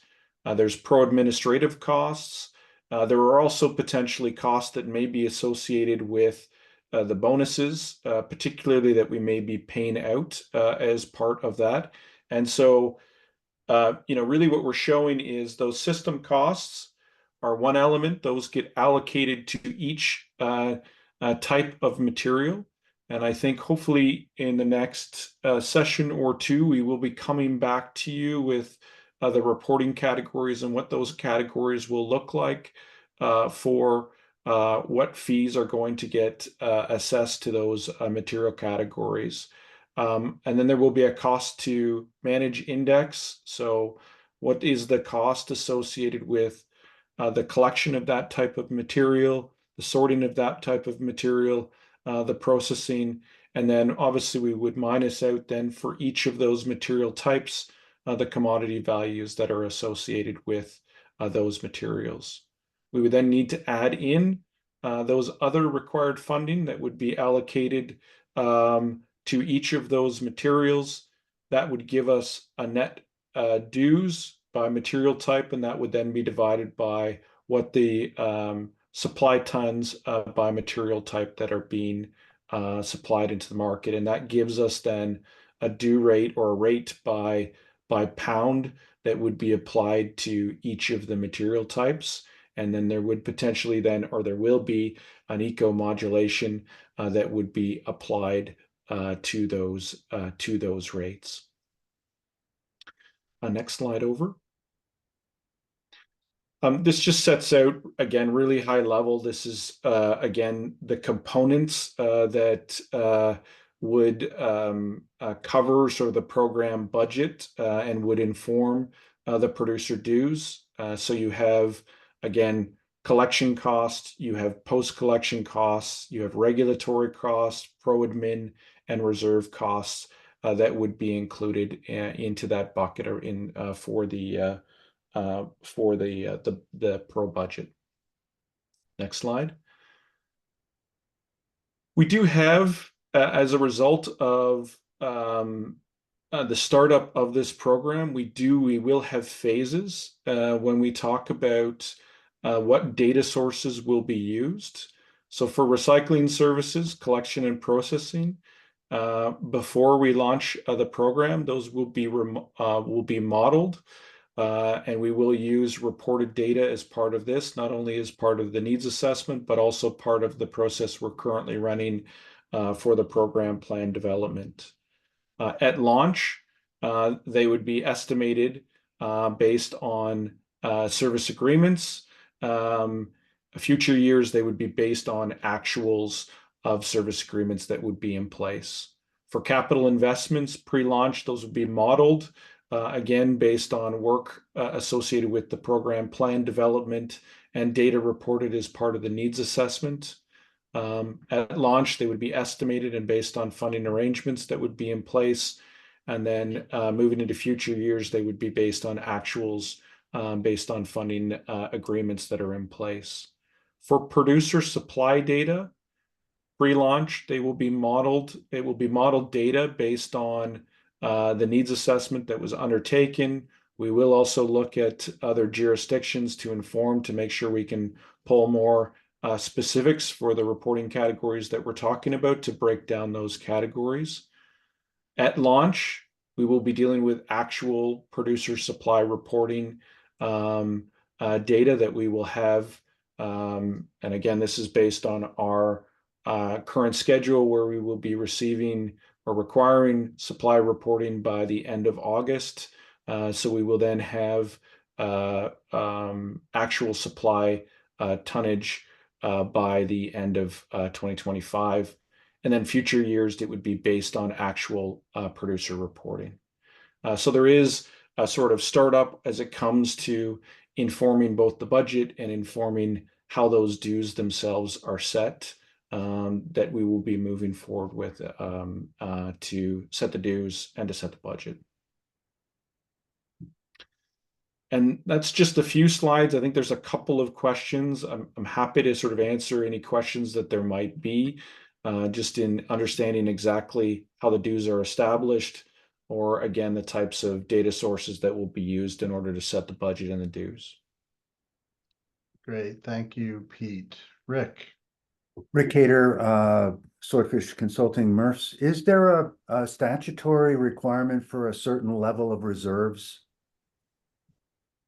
There's pro-administrative costs. There are also potentially costs that may be associated with the bonuses, particularly that we may be paying out as part of that. And so really what we're showing is those system costs are one element. Those get allocated to each type of material. And I think hopefully in the next session or two, we will be coming back to you with the reporting categories and what those categories will look like for what fees are going to get assessed to those material categories. And then there will be a cost to manage index. So what is the cost associated with the collection of that type of material, the sorting of that type of material, the processing, and then obviously we would minus out then for each of those material types, the commodity values that are associated with those materials. We would then need to add in those other required funding that would be allocated to each of those materials. That would give us a net dues by material type, and that would then be divided by what the supply tons by material type that are being supplied into the market. And that gives us then a due rate or a rate by pound that would be applied to each of the material types. And then there would potentially then, or there will be an eco-modulation that would be applied to those rates. Next slide over. This just sets out, again, really high level. This is, again, the components that would cover sort of the program budget and would inform the producer dues. So you have, again, collection costs, you have post-collection costs, you have regulatory costs, pro-admin, and reserve costs that would be included into that bucket or in for the pro budget. Next slide. We do have, as a result of the startup of this program, we will have phases when we talk about what data sources will be used. So for recycling services, collection and processing, before we launch the program, those will be modeled. And we will use reported data as part of this, not only as part of the needs assessment, but also part of the process we're currently running for the program plan development. At launch, they would be estimated based on service agreements. Future years, they would be based on actuals of service agreements that would be in place. For capital investments pre-launch, those would be modeled again, based on work associated with the program plan development and data reported as part of the needs assessment. At launch, they would be estimated and based on funding arrangements that would be in place. And then moving into future years, they would be based on actuals, based on funding agreements that are in place. For producer supply data, pre-launch, they will be modeled. It will be modeled data based on the needs assessment that was undertaken. We will also look at other jurisdictions to inform to make sure we can pull more specifics for the reporting categories that we're talking about to break down those categories. At launch, we will be dealing with actual producer supply reporting data that we will have. And again, this is based on our current schedule where we will be receiving or requiring supply reporting by the end of August. So we will then have actual supply tonnage by the end of 2025. And then future years, it would be based on actual producer reporting. So there is a sort of startup as it comes to informing both the budget and informing how those dues themselves are set. That we will be moving forward with to set the dues and to set the budget. And that's just a few slides. I think there's a couple of questions. I'm happy to sort of answer any questions that there might be, just in understanding exactly how the dues are established, or again, the types of data sources that will be used in order to set the budget and the dues. Great, thank you, Pete. Rick. Rick Hader, Swordfish Consulting, MRFs. Is there a statutory requirement for a certain level of reserves?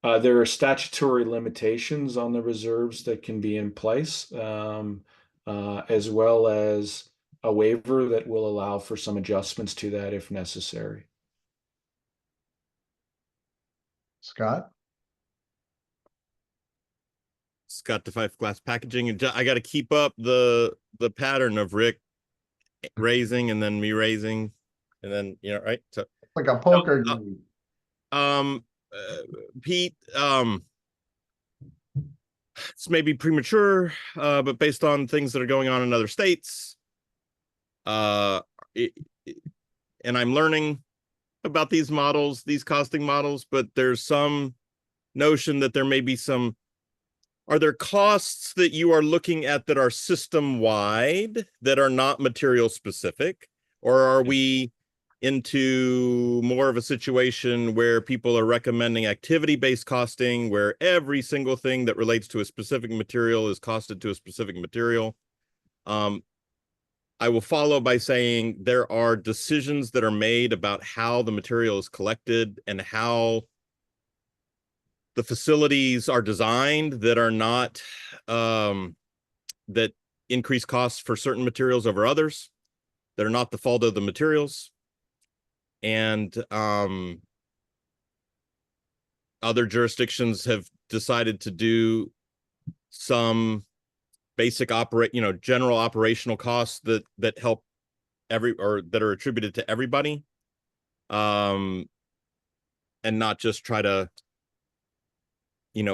There are statutory limitations on the reserves that can be in place, as well as a waiver that will allow for some adjustments to that if necessary. Scott? Scott DeFife glass packaging, and I got to keep up the pattern of Rick raising and then me raising, and then right. So Like a poker game. Pete, it's maybe premature, but based on things that are going on in other states, and I'm learning about these models, these costing models, but there's some notion that there may be some. Are there costs that you are looking at that are system-wide that are not material specific? Or are we into more of a situation where people are recommending activity-based costing, where every single thing that relates to a specific material is costed to a specific material? I will follow by saying there are decisions that are made about how the material is collected and how the facilities are designed that are not that increase costs for certain materials over others, that are not the fault of the materials. And other jurisdictions have decided to do some basic general operational costs that help or that are attributed to everybody, and not just try to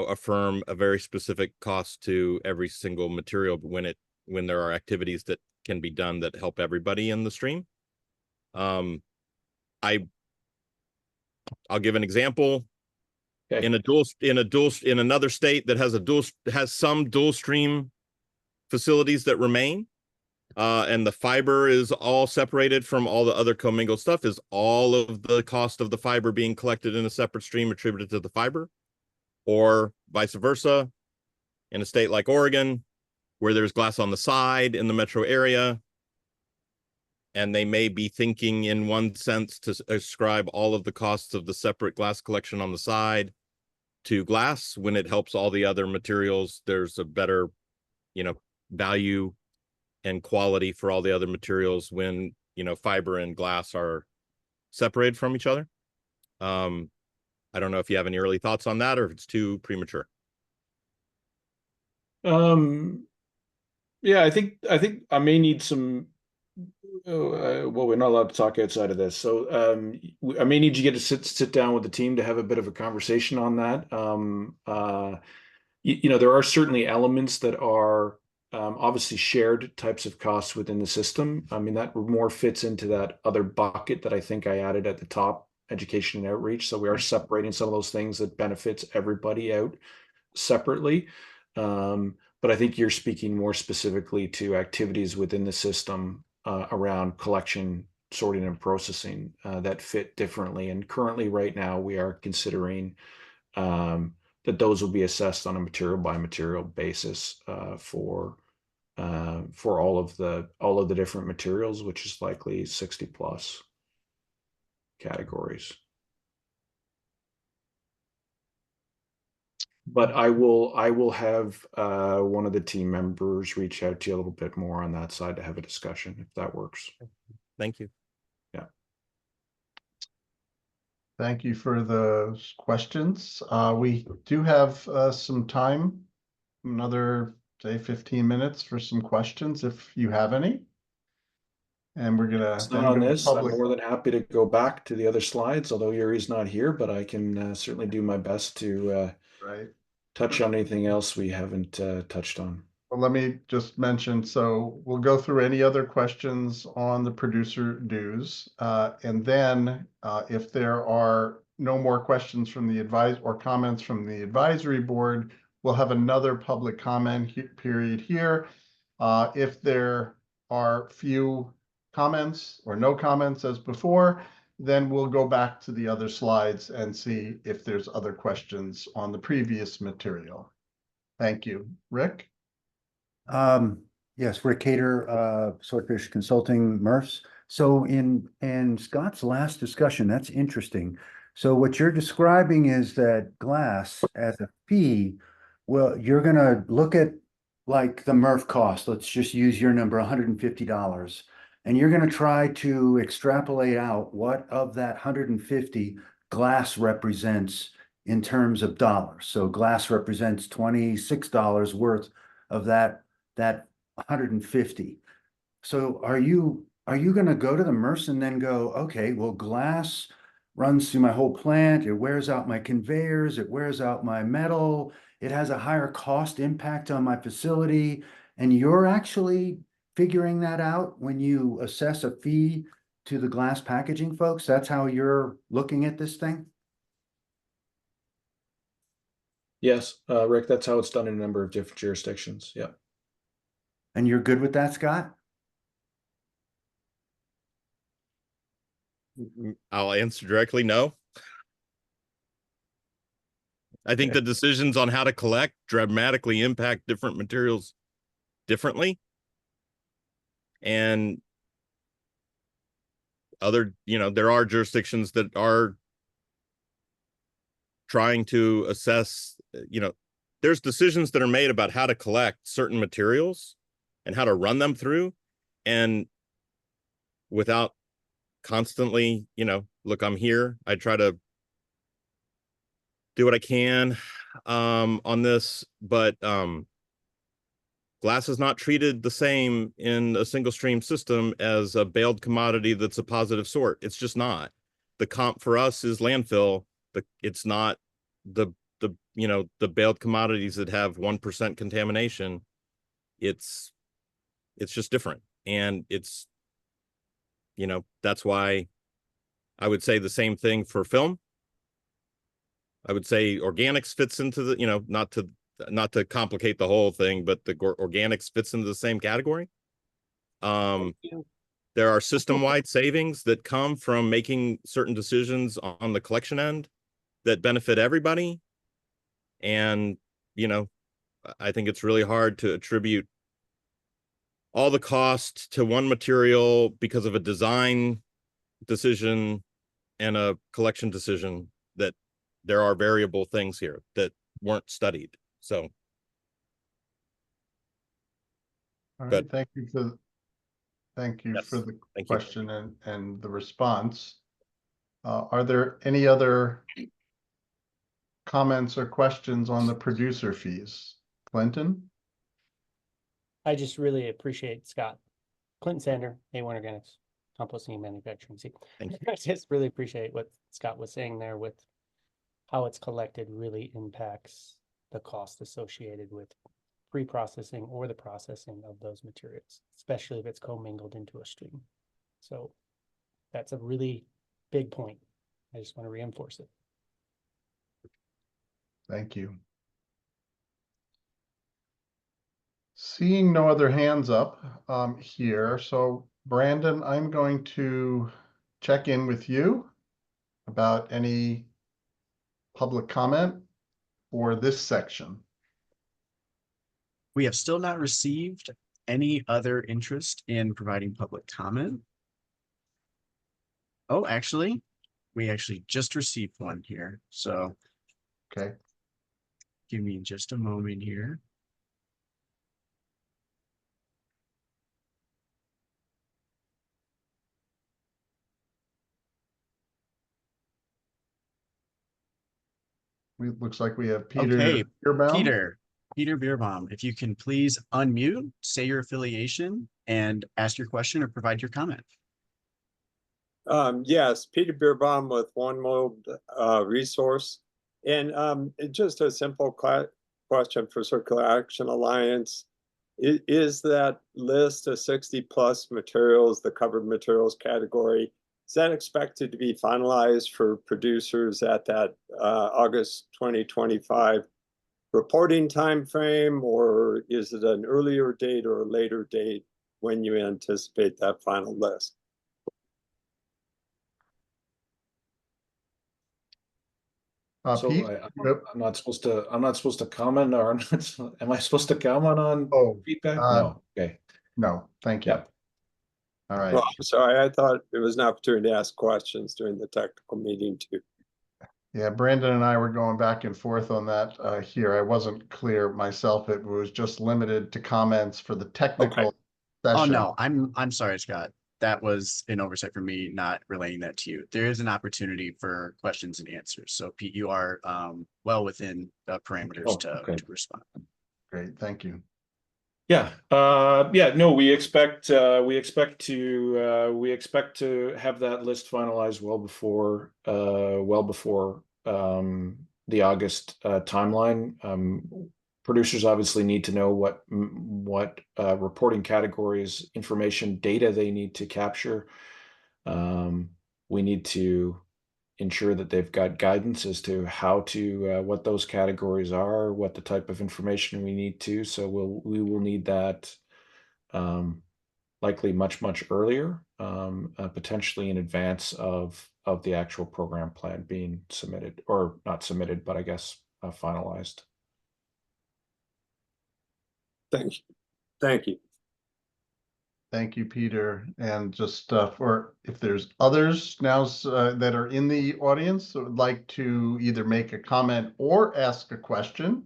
affirm a very specific cost to every single material when there are activities that can be done that help everybody in the stream. I'll give an example. Okay. In another state that has some dual stream facilities that remain, and the fiber is all separated from all the other commingled stuff, is all of the cost of the fiber being collected in a separate stream attributed to the fiber? Or vice versa, in a state like Oregon, where there's glass on the side in the metro area, and they may be thinking in one sense to ascribe all of the costs of the separate glass collection on the side to glass, when it helps all the other materials. There's a better, value and quality for all the other materials when, fiber and glass are separated from each other. I don't know if you have any early thoughts on that or if it's too premature. Yeah, I think I may need some. Well, we're not allowed to talk outside of this, so I may need you to sit down with the team to have a bit of a conversation on that. There are certainly elements that are obviously shared types of costs within the system. I mean, that more fits into that other bucket that I think I added at the top, education and outreach. So we are separating some of those things that benefits everybody out separately. But I think you're speaking more specifically to activities within the system around collection, sorting, and processing that fit differently. And currently, right now, we are considering that those will be assessed on a material by material basis for all of the different materials, which is likely 60 plus categories. But I will have one of the team members reach out to you a little bit more on that side to have a discussion, if that works. Thank you. Yeah. Thank you for those questions. We do have some time, another, say, 15 minutes for some questions if you have any. And we're gonna then on this. I'm more than happy to go back to the other slides, although Yuri's not here, but I can certainly do my best to touch on anything else we haven't touched on. Well, let me just mention, so we'll go through any other questions on the producer dues. And then if there are no more questions from the or comments from the advisory board, we'll have another public comment period here. If there are few comments or no comments as before, then we'll go back to the other slides and see if there's other questions on the previous material. Thank you. Rick? Yes, Rick Cater, Swordfish Consulting, MRFs. So in Scott's last discussion, that's interesting. So what you're describing is that glass as a fee, well, you're going to look at like the MRF cost. Let's just use your number, $150. And you're going to try to extrapolate out what of that 150 glass represents in terms of dollars. So glass represents $26 worth of that 150. So are you going to go to the MRFs and then go, okay, well, glass runs through my whole plant. It wears out my conveyors. It wears out my metal. It has a higher cost impact on my facility. And you're actually figuring that out when you assess a fee to the glass packaging folks? That's how you're looking at this thing? Yes, Rick, that's how it's done in a number of different jurisdictions. Yeah. And you're good with that, Scott? I'll answer directly, no. I think the decisions on how to collect dramatically impact different materials differently. And there are jurisdictions that are trying to assess, there's decisions that are made about how to collect certain materials and how to run them through. And without constantly, look, I'm here. I try to do what I can on this, but glass is not treated the same in a single stream system as a baled commodity that's a positive sort. It's just not. The comp for us is landfill. It's not the baled commodities that have 1% contamination. It's just different. And it's, that's why I would say the same thing for film. I would say organics fits into the, not to complicate the whole thing, but the organics fits into the same category. There are system-wide savings that come from making certain decisions on the collection end that benefit everybody. And, I think it's really hard to attribute all the cost to one material because of a design decision and a collection decision, that there are variable things here that weren't studied. So. All right, Good. thank you for the question and the response. Are there any other comments or questions on the producer fees? Clinton? I just really appreciate Scott. Clinton Sander, A1 Organics, Composting and Manufacturing. Thank you. I just really appreciate what Scott was saying there with how it's collected really impacts the cost associated with pre-processing or the processing of those materials, especially if it's commingled into a stream. So that's a really big point. I just want to reinforce it. Thank you. Seeing no other hands up here, so Brandon, I'm going to check in with you about any public comment for this section. We have still not received any other interest in providing public comment. Oh, actually, we actually just received one here. So, okay, give me just a moment here. Looks like we have Peter. Okay, Beerbaum. Peter Beerbaum, if you can please unmute, say your affiliation, and ask your question or provide your comment. Yes, Peter Beerbaum with One Mold Resource. And just a simple question for Circular Action Alliance. Is that list of 60 plus materials, the covered materials category, is that expected to be finalized for producers at that August 2025 reporting timeframe, or is it an earlier date or a later date when you anticipate that final list? So Pete? I'm not supposed to comment, or am I supposed to comment on feedback? No. Okay. No, thank you. Yep. All right. Well, I'm sorry. I thought it was an opportunity to ask questions during the technical meeting too. Yeah, Brandon and I were going back and forth on that here. I wasn't clear myself. It was just limited to comments for the technical session. Oh no, I'm sorry, Scott. that was an oversight for me not relaying that to you. There is an opportunity for questions and answers. So Pete, you are well within the parameters to respond. Great, thank you. Yeah, no, we expect to have that list finalized well before the August timeline. Producers obviously need to know what reporting categories, information, data they need to capture. We need to ensure that they've got guidance as to how to what those categories are, what the type of information we need to. So we will need that likely much earlier, potentially in advance of the actual program plan being submitted, or not submitted, but I guess finalized. Thank you. Thank you. Thank you, Peter. And just for if there's others now that are in the audience that would like to either make a comment or ask a question,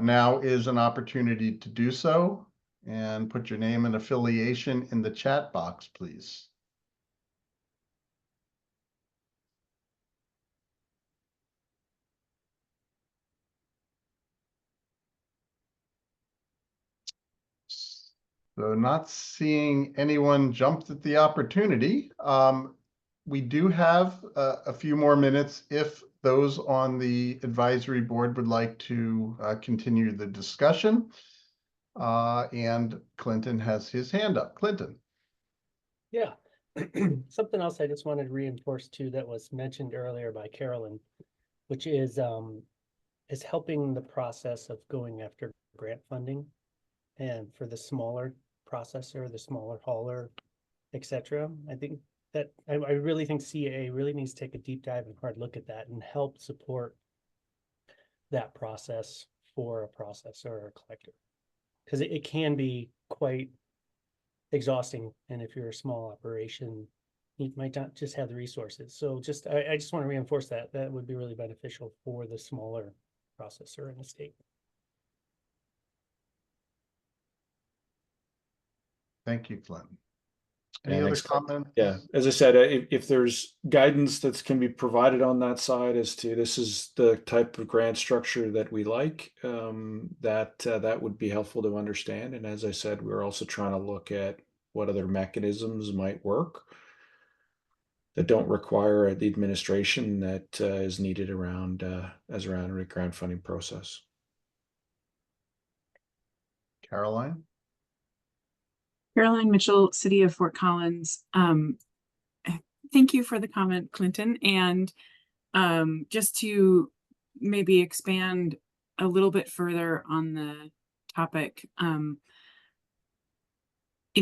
now is an opportunity to do so. And put your name and affiliation in the chat box, please. So not seeing anyone jumped at the opportunity. We do have a few more minutes if those on the advisory board would like to continue the discussion. And Clinton has his hand up. Clinton. Yeah. Something else I just wanted to reinforce too that was mentioned earlier by Carolyn, which is helping the process of going after grant funding. And for the smaller processor, the smaller hauler, etc. I think that I really think CAA really needs to take a deep dive and hard look at that and help support that process for a processor or a collector. Because it can be quite exhausting. And if you're a small operation, you might not just have the resources. So I just want to reinforce that. That would be really beneficial for the smaller processor in the state. Thank you, Clinton. Any other comments? Yeah, as I said, if there's guidance that can be provided on that side as to this is the type of grant structure that we like, that would be helpful to understand. And as I said, we're also trying to look at what other mechanisms might work that don't require the administration that is needed around a grant funding process. Caroline? Caroline Mitchell, City of Fort Collins. Thank you for the comment, Clinton. And just to maybe expand a little bit further on the topic,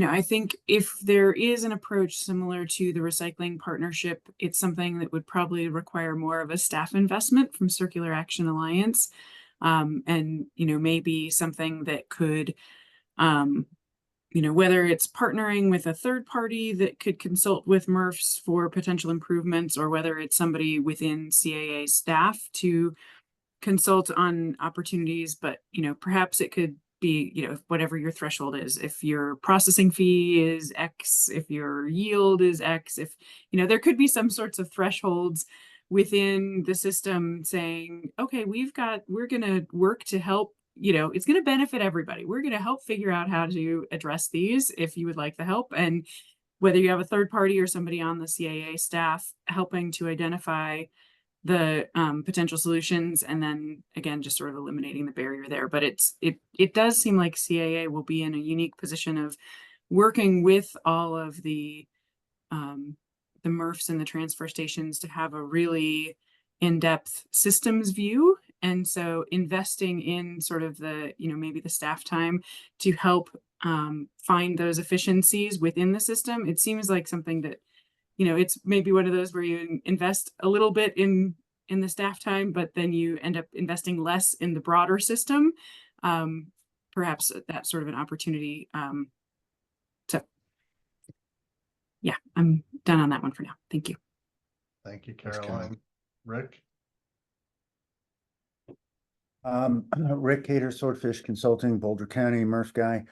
I think if there is an approach similar to the recycling partnership, it's something that would probably require more of a staff investment from Circular Action Alliance. And, maybe something that could, whether it's partnering with a third party that could consult with MRFs for potential improvements, or whether it's somebody within CAA staff to consult on opportunities, but, perhaps it could be, whatever your threshold is. If your processing fee is X, if your yield is X, if, there could be some sorts of thresholds within the system saying, okay, we're going to work to help, it's going to benefit everybody. We're going to help figure out how to address these if you would like the help. And whether you have a third party or somebody on the CAA staff helping to identify the potential solutions, and then again, just sort of eliminating the barrier there. But it does seem like CAA will be in a unique position of working with all of the MRFs and the transfer stations to have a really in-depth systems view. And so investing in sort of the, maybe the staff time to help find those efficiencies within the system. It seems like something that, it's maybe one of those where you invest a little bit in the staff time, but then you end up investing less in the broader system. Perhaps that's sort of an opportunity. So yeah, I'm done on that one for now. Thank you. Thank you, Caroline. Rick? Rick Cater, Swordfish Consulting, Boulder County, MRF guy.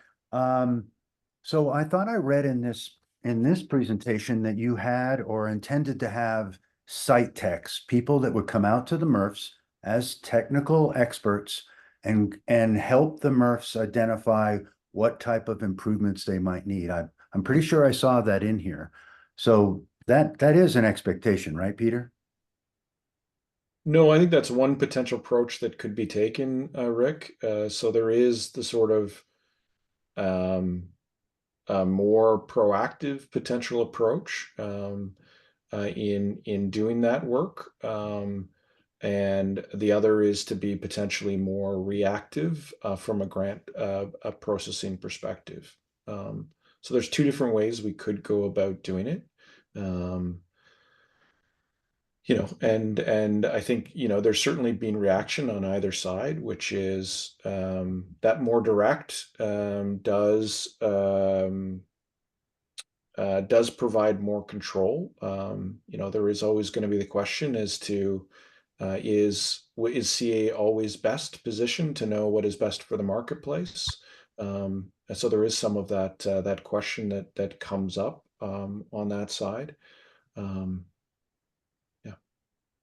So I thought I read in in this presentation that you had or intended to have site techs, people that would come out to the MRFs as technical experts and help the MRFs identify what type of improvements they might need. I'm pretty sure I saw that in here. So that is an expectation, right, Peter? No, I think that's one potential approach that could be taken, Rick. So there is the sort of more proactive potential approach in doing that work. And the other is to be potentially more reactive from a grant a processing perspective. So there's two different ways we could go about doing it. And I think, there's certainly been reaction on either side, which is that more direct does provide more control. There is always going to be the question as to is CA always best positioned to know what is best for the marketplace? And so there is some of that question that comes up on that side.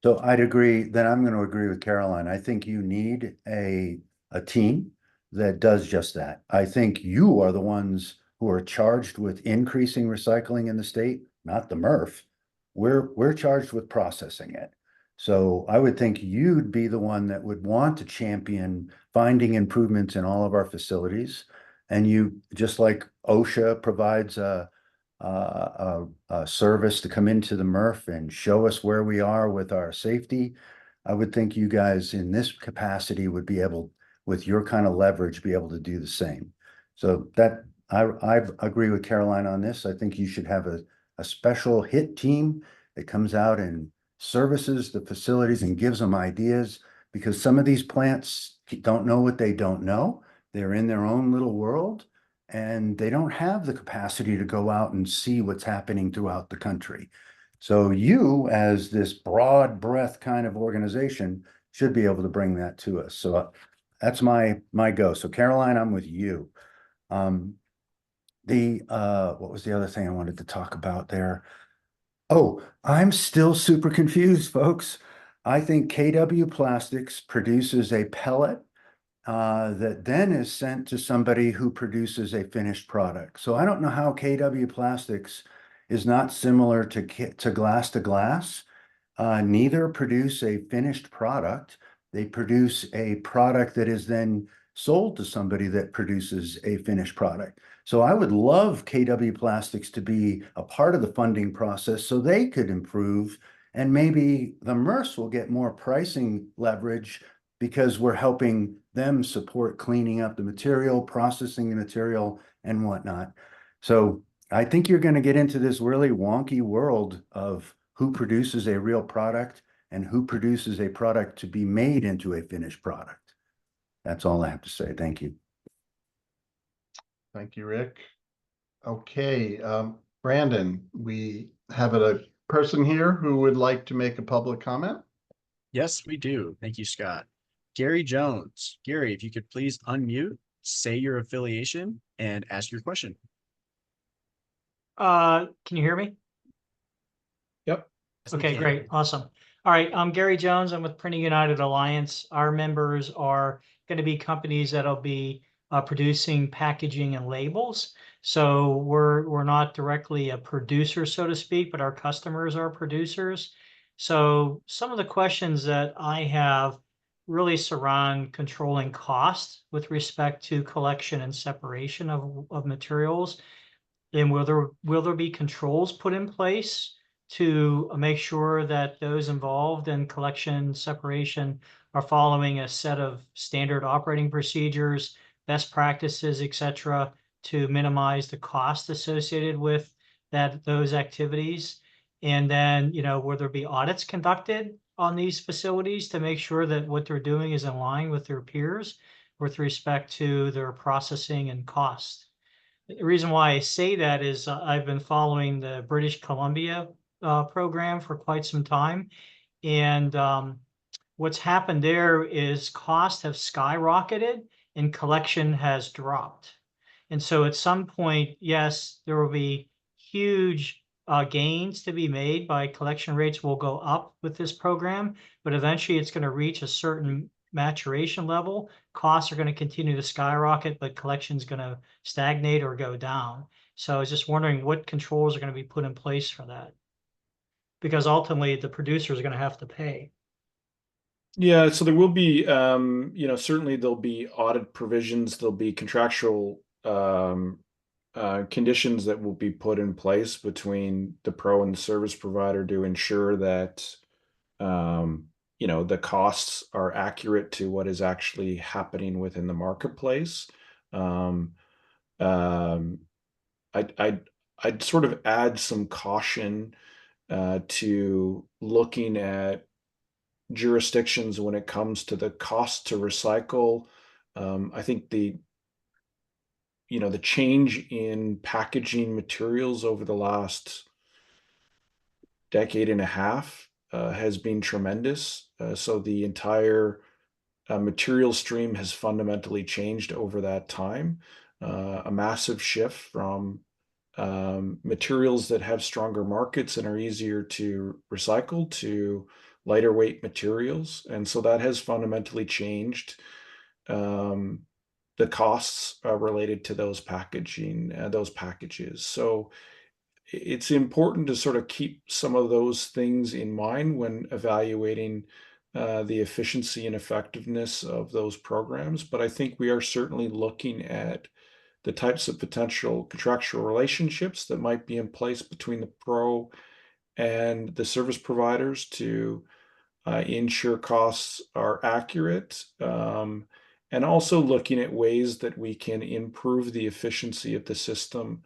So I'd agree that I'm going to agree with Caroline. I think you need a team that does just that. I think you are the ones who are charged with increasing recycling in the state, not the MRF. We're charged with processing it. So I would think you'd be the one that would want to champion finding improvements in all of our facilities. And you, just like OSHA provides a service to come into the MRF and show us where we are with our safety, I would think you guys in this capacity would be able, with your kind of leverage, be able to do the same. So that I agree with Caroline on this. I think you should have a special hit team that comes out and services the facilities and gives them ideas, because some of these plants don't know what they don't know. They're in their own little world, and they don't have the capacity to go out and see what's happening throughout the country. So you, as this broad breadth kind of organization, should be able to bring that to us. So that's my go. So Caroline, I'm with you. What was the other thing I wanted to talk about there? Oh, I'm still super confused, folks. I think KW Plastics produces a pellet that then is sent to somebody who produces a finished product. So I don't know how KW Plastics is not similar to Glass to Glass. Neither produce a finished product. They produce a product that is then sold to somebody that produces a finished product. So I would love KW Plastics to be a part of the funding process so they could improve, and maybe the MRFs will get more pricing leverage because we're helping them support cleaning up the material, processing the material, and whatnot. So I think you're going to get into this really wonky world of who produces a real product and who produces a product to be made into a finished product. That's all I have to say. Thank you. Thank you, Rick. Okay, Brandon, we have a person here who would like to make a public comment. Yes, we do. Thank you, Scott. Gary Jones. Gary, if you could please unmute, say your affiliation, and ask your question. Can you hear me? Yep. Yes, we Okay, can. great. Awesome. All right. I'm Gary Jones. I'm with Printing United Alliance. Our members are going to be companies that'll be producing packaging and labels. So we're not directly a producer, so to speak, but our customers are producers. So some of the questions that I have really surround controlling costs with respect to collection and separation of materials. And will there be controls put in place to make sure that those involved in collection separation are following a set of standard operating procedures, best practices, etc., to minimize the cost associated with those activities? And then, will there be audits conducted on these facilities to make sure that what they're doing is in line with their peers with respect to their processing and cost? The reason why I say that is I've been following the British Columbia program for quite some time. And what's happened there is costs have skyrocketed and collection has dropped. And so at some point, yes, there will be huge gains to be made by collection rates will go up with this program, but eventually it's going to reach a certain maturation level. Costs are going to continue to skyrocket, but collection is going to stagnate or go down. So I was just wondering what controls are going to be put in place for that, because ultimately the producers are going to have to pay. Yeah, so there will be, certainly there'll be audit provisions, there'll be contractual conditions that will be put in place between the pro and the service provider to ensure that, the costs are accurate to what is actually happening within the marketplace. I'd sort of add some caution to looking at jurisdictions when it comes to the cost to recycle. I think the change in packaging materials over the last decade and a half has been tremendous. So the entire material stream has fundamentally changed over that time. A massive shift from materials that have stronger markets and are easier to recycle to lighter weight materials. And so that has fundamentally changed the costs related to those packages. So it's important to sort of keep some of those things in mind when evaluating the efficiency and effectiveness of those programs. But I think we are certainly looking at the types of potential contractual relationships that might be in place between the pro and the service providers to ensure costs are accurate, and also looking at ways that we can improve the efficiency of the system.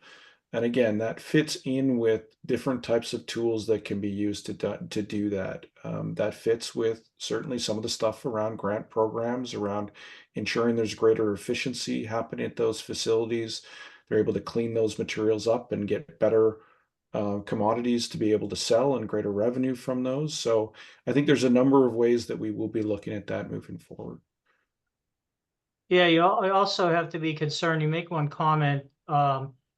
And again, that fits in with different types of tools that can be used to do that. That fits with certainly some of the stuff around grant programs, around ensuring there's greater efficiency happening at those facilities. They're able to clean those materials up and get better commodities to be able to sell and greater revenue from those. So I think there's a number of ways that we will be looking at that moving forward. Yeah, you also have to be concerned. You make one comment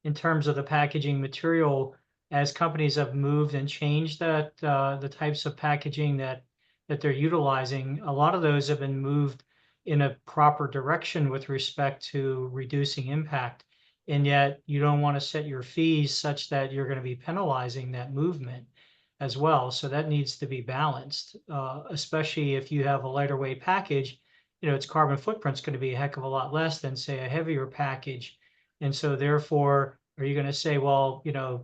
in terms of the packaging material, as companies have moved and changed that the types of packaging that they're utilizing. A lot of those have been moved in a proper direction with respect to reducing impact, and yet you don't want to set your fees such that you're going to be penalizing that movement as well. So that needs to be balanced, especially if you have a lighter weight package. Its carbon footprint's going to be a heck of a lot less than, say, a heavier package. And so therefore, are you going to say, well,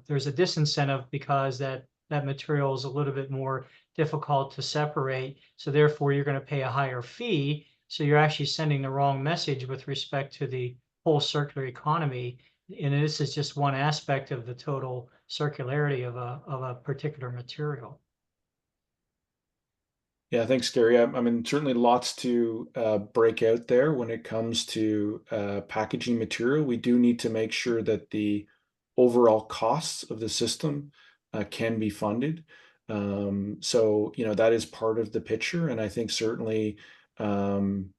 there's a disincentive because that material is a little bit more difficult to separate. So therefore, you're going to pay a higher fee. So you're actually sending the wrong message with respect to the whole circular economy. And this is just one aspect of the total circularity of a particular material. Yeah, thanks, Gary. I mean, certainly lots to break out there when it comes to packaging material. We do need to make sure that the overall costs of the system can be funded. So, that is part of the picture. And I think certainly in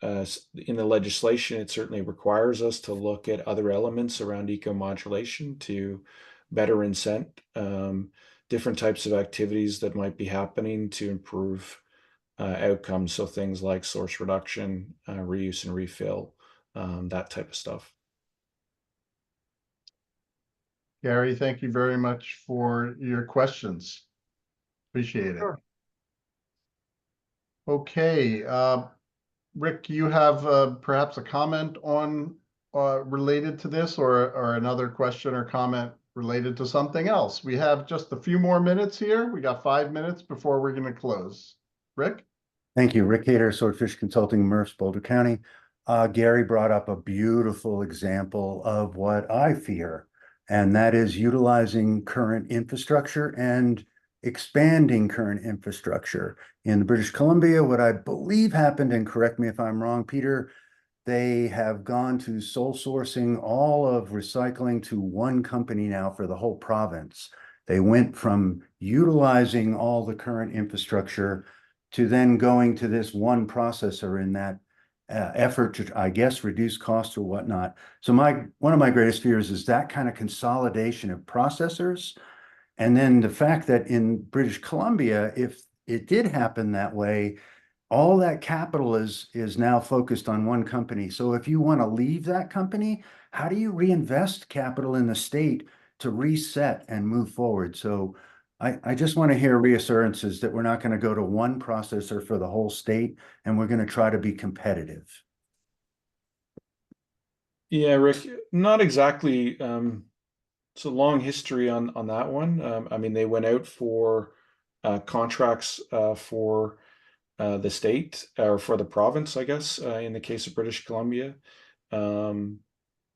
the legislation, it certainly requires us to look at other elements around eco-modulation to better incent different types of activities that might be happening to improve outcomes. So things like source reduction, reuse and refill, that type of stuff. Gary, thank you very much for your questions. Appreciate it. Sure. Okay, Rick, you have perhaps a comment on related to this, or another question or comment related to something else. We have just a few more minutes here. We got 5 minutes before we're going to close. Rick? Thank you. Rick Hader, Swordfish Consulting, Murphs, Boulder County. Gary brought up a beautiful example of what I fear, and that is utilizing current infrastructure and expanding current infrastructure. In British Columbia, what I believe happened, and correct me if I'm wrong, Peter, they have gone to sole sourcing all of recycling to one company now for the whole province. They went from utilizing all the current infrastructure to then going to this one processor in that effort to, I guess, reduce costs or whatnot. So one of my greatest fears is that kind of consolidation of processors. And then the fact that in British Columbia, if it did happen that way, all that capital is now focused on one company. So if you want to leave that company, how do you reinvest capital in the state to reset and move forward? So I just want to hear reassurances that we're not going to go to one processor for the whole state, and we're going to try to be competitive. Yeah, Rick, not exactly. It's a long history on that one. I mean, they went out for contracts for the state or for the province, I guess, in the case of British Columbia.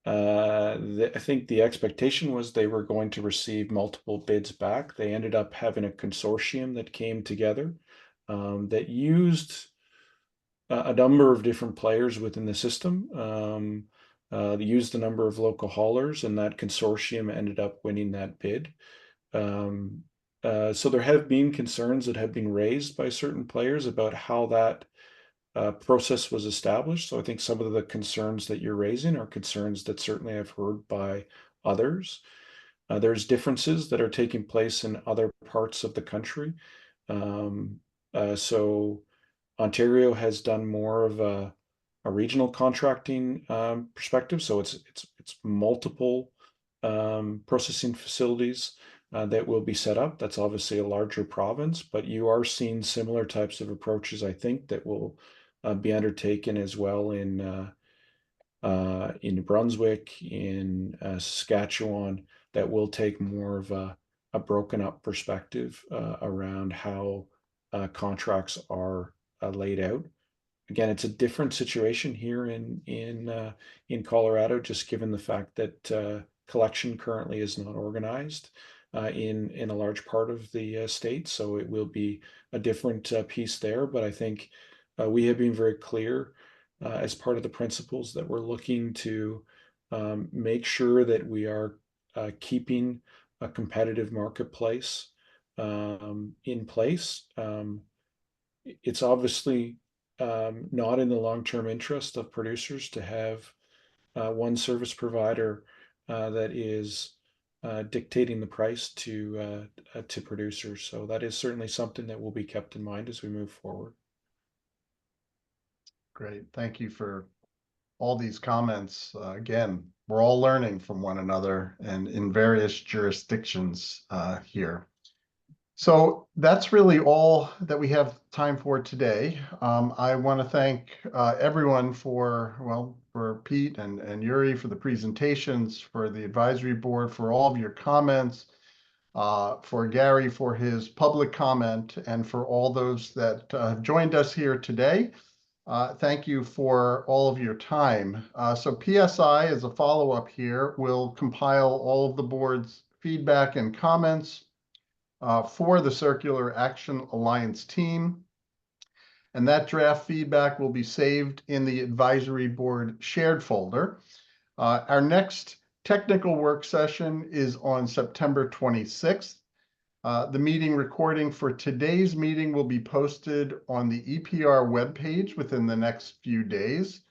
I think the expectation was they were going to receive multiple bids back. They ended up having a consortium that came together that used a number of different players within the system. They used a number of local haulers, and that consortium ended up winning that bid. So there have been concerns that have been raised by certain players about how that process was established. So I think some of the concerns that you're raising are concerns that certainly I've heard by others. There's differences that are taking place in other parts of the country. So Ontario has done more of a regional contracting perspective. So it's multiple processing facilities that will be set up. That's obviously a larger province, but you are seeing similar types of approaches, I think, that will be undertaken as well in New Brunswick, in Saskatchewan, that will take more of a broken up perspective around how contracts are laid out. Again, it's a different situation here in Colorado, just given the fact that collection currently is not organized in a large part of the state. So it will be a different piece there. But I think we have been very clear as part of the principles that we're looking to make sure that we are keeping a competitive marketplace in place. It's obviously not in the long-term interest of producers to have one service provider that is dictating the price to producers. So that is certainly something that will be kept in mind as we move forward. Great. Thank you for all these comments. Again, we're all learning from one another and in various jurisdictions here. So that's really all that we have time for today. I want to thank everyone for Pete and Yuri for the presentations, for the advisory board, for all of your comments, for Gary for his public comment, and for all those that have joined us here today. Thank you for all of your time. So PSI, as a follow-up here, will compile all of the board's feedback and comments for the Circular Action Alliance team. And that draft feedback will be saved in the advisory board shared folder. Our next technical work session is on September 26th. The meeting recording for today's meeting will be posted on the EPR webpage within the next few days.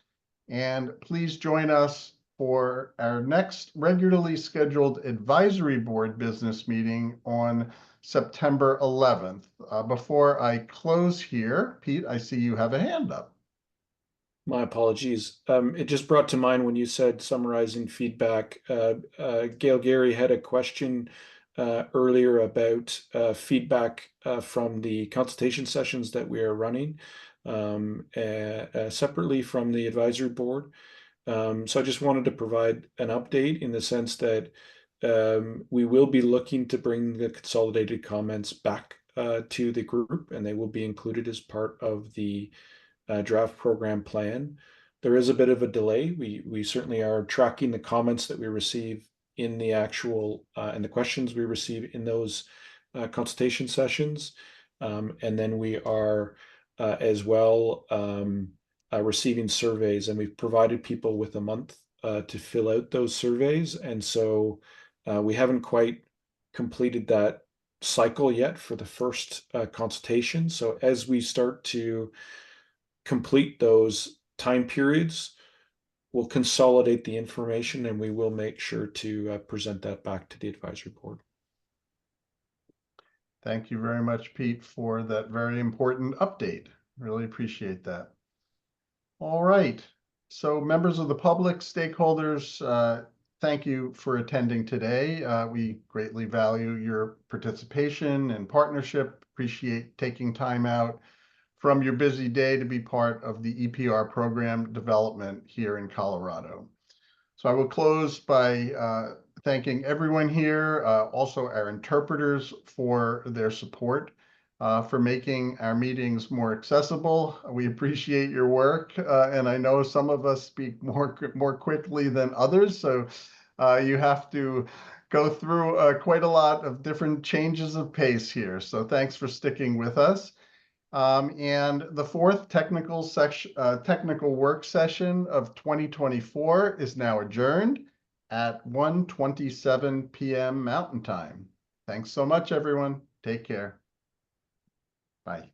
And please join us for our next regularly scheduled advisory board business meeting on September 11th. Before I close here, Pete, I see you have a hand up. My apologies. It just brought to mind when you said summarizing feedback. Gail Gary had a question earlier about feedback from the consultation sessions that we are running separately from the advisory board. So I just wanted to provide an update in the sense that we will be looking to bring the consolidated comments back to the group, and they will be included as part of the draft program plan. There is a bit of a delay. We certainly are tracking the comments that we receive in the actual and the questions we receive in those consultation sessions. And then we are as well receiving surveys, and we've provided people with a month to fill out those surveys. And so we haven't quite completed that cycle yet for the first consultation. So as we start to complete those time periods. We'll consolidate the information and we will make sure to present that back to the advisory board. Thank you very much, Pete, for that very important update. Really appreciate that. All right. So members of the public, stakeholders, thank you for attending today. We greatly value your participation and partnership. Appreciate taking time out from your busy day to be part of the EPR program development here in Colorado. So I will close by thanking everyone here, also our interpreters for their support, for making our meetings more accessible. We appreciate your work, and I know some of us speak more quickly than others, so you have to go through quite a lot of different changes of pace here. So thanks for sticking with us. And the fourth technical work session of 2024 is now adjourned at 1:27 p.m. Mountain Time. Thanks so much, everyone. Take care. Bye.